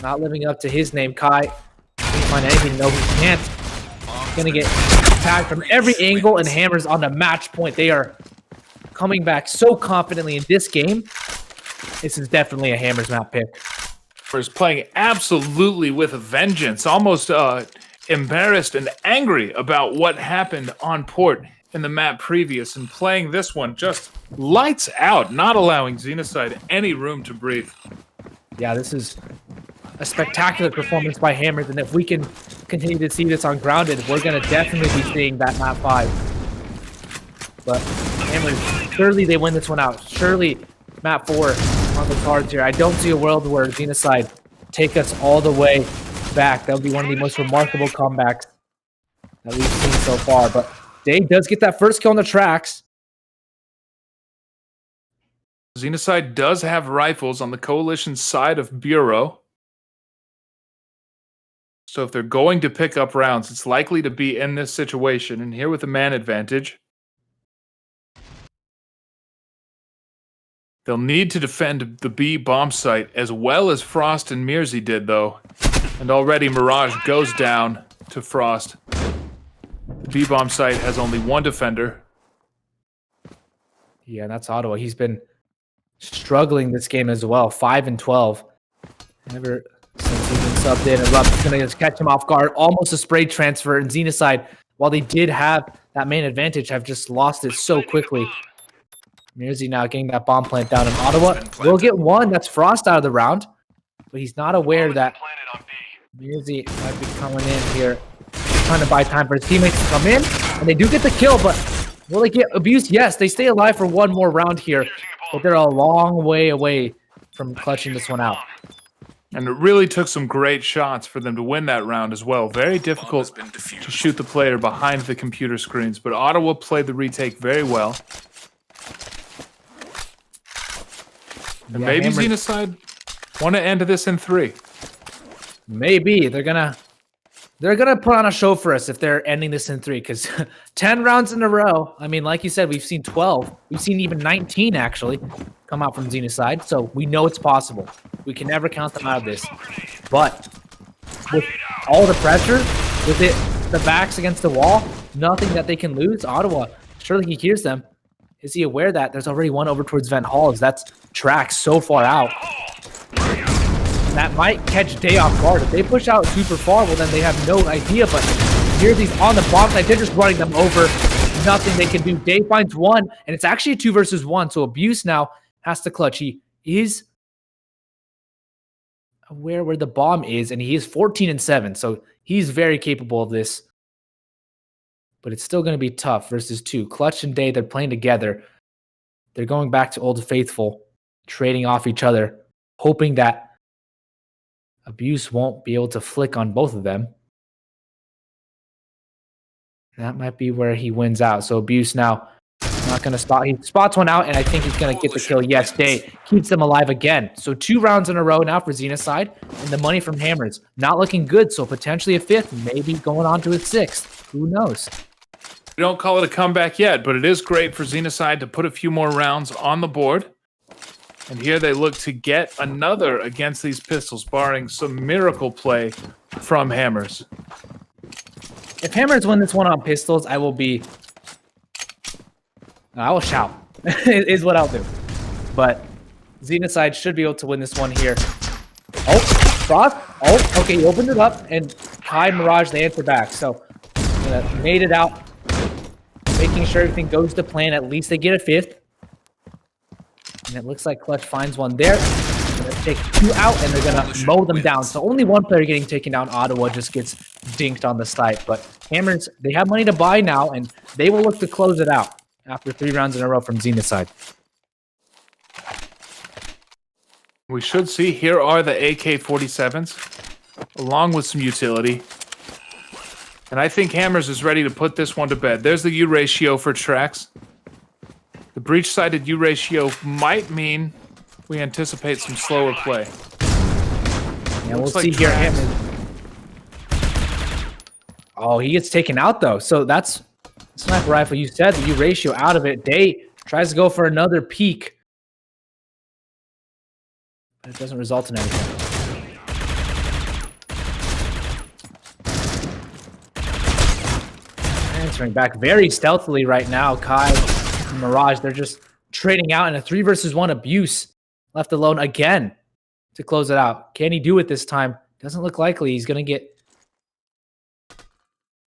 Not living up to his name. Kai can't find anything. No, he can't. Going to get attacked from every angle, and Hammers on the match point. They are coming back so confidently in this game. This is definitely a Hammers map pick. Is playing absolutely with a vengeance, almost embarrassed and angry about what happened on port in the map previous, and playing this one just lights out, not allowing Xenocide any room to breathe. Yeah, this is a spectacular performance by Hammers, and if we can continue to see this on Grounded, we're going to definitely be seeing that map 5. But Hammers, surely they win this one out. Surely map 4 on the cards here. I don't see a world where Xenocide take us all the way back. That would be one of the most remarkable comebacks that we've seen so far. But Day does get that first kill on the tracks. Xenocide does have rifles on the Coalition side of Bureau. So if they're going to pick up rounds, it's likely to be in this situation. And here with a man advantage, they'll need to defend the B bomb site as well as Frost and Mirzi did, though. And already Mirage goes down to Frost. The B bomb site has only one defender. Yeah, that's Ottawa. He's been struggling this game as well. 5 and 12. Ever since he's been subbed in, Erupt is going to just catch him off guard. Almost a spray transfer. And Xenocide, while they did have that main advantage, have just lost it so quickly. Mirzi now getting that bomb plant down, and Ottawa will get one. That's Frost out of the round, but he's not aware that Mirzi might be coming in here, trying to buy time for his teammates to come in, and they do get the kill, but will they get abused? Yes, they stay alive for one more round here, but they're a long way away from clutching this one out. And it really took some great shots for them to win that round as well. Very difficult to shoot the player behind the computer screens, but Ottawa played the retake very well. And Yeah, maybe Hammers- Xenocide want to end this in 3. Maybe they're gonna put on a show for us if they're ending this in 3, because 10 rounds in a row. I mean, like you said, we've seen 12. We've seen even 19 actually come out from Xenocide, so we know it's possible. We can never count them out of this. But with all the pressure, with the backs against the wall, nothing that they can lose. Ottawa, surely he hears them. Is he aware that there's already one over towards Vent Hall? As that's tracks so far out. And that might catch Day off guard. If they push out super far, well, then they have no idea. But here these on the bomb side, they're just running them over. Nothing they can do. Day finds one, and it's actually a 2 versus 1. So Abuse now has to clutch. He is aware where the bomb is, and he is 14 and 7. So he's very capable of this. But it's still going to be tough versus 2. Clutch and Day, they're playing together. They're going back to Old Faithful, trading off each other, hoping that Abuse won't be able to flick on both of them. That might be where he wins out. So Abuse now not going to spot. He spots one out, and I think he's going to get the kill. Yes, Day keeps them alive again. So 2 rounds in a row now for Xenocide, and the money from Hammers not looking good. So potentially a 5th, maybe going on to a 6th. Who knows? We don't call it a comeback yet, but it is great for Xenocide to put a few more rounds on the board. And here they look to get another against these pistols, barring some miracle play from Hammers. If Hammers win this one on pistols, I will shout, is what I'll do. But Xenocide should be able to win this one here. Oh, Frost. Oh, okay, he opened it up, and Kai Mirage, they answer back. So, made it out making sure everything goes to plan. At least they get a 5th. And it looks like Clutch finds one there. They're gonna take 2 out, and they're gonna mow them down. So only one player getting taken down. Ottawa just gets dinked on the site. But Hammers, they have money to buy now, and they will look to close it out after 3 rounds in a row from Xenocide. We should see here are the AK-47s, along with some utility. And I think Hammers is ready to put this one to bed. There's the U ratio for Trax. The breach-sided U ratio might mean we anticipate some slower play. Yeah, we'll see here. Hammers. Oh, he gets taken out though. So that's sniper rifle. You said the U ratio out of it. Day tries to go for another peek. But it doesn't result in anything. Answering back very stealthily right now. Kai and Mirage, they're just trading out in a 3 versus 1 abuse. Left alone again to close it out. Can he do it this time? Doesn't look likely. He's going to get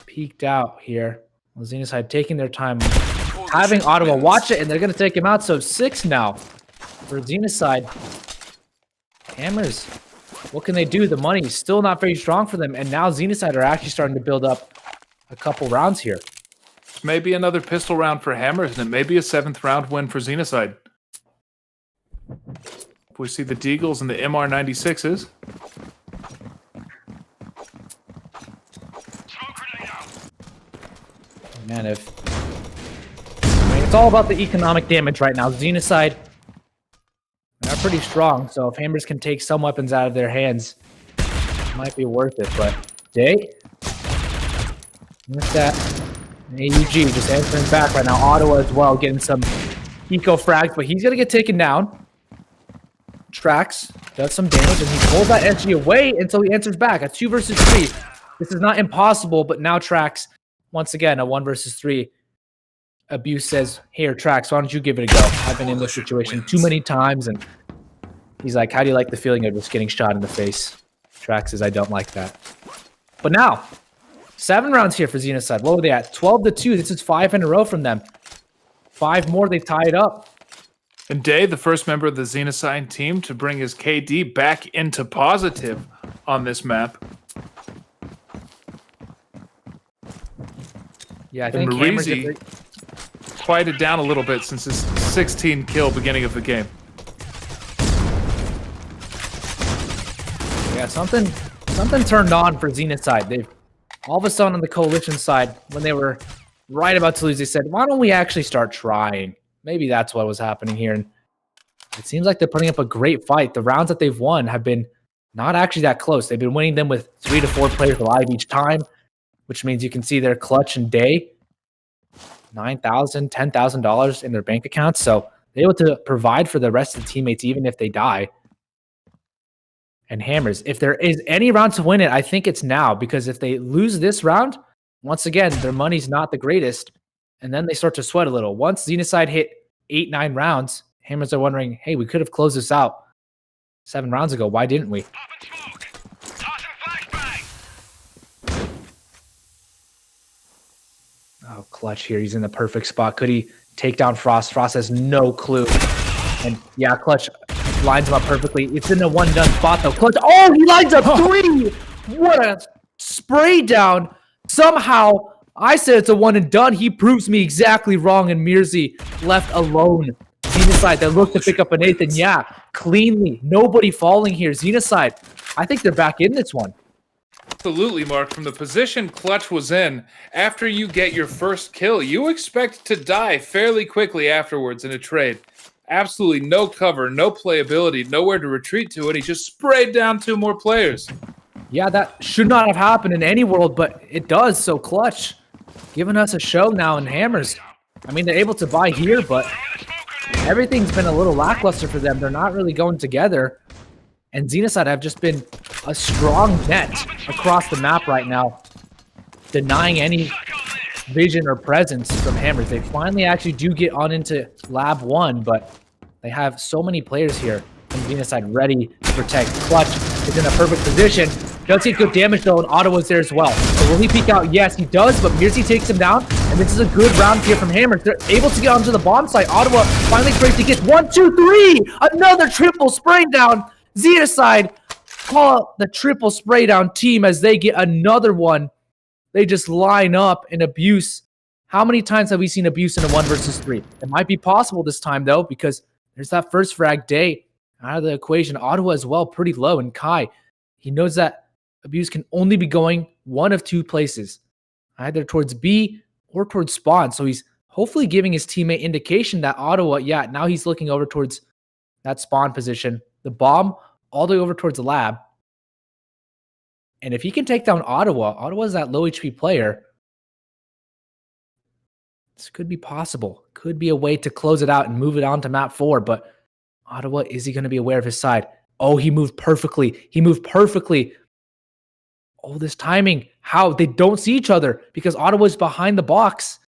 peeked out here. Xenocide taking their time, having Ottawa watch it, and they're going to take him out. So 6 now for Xenocide. Hammers, what can they do? The money is still not very strong for them, and now Xenocide are actually starting to build up a couple rounds here. Maybe another pistol round for Hammers, and it may be a 7th round win for Xenocide. We see the Deagles and the MR96s. Man, it's all about the economic damage right now. Xenocide are pretty strong, so if Hammers can take some weapons out of their hands, it might be worth it. But Day, what's that? AUG just answering back right now. Ottawa as well, getting some eco frags, but he's gonna get taken down. Trax does some damage, and he pulls that SG away until he answers back. A 2 versus 3. This is not impossible, but now Trax, once again, a 1 versus 3. Abuse says, here, Trax, why don't you give it a go? I've been in this situation too many times, and he's like, how do you like the feeling of just getting shot in the face? Trax says, I don't like that. But now, 7 rounds here for Xenocide. What were they at? 12-2. This is 5 in a row from them. 5 more, they tie it up. And Day, the first member of the Xenocide team to bring his KD back into positive on this map. Yeah, I And think Hammers Marizi quieted down a little bit since his 16 kill beginning of the game. Yeah, something turned on for Xenocide. They've all of a sudden on the coalition side, when they were right about to lose, they said, why don't we actually start trying? Maybe that's what was happening here. And it seems like they're putting up a great fight. The rounds that they've won have been not actually that close. They've been winning them with 3 to 4 players alive each time, which means you can see their Clutch and Day, $9,000, $10,000 in their bank accounts. So they're able to provide for the rest of the teammates, even if they die. And Hammers, if there is any round to win it, I think it's now, because if they lose this round, once again, their money's not the greatest, and then they start to sweat a little. Once Xenocide hit 8-9 rounds, Hammers are wondering, hey, we could have closed this out 7 rounds ago. Why didn't we? Oh, Clutch here. He's in the perfect spot. Could he take down Frost? Frost has no clue. And yeah, Clutch lines him up perfectly. It's in a one-done spot, though. Clutch, oh, he lines up 3! What a spray down. Somehow, I said it's a one and done. He proves me exactly wrong, and Mirzi left alone. Xenocide, they look to pick up an 8th, and yeah, cleanly. Nobody falling here. Xenocide, I think they're back in this one. Absolutely, Mark. From the position Clutch was in, after you get your first kill, you expect to die fairly quickly afterwards in a trade. Absolutely no cover, no playability, nowhere to retreat to, and he just sprayed down 2 more players. Yeah, that should not have happened in any world, but it does. So Clutch giving us a show now in Hammers. I mean, they're able to buy here, but everything's been a little lackluster for them. They're not really going together. And Xenocide have just been a strong net across the map right now, denying any vision or presence from Hammers. They finally actually do get on into Lab 1, but they have so many players here from Xenocide ready to protect. Clutch is in a perfect position. Does get good damage though, and Ottawa's there as well. So will he peek out? Yes, he does, but Mirzi takes him down, and this is a good round here from Hammers. They're able to get onto the bomb site. Ottawa finally breaks the gets 1, 2, 3! Another triple spray down. Xenocide call the triple spray down team as they get another one. They just line up and abuse. How many times have we seen abuse in a 1 versus 3? It might be possible this time though, because there's that first frag day out of the equation. Ottawa as well, pretty low, and Kai, he knows that abuse can only be going one of two places, either towards B or towards spawn. So he's hopefully giving his teammate indication that Ottawa, yeah, now he's looking over towards that spawn position. The bomb all the way over towards the lab. And if he can take down Ottawa, Ottawa's that low HP player. This could be possible. Could be a way to close it out and move it on to map 4, but Ottawa, is he going to be aware of his side? Oh, he moved perfectly. He moved perfectly. Oh, this timing. How? They don't see each other because Ottawa's behind the box.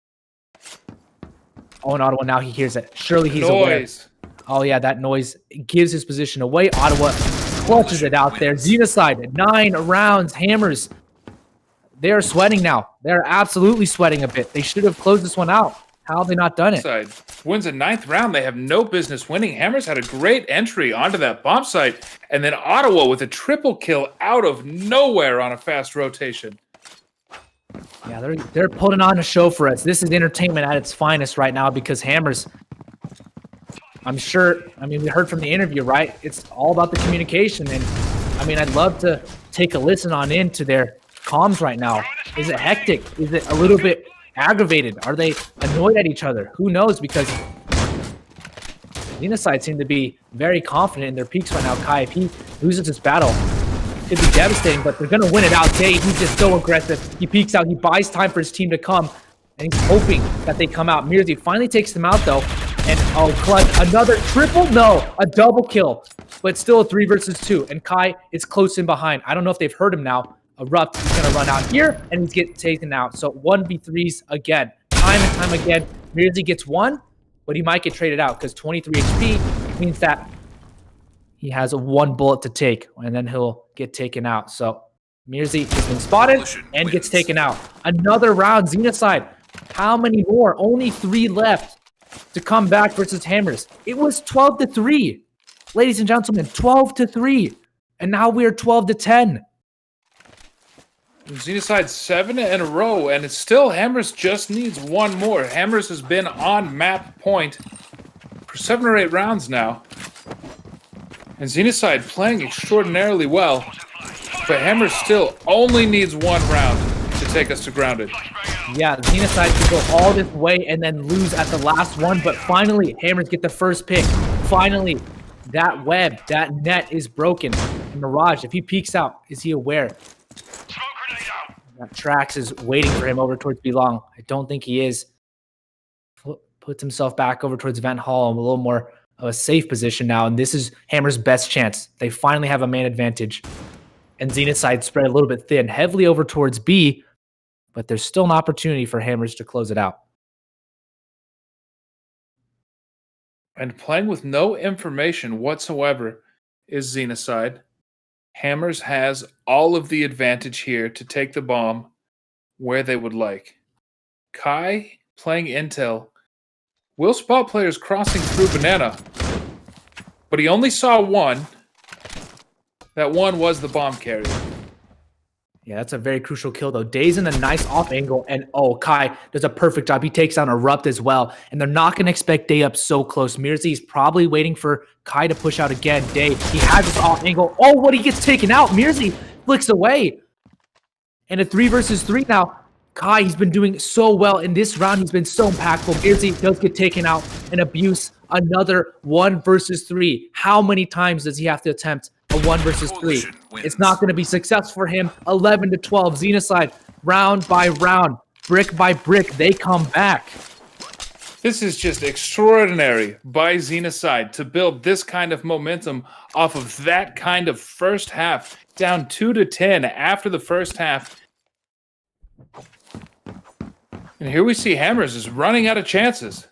Oh, and Ottawa, now he hears it. Surely he's aware. Oh, yeah, that noise gives his position away. Ottawa clutches it out there. Xenocide, 9 rounds. Hammers, they're sweating now. They're absolutely sweating a bit. They should have closed this one out. How have they not done it? Wins a 9th round. They have no business winning. Hammers had a great entry onto that bomb site. And then Ottawa with a triple kill out of nowhere on a fast rotation. Yeah, they're putting on a show for us. This is entertainment at its finest right now because Hammers, I'm sure, I mean, we heard from the interview, right? It's all about the communication. And I mean, I'd love to take a listen on into their comms right now. Is it hectic? Is it a little bit aggravated? Are they annoyed at each other? Who knows? Because Xenocide seem to be very confident in their peaks right now. Kai, if he loses this battle, it could be devastating, but they're going to win it out. Day, he's just so aggressive. He peeks out. He buys time for his team to come, and he's hoping that they come out. Mirzi finally takes them out, though. And, oh, clutch. Another triple? No, a double kill. But still a 3 versus 2. And Kai is close in behind. I don't know if they've heard him now. Erupt, he's going to run out here, and he's getting taken out. So 1v3s again. Time and time again. Mirzi gets 1, but he might get traded out because 23 HP means that he has 1 bullet to take, and then he'll get taken out. So Mirzi has been spotted and gets taken out. Another round. Xenocide. How many more? Only 3 left to come back versus Hammers. It was 12-3. Ladies and gentlemen, 12-3. And now we are 12-10. Xenocide 7 in a row, and it's still Hammers just needs 1 more. Hammers has been on map point for 7 or 8 rounds now. And Xenocide playing extraordinarily well, but Hammers still only needs 1 round to take us to grounded. Yeah, Xenocide can go all this way and then lose at the last one, but finally, Hammers get the first pick. Finally, that web, that net is broken. And Mirage, if he peeks out, is he aware? That Trax is waiting for him over towards Belong. I don't think he is. Puts himself back over towards Vent Hall, a little more of a safe position now, and this is Hammer's best chance. They finally have a man advantage. And Xenocide spread a little bit thin, heavily over towards B, but there's still an opportunity for Hammers to close it out. And playing with no information whatsoever is Xenocide. Hammers has all of the advantage here to take the bomb where they would like. Kai, playing intel, will spot players crossing through Banana, but he only saw 1. That 1 was the bomb carrier. Yeah, that's a very crucial kill, though. Day's in a nice off angle, and oh, Kai does a perfect job. He takes down Erupt as well, and they're not going to expect Day up so close. Mirzi's probably waiting for Kai to push out again. Day, he has this off angle. Oh, what, he gets taken out. Mirzi flicks away. And a 3 versus 3 now. Kai, he's been doing so well in this round. He's been so impactful. Mirzi does get taken out. And abuse, another 1 versus 3. How many times does he have to attempt a 1 versus 3? It's not going to be successful for him. 11-12. Xenocide, round by round, brick by brick, they come back. This is just extraordinary by Xenocide to build this kind of momentum off of that kind of first half. Down 2-10 after the first half. And here we see Hammers is running out of chances.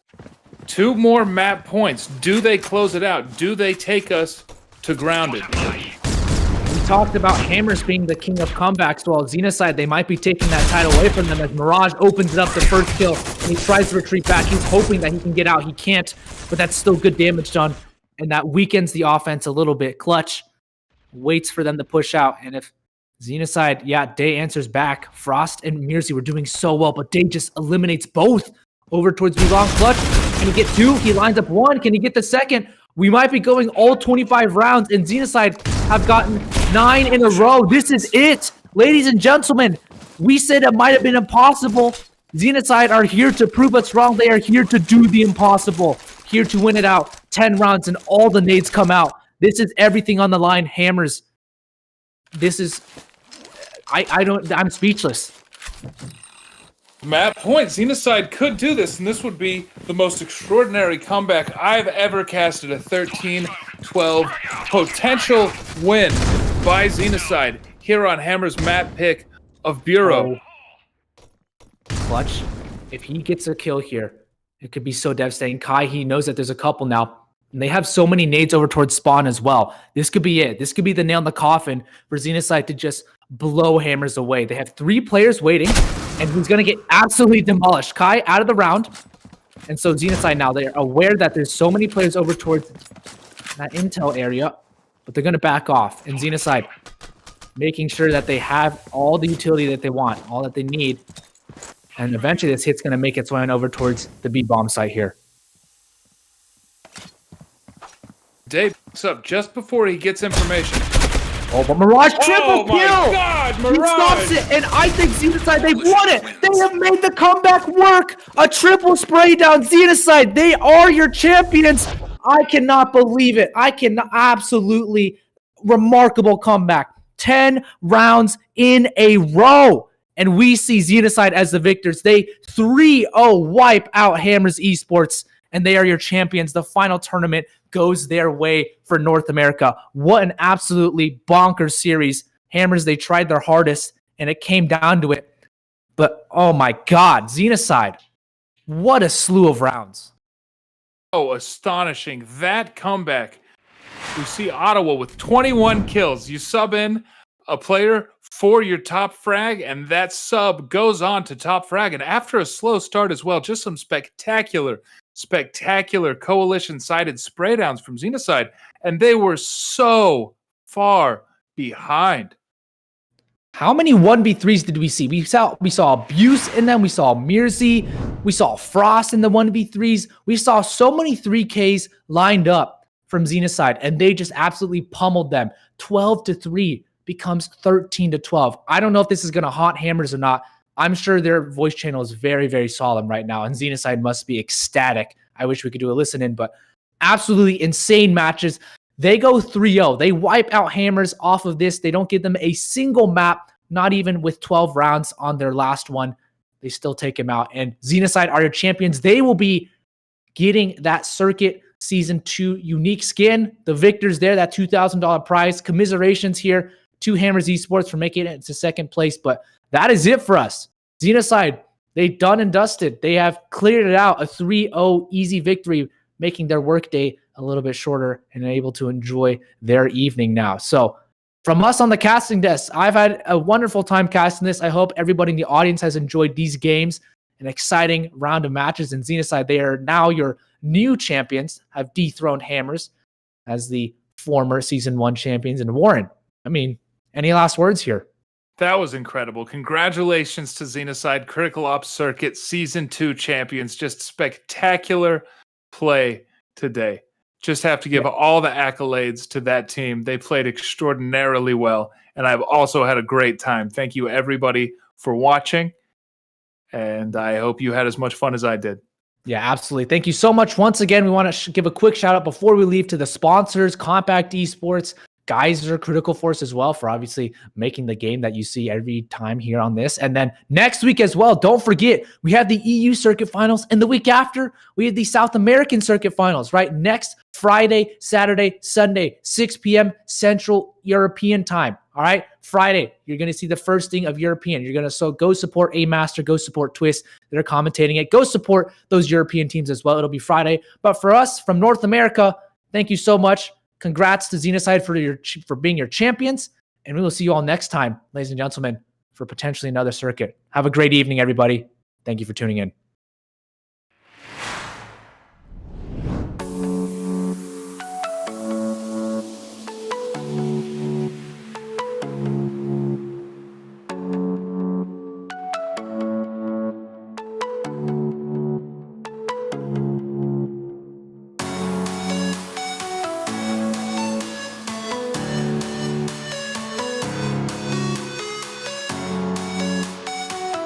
2 more map points. Do they close it out? Do they take us to grounded? We talked about Hammers being the king of comebacks. Well, Xenocide, they might be taking that title away from them as Mirage opens it up the first kill and he tries to retreat back. He's hoping that he can get out. He can't, but that's still good damage done. And that weakens the offense a little bit. Clutch waits for them to push out. And if Xenocide, yeah, Day answers back. Frost and Mirzi were doing so well, but Day just eliminates both over towards V-Long. Clutch, can he get 2? He lines up 1. Can he get the second? We might be going all 25 rounds, and Xenocide have gotten 9 in a row. This is it. Ladies and gentlemen, we said it might have been impossible. Xenocide are here to prove us wrong. They are here to do the impossible. Here to win it out. 10 rounds, and all the nades come out. This is everything on the line. Hammers. This is... I'm speechless. Matt point, Xenocide could do this, and this would be the most extraordinary comeback I've ever casted. A 13-12 potential win by Xenocide here on Hammer's Matt pick of Bureau. Clutch, if he gets a kill here, it could be so devastating. Kai, he knows that there's a couple now, and they have so many nades over towards spawn as well. This could be it. This could be the nail in the coffin for Xenocide to just blow Hammers away. They have 3 players waiting, and he's going to get absolutely demolished. Kai out of the round. And so Xenocide now, they're aware that there's so many players over towards that intel area, but they're going to back off. And Xenocide making sure that they have all the utility that they want, all that they need. And eventually this hit's going to make its way on over towards the B-bomb site here. Dave picks up just before he gets information. Oh, but Mirage triple kill! Oh my God, Mirage! He stops it, and I think Xenocide, they've won it! They have made the comeback work! A triple spray down, Xenocide, they are your champions! I cannot believe it. I cannot, absolutely remarkable comeback. 10 rounds in a row. And we see Xenocide as the victors. They 3-0 wipe out Hammers Esports, and they are your champions. The final tournament goes their way for North America. What an absolutely bonkers series. Hammers, they tried their hardest, and it came down to it. But, oh my God, Xenocide, what a slew of rounds. Oh, astonishing. That comeback. We see Ottawa with 21 kills. You sub in a player for your top frag, and that sub goes on to top frag. And after a slow start as well, just some spectacular coalition-sided spraydowns from Xenocide, and they were so far behind. How many 1v3s did we see? We saw Abuse in them. We saw Mirzi. We saw Frost in the 1v3s. We saw so many 3Ks lined up from Xenocide, and they just absolutely pummeled them. 12-3 becomes 13-12. I don't know if this is going to haunt Hammers or not. I'm sure their voice channel is very, very solemn right now, and Xenocide must be ecstatic. I wish we could do a listen in, but absolutely insane matches. They go 3-0. They wipe out Hammers off of this. They don't give them a single map, not even with 12 rounds on their last one. They still take him out. And Xenocide are your champions. They will be getting that Circuit Season 2 unique skin. The victors there, that $2,000 prize. Commiserations here to Hammers Esports for making it to second place. But that is it for us. Xenocide, they done and dusted. They have cleared it out. A 3-0 easy victory, making their workday a little bit shorter and able to enjoy their evening now. So from us on the casting desk, I've had a wonderful time casting this. I hope everybody in the audience has enjoyed these games. An exciting round of matches. And Xenocide, they are now your new champions, have dethroned Hammers as the former Season 1 champions. And Warren, I mean, any last words here? That was incredible. Congratulations to Xenocide, Critical Ops Circuit Season 2 champions. Just spectacular play today. Just have to give all the accolades to that team. They played extraordinarily well, and I've also had a great time. Thank you, everybody, for watching, and I hope you had as much fun as I did. Yeah, absolutely. Thank you so much. Once again, we want to give a quick shout out before we leave to the sponsors, Compact Esports, Gizer, Critical Force as well, for obviously making the game that you see every time here on this. And then next week as well, don't forget, we have the EU Circuit Finals, and the week after, we have the South American Circuit Finals, right? Next Friday, Saturday, Sunday, 6 p.m. Central European time. All right, Friday, you're going to see the first thing of European. You're going to go support A-Master, go support Twist. They're commentating it. Go support those European teams as well. It'll be Friday. But for us from North America, thank you so much. Congrats to Xenocide for being your champions. And we will see you all next time, ladies and gentlemen, for potentially another circuit. Have a great evening, everybody. Thank you for tuning in.